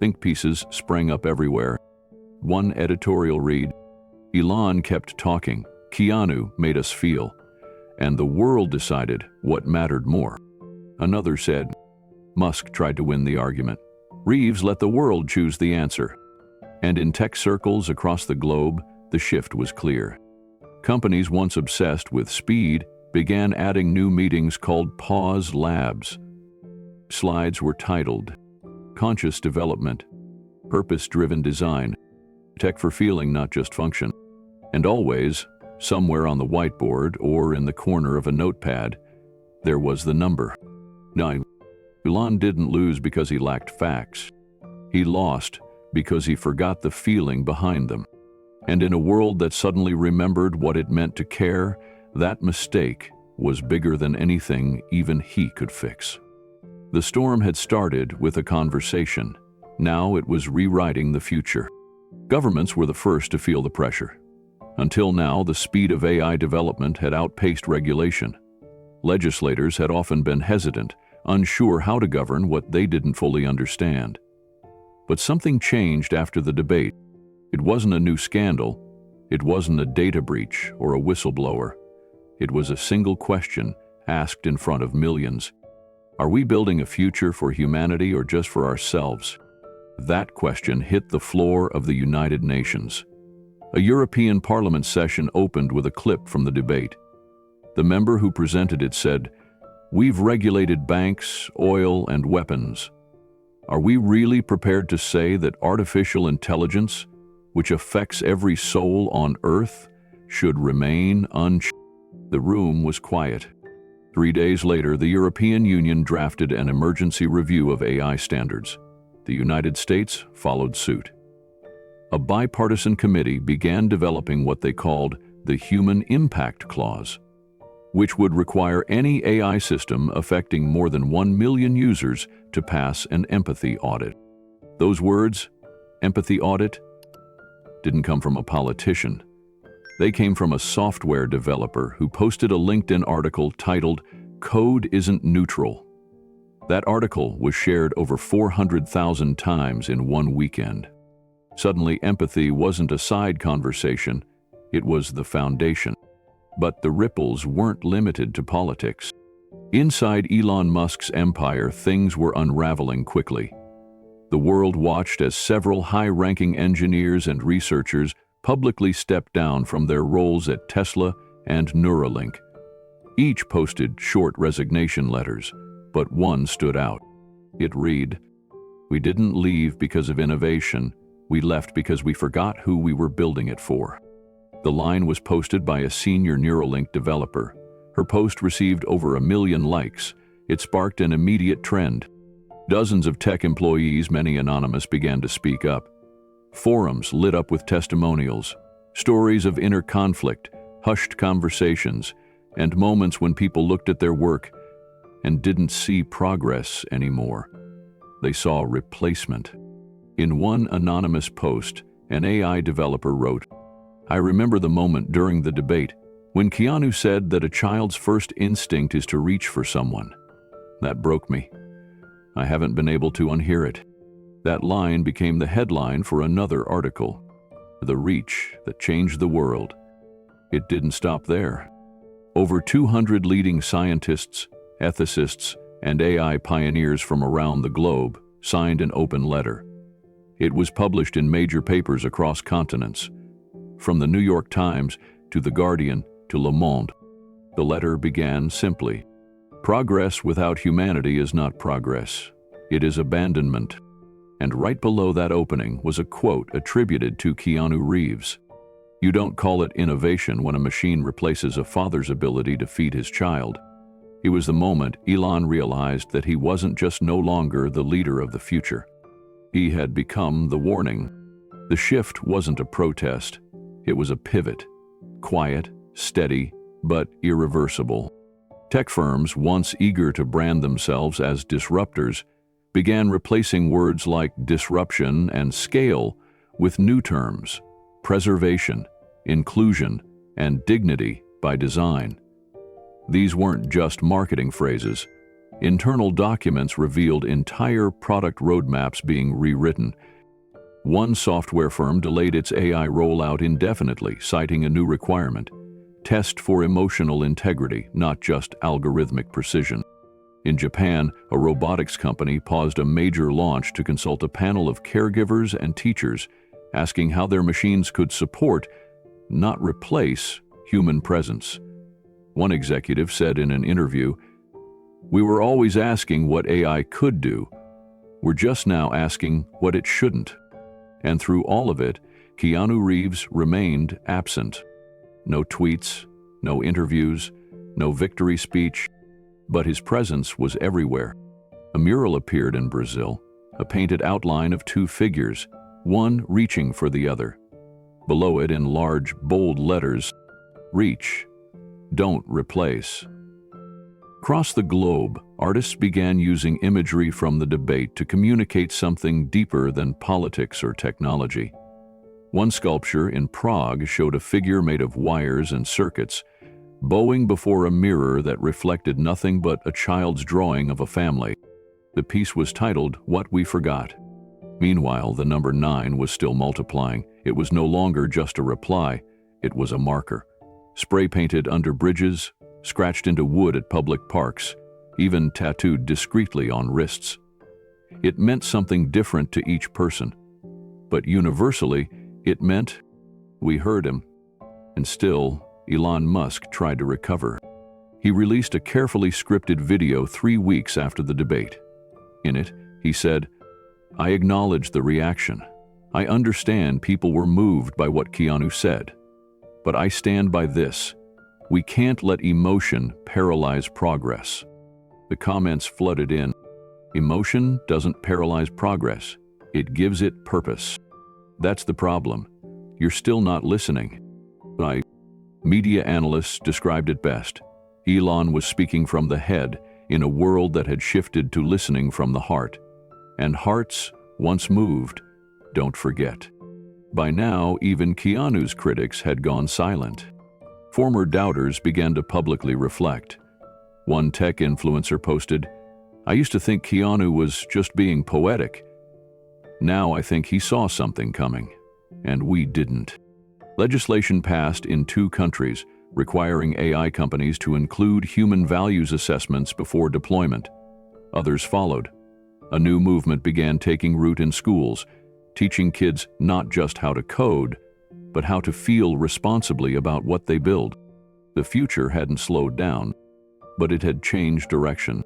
Think pieces sprang up everywhere. One editorial read, "Elon kept talking, Keanu made us feel, and the world decided what mattered more." Another said, "Musk tried to win the argument. Reeves let the world choose the answer." And in tech circles across the globe, the shift was clear. Companies once obsessed with speed began adding new meetings called pause labs. Slides were titled, "Conscious Development, Purpose-Driven Design, Tech for Feeling, Not Just Function." And always, somewhere on the whiteboard or in the corner of a notepad, there was the number 9. Elon didn't lose because he lacked facts. He lost because he forgot the feeling behind them. And in a world that suddenly remembered what it meant to care, that mistake was bigger than anything even he could fix. The storm had started with a conversation. Now it was rewriting the future. Governments were the first to feel the pressure. Until now, the speed of AI development had outpaced regulation. Legislators had often been hesitant, unsure how to govern what they didn't fully understand. But something changed after the debate. It wasn't a new scandal. It wasn't a data breach or a whistleblower. It was a single question asked in front of millions. Are we building a future for humanity or just for ourselves? That question hit the floor of the United Nations. A European Parliament session opened with a clip from the debate. The member who presented it said, "We've regulated banks, oil, and weapons. Are we really prepared to say that artificial intelligence, which affects every soul on Earth, should remain unchanged?" The room was quiet. 3 days later, the European Union drafted an emergency review of AI standards. The United States followed suit. A bipartisan committee began developing what they called the Human Impact Clause, which would require any AI system affecting more than 1 million users to pass an empathy audit. Those words, empathy audit, didn't come from a politician. They came from a software developer who posted a LinkedIn article titled, "Code Isn't Neutral." That article was shared over 400,000 times in one weekend. Suddenly, empathy wasn't a side conversation, it was the foundation. But the ripples weren't limited to politics. Inside Elon Musk's empire, things were unraveling quickly. The world watched as several high-ranking engineers and researchers publicly stepped down from their roles at Tesla and Neuralink. Each posted short resignation letters, but one stood out. It read, "We didn't leave because of innovation, we left because we forgot who we were building it for." The line was posted by a senior Neuralink developer. Her post received over 1 million likes. It sparked an immediate trend. Dozens of tech employees, many anonymous, began to speak up. Forums lit up with testimonials, stories of inner conflict, hushed conversations, and moments when people looked at their work and didn't see progress anymore. They saw replacement. In one anonymous post, an AI developer wrote, "I remember the moment during the debate when Keanu said that a child's first instinct is to reach for someone. That broke me. I haven't been able to unhear it." That line became the headline for another article, "The Reach That Changed the World." It didn't stop there. Over 200 leading scientists, ethicists, and AI pioneers from around the globe signed an open letter. It was published in major papers across continents, from the New York Times to The Guardian to Le Monde. The letter began simply, "Progress without humanity is not progress. It is abandonment." And right below that opening was a quote attributed to Keanu Reeves. "You don't call it innovation when a machine replaces a father's ability to feed his child." It was the moment Elon realized that he wasn't just no longer the leader of the future. He had become the warning. The shift wasn't a protest. It was a pivot. Quiet, steady, but irreversible. Tech firms, once eager to brand themselves as disruptors, began replacing words like disruption and scale with new terms: preservation, inclusion, and dignity by design. These weren't just marketing phrases. Internal documents revealed entire product roadmaps being rewritten. One software firm delayed its AI rollout indefinitely, citing a new requirement: test for emotional integrity, not just algorithmic precision. In Japan, a robotics company paused a major launch to consult a panel of caregivers and teachers, asking how their machines could support, not replace, human presence. One executive said in an interview, "We were always asking what AI could do. We're just now asking what it shouldn't." And through all of it, Keanu Reeves remained absent. No tweets, no interviews, no victory speech, but his presence was everywhere. A mural appeared in Brazil, a painted outline of two figures, one reaching for the other. Below it, in large, bold letters, "Reach, don't replace." Across the globe, artists began using imagery from the debate to communicate something deeper than politics or technology. One sculpture in Prague showed a figure made of wires and circuits, bowing before a mirror that reflected nothing but a child's drawing of a family. The piece was titled, "What We Forgot." Meanwhile, the number 9 was still multiplying. It was no longer just a reply, it was a marker. Spray-painted under bridges, scratched into wood at public parks, even tattooed discreetly on wrists. It meant something different to each person. But universally, it meant we heard him. And still, Elon Musk tried to recover. He released a carefully scripted video 3 weeks after the debate. In it, he said, "I acknowledge the reaction. I understand people were moved by what Keanu said. But I stand by this. We can't let emotion paralyze progress." The comments flooded in. Emotion doesn't paralyze progress. It gives it purpose. That's the problem. You're still not listening. Media analysts described it best. Elon was speaking from the head in a world that had shifted to listening from the heart. And hearts, once moved, don't forget. By now, even Keanu's critics had gone silent. Former doubters began to publicly reflect. One tech influencer posted, "I used to think Keanu was just being poetic. Now I think he saw something coming, and we didn't." Legislation passed in 2 countries requiring AI companies to include human values assessments before deployment. Others followed. A new movement began taking root in schools, teaching kids not just how to code, but how to feel responsibly about what they build. The future hadn't slowed down, but it had changed direction.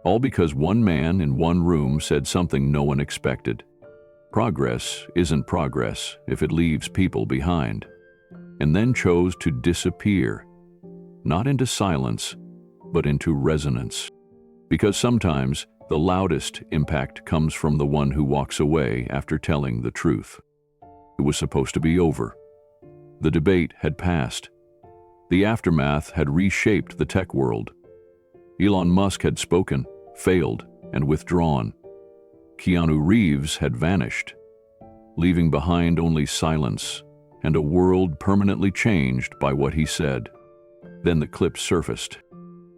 All because one man in one room said something no one expected. Progress isn't progress if it leaves people behind. And then chose to disappear, not into silence, but into resonance. Because sometimes the loudest impact comes from the one who walks away after telling the truth. It was supposed to be over. The debate had passed. The aftermath had reshaped the tech world. Elon Musk had spoken, failed, and withdrawn. Keanu Reeves had vanished, leaving behind only silence and a world permanently changed by what he said. Then the clip surfaced.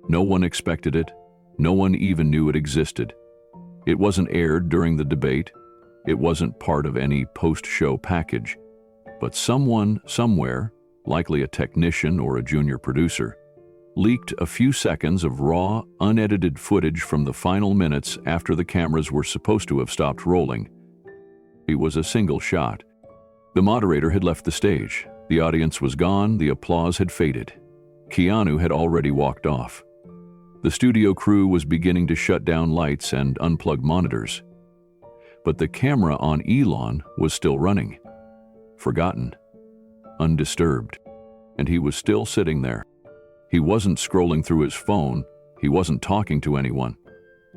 No one expected it. No one even knew it existed. It wasn't aired during the debate. It wasn't part of any post-show package. But someone, somewhere, likely a technician or a junior producer, leaked a few seconds of raw, unedited footage from the final minutes after the cameras were supposed to have stopped rolling. It was a single shot. The moderator had left the stage. The audience was gone. The applause had faded. Keanu had already walked off. The studio crew was beginning to shut down lights and unplug monitors. But the camera on Elon was still running. Forgotten. Undisturbed. And he was still sitting there. He wasn't scrolling through his phone. He wasn't talking to anyone.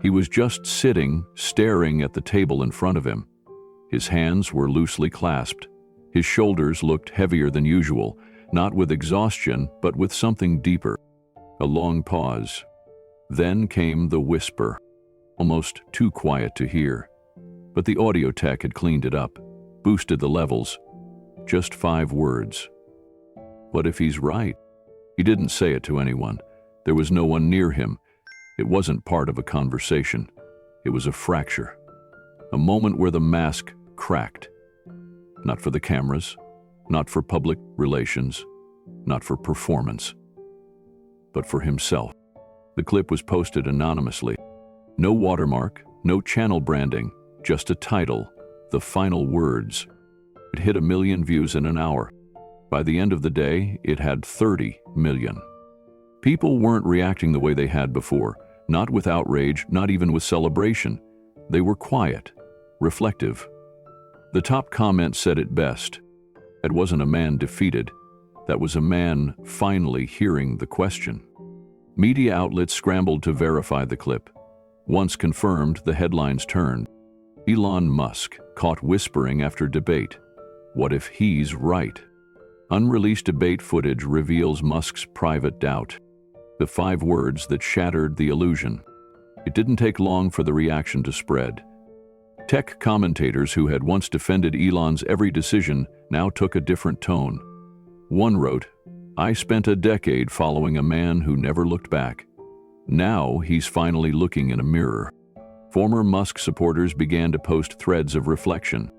He was just sitting, staring at the table in front of him. His hands were loosely clasped. His shoulders looked heavier than usual, not with exhaustion, but with something deeper. A long pause. Then came the whisper, almost too quiet to hear. But the audio tech had cleaned it up, boosted the levels. Just 5 words. What if he's right? He didn't say it to anyone. There was no one near him. It wasn't part of a conversation. It was a fracture. A moment where the mask cracked. Not for the cameras, not for public relations, not for performance, but for himself. The clip was posted anonymously. No watermark, no channel branding, just a title, the final words. It hit 1 million views in an hour. By the end of the day, it had 30 million. People weren't reacting the way they had before, not with outrage, not even with celebration. They were quiet, reflective. The top comment said it best. That wasn't a man defeated. That was a man finally hearing the question. Media outlets scrambled to verify the clip. Once confirmed, the headlines turned. Elon Musk caught whispering after debate. What if he's right? Unreleased debate footage reveals Musk's private doubt. The 5 words that shattered the illusion. It didn't take long for the reaction to spread. Tech commentators who had once defended Elon's every decision now took a different tone. One wrote, "I spent a decade following a man who never looked back. Now he's finally looking in a mirror." Former Musk supporters began to post threads of reflection.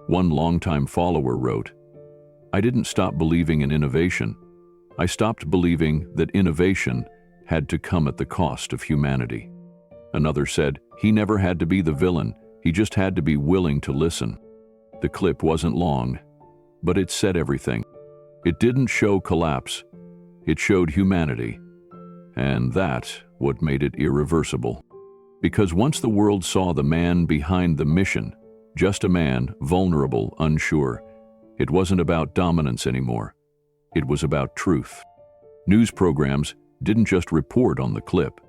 One longtime follower wrote, "I didn't stop believing in innovation. I stopped believing that innovation had to come at the cost of humanity." Another said he never had to be the villain, he just had to be willing to listen. The clip wasn't long, but it said everything. It didn't show collapse, it showed humanity. And that's what made it irreversible. Because once the world saw the man behind the mission, just a man, vulnerable, unsure, it wasn't about dominance anymore. It was about truth. News programs didn't just report on the clip.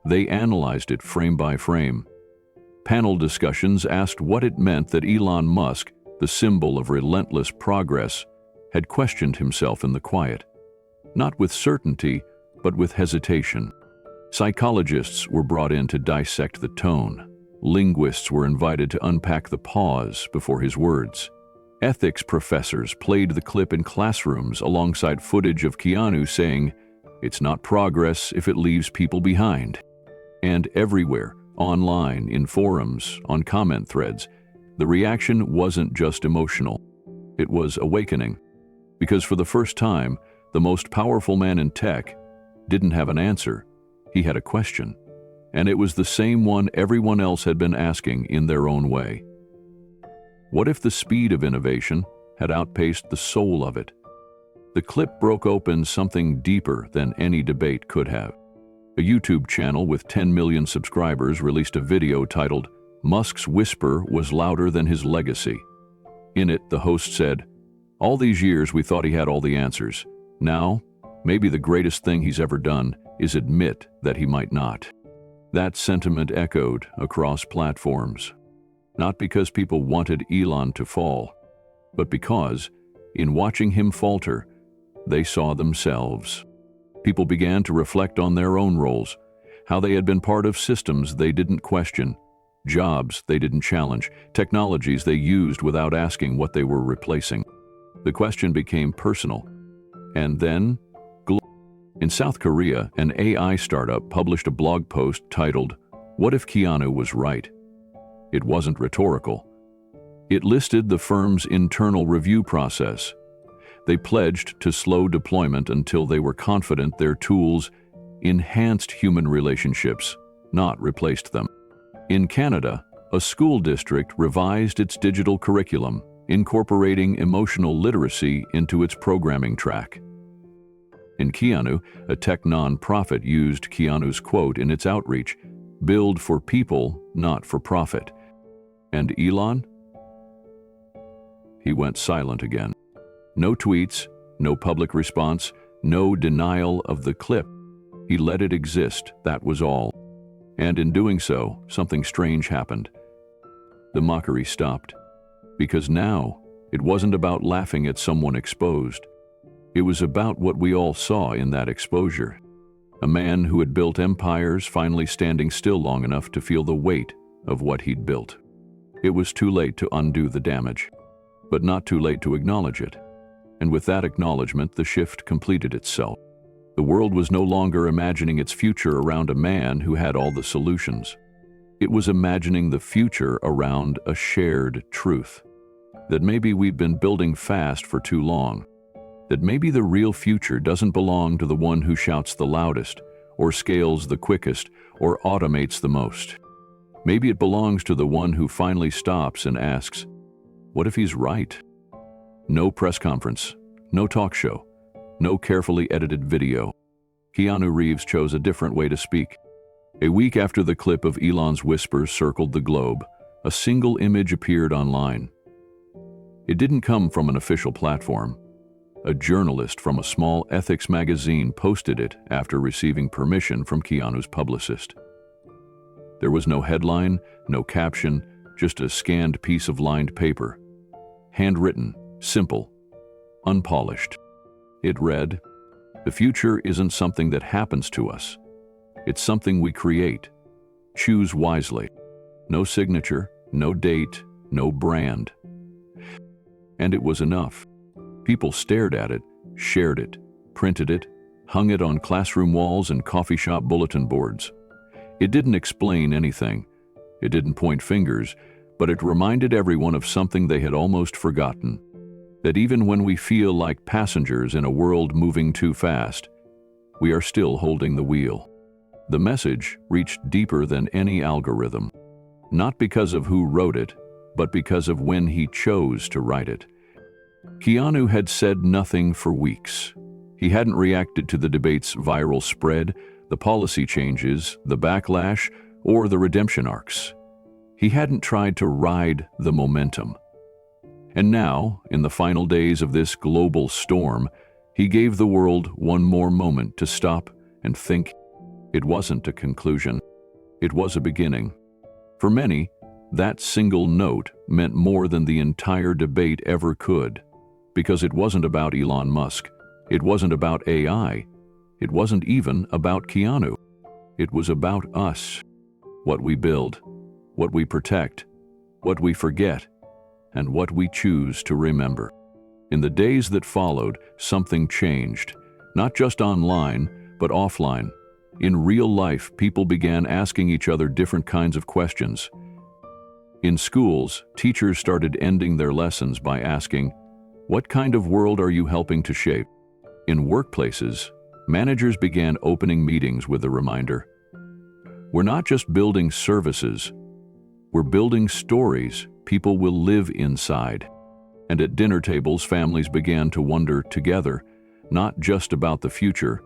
They analyzed it frame by frame. Panel discussions asked what it meant that Elon Musk, the symbol of relentless progress, had questioned himself in the quiet. Not with certainty, but with hesitation. Psychologists were brought in to dissect the tone. Linguists were invited to unpack the pause before his words. Ethics professors played the clip in classrooms alongside footage of Keanu saying, "It's not progress if it leaves people behind." And everywhere, online, in forums, on comment threads, the reaction wasn't just emotional. It was awakening. Because for the first time, the most powerful man in tech didn't have an answer. He had a question. And it was the same one everyone else had been asking in their own way. What if the speed of innovation had outpaced the soul of it? The clip broke open something deeper than any debate could have. A YouTube channel with 10 million subscribers released a video titled, "Musk's Whisper Was Louder Than His Legacy." In it, the host said, "All these years we thought he had all the answers. Now, maybe the greatest thing he's ever done is admit that he might not." That sentiment echoed across platforms. Not because people wanted Elon to fall, but because, in watching him falter, they saw themselves. People began to reflect on their own roles, how they had been part of systems they didn't question, jobs they didn't challenge, technologies they used without asking what they were replacing. The question became personal. And then, in South Korea, an AI startup published a blog post titled, "What if Keanu was right?" It wasn't rhetorical. It listed the firm's internal review process. They pledged to slow deployment until they were confident their tools enhanced human relationships, not replaced them. In Canada, a school district revised its digital curriculum, incorporating emotional literacy into its programming track. In Keanu, a tech non-profit used Keanu's quote in its outreach, "Build for people, not for profit." And Elon? He went silent again. No tweets, no public response, no denial of the clip. He let it exist, that was all. And in doing so, something strange happened. The mockery stopped. Because now, it wasn't about laughing at someone exposed. It was about what we all saw in that exposure. A man who had built empires finally standing still long enough to feel the weight of what he'd built. It was too late to undo the damage, but not too late to acknowledge it. And with that acknowledgement, the shift completed itself. The world was no longer imagining its future around a man who had all the solutions. It was imagining the future around a shared truth. That maybe we've been building fast for too long. That maybe the real future doesn't belong to the one who shouts the loudest, or scales the quickest, or automates the most. Maybe it belongs to the one who finally stops and asks, what if he's right? No press conference, no talk show, no carefully edited video. Keanu Reeves chose a different way to speak. A week after the clip of Elon's whispers circled the globe, a single image appeared online. It didn't come from an official platform. A journalist from a small ethics magazine posted it after receiving permission from Keanu's publicist. There was no headline, no caption, just a scanned piece of lined paper. Handwritten, simple, unpolished. It read, "The future isn't something that happens to us. It's something we create. Choose wisely." No signature, no date, no brand. And it was enough. People stared at it, shared it, printed it, hung it on classroom walls and coffee shop bulletin boards. It didn't explain anything. It didn't point fingers, but it reminded everyone of something they had almost forgotten. That even when we feel like passengers in a world moving too fast, we are still holding the wheel. The message reached deeper than any algorithm, not because of who wrote it, but because of when he chose to write it. Keanu had said nothing for weeks. He hadn't reacted to the debate's viral spread, the policy changes, the backlash, or the redemption arcs. He hadn't tried to ride the momentum. And now, in the final days of this global storm, he gave the world one more moment to stop and think. It wasn't a conclusion. It was a beginning. For many, that single note meant more than the entire debate ever could, because it wasn't about Elon Musk. It wasn't about AI. It wasn't even about Keanu. It was about us, what we build, what we protect, what we forget, and what we choose to remember. In the days that followed, something changed, not just online, but offline. In real life, people began asking each other different kinds of questions. In schools, teachers started ending their lessons by asking, "What kind of world are you helping to shape?" In workplaces, managers began opening meetings with the reminder, "We're not just building services, we're building stories people will live inside." And at dinner tables, families began to wonder together, not just about the future,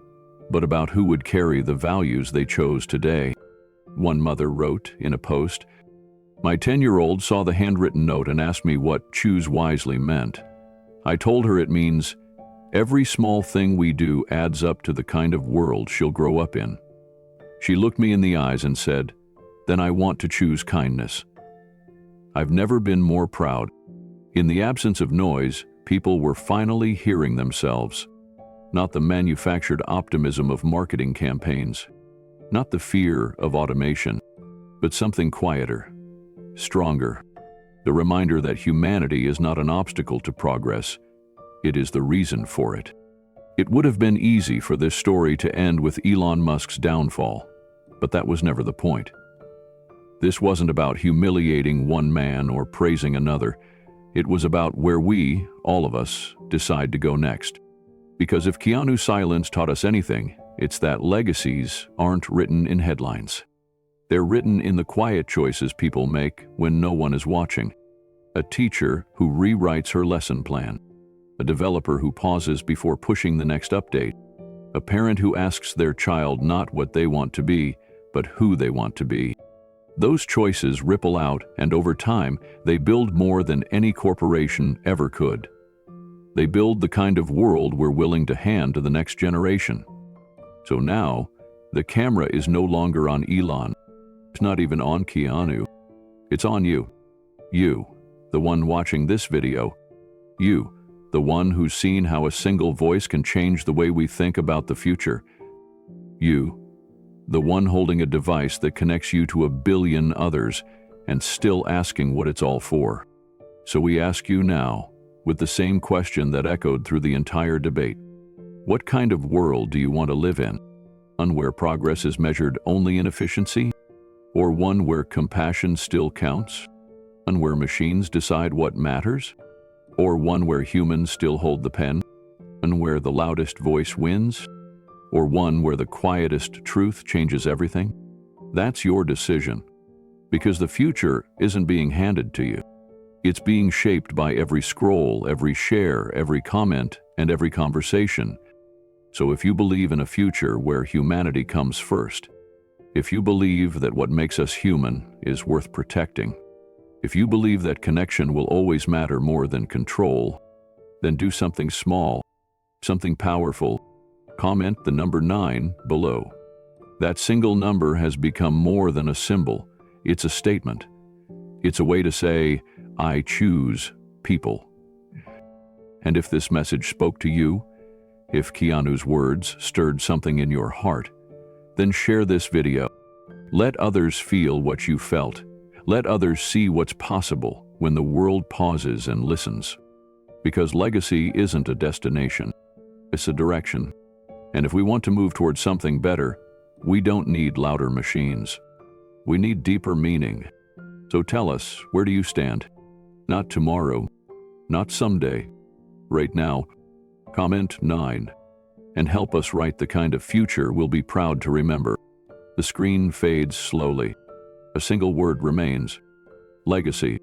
but about who would carry the values they chose today. One mother wrote in a post, "My 10-year-old saw the handwritten note and asked me what choose wisely meant. I told her it means every small thing we do adds up to the kind of world she'll grow up in. She looked me in the eyes and said, 'Then I want to choose kindness.' I've never been more proud." In the absence of noise, people were finally hearing themselves. Not the manufactured optimism of marketing campaigns, not the fear of automation, but something quieter, stronger. The reminder that humanity is not an obstacle to progress, it is the reason for it. It would have been easy for this story to end with Elon Musk's downfall, but that was never the point. This wasn't about humiliating one man or praising another. It was about where we, all of us, decide to go next. Because if Keanu's silence taught us anything, it's that legacies aren't written in headlines. They're written in the quiet choices people make when no one is watching. A teacher who rewrites her lesson plan. A developer who pauses before pushing the next update. A parent who asks their child not what they want to be, but who they want to be. Those choices ripple out, and over time, they build more than any corporation ever could. They build the kind of world we're willing to hand to the next generation. So now, the camera is no longer on Elon. It's not even on Keanu. It's on you. You, the one watching this video. You, the one who's seen how a single voice can change the way we think about the future. You, the one holding a device that connects you to a billion others and still asking what it's all for. So we ask you now, with the same question that echoed through the entire debate. What kind of world do you want to live in? One where progress is measured only in efficiency? Or one where compassion still counts? One where machines decide what matters? Or one where humans still hold the pen? One where the loudest voice wins? Or one where the quietest truth changes everything? That's your decision. Because the future isn't being handed to you. It's being shaped by every scroll, every share, every comment, and every conversation. So if you believe in a future where humanity comes first, if you believe that what makes us human is worth protecting, if you believe that connection will always matter more than control, then do something small, something powerful. Comment the number 9 below. That single number has become more than a symbol. It's a statement. It's a way to say, I choose people. And if this message spoke to you, if Keanu's words stirred something in your heart, then share this video. Let others feel what you felt. Let others see what's possible when the world pauses and listens. Because legacy isn't a destination, it's a direction. And if we want to move towards something better, we don't need louder machines. We need deeper meaning. So tell us, where do you stand? Not tomorrow, not someday. Right now, comment 9 and help us write the kind of future we'll be proud to remember. The screen fades slowly. A single word remains: legacy.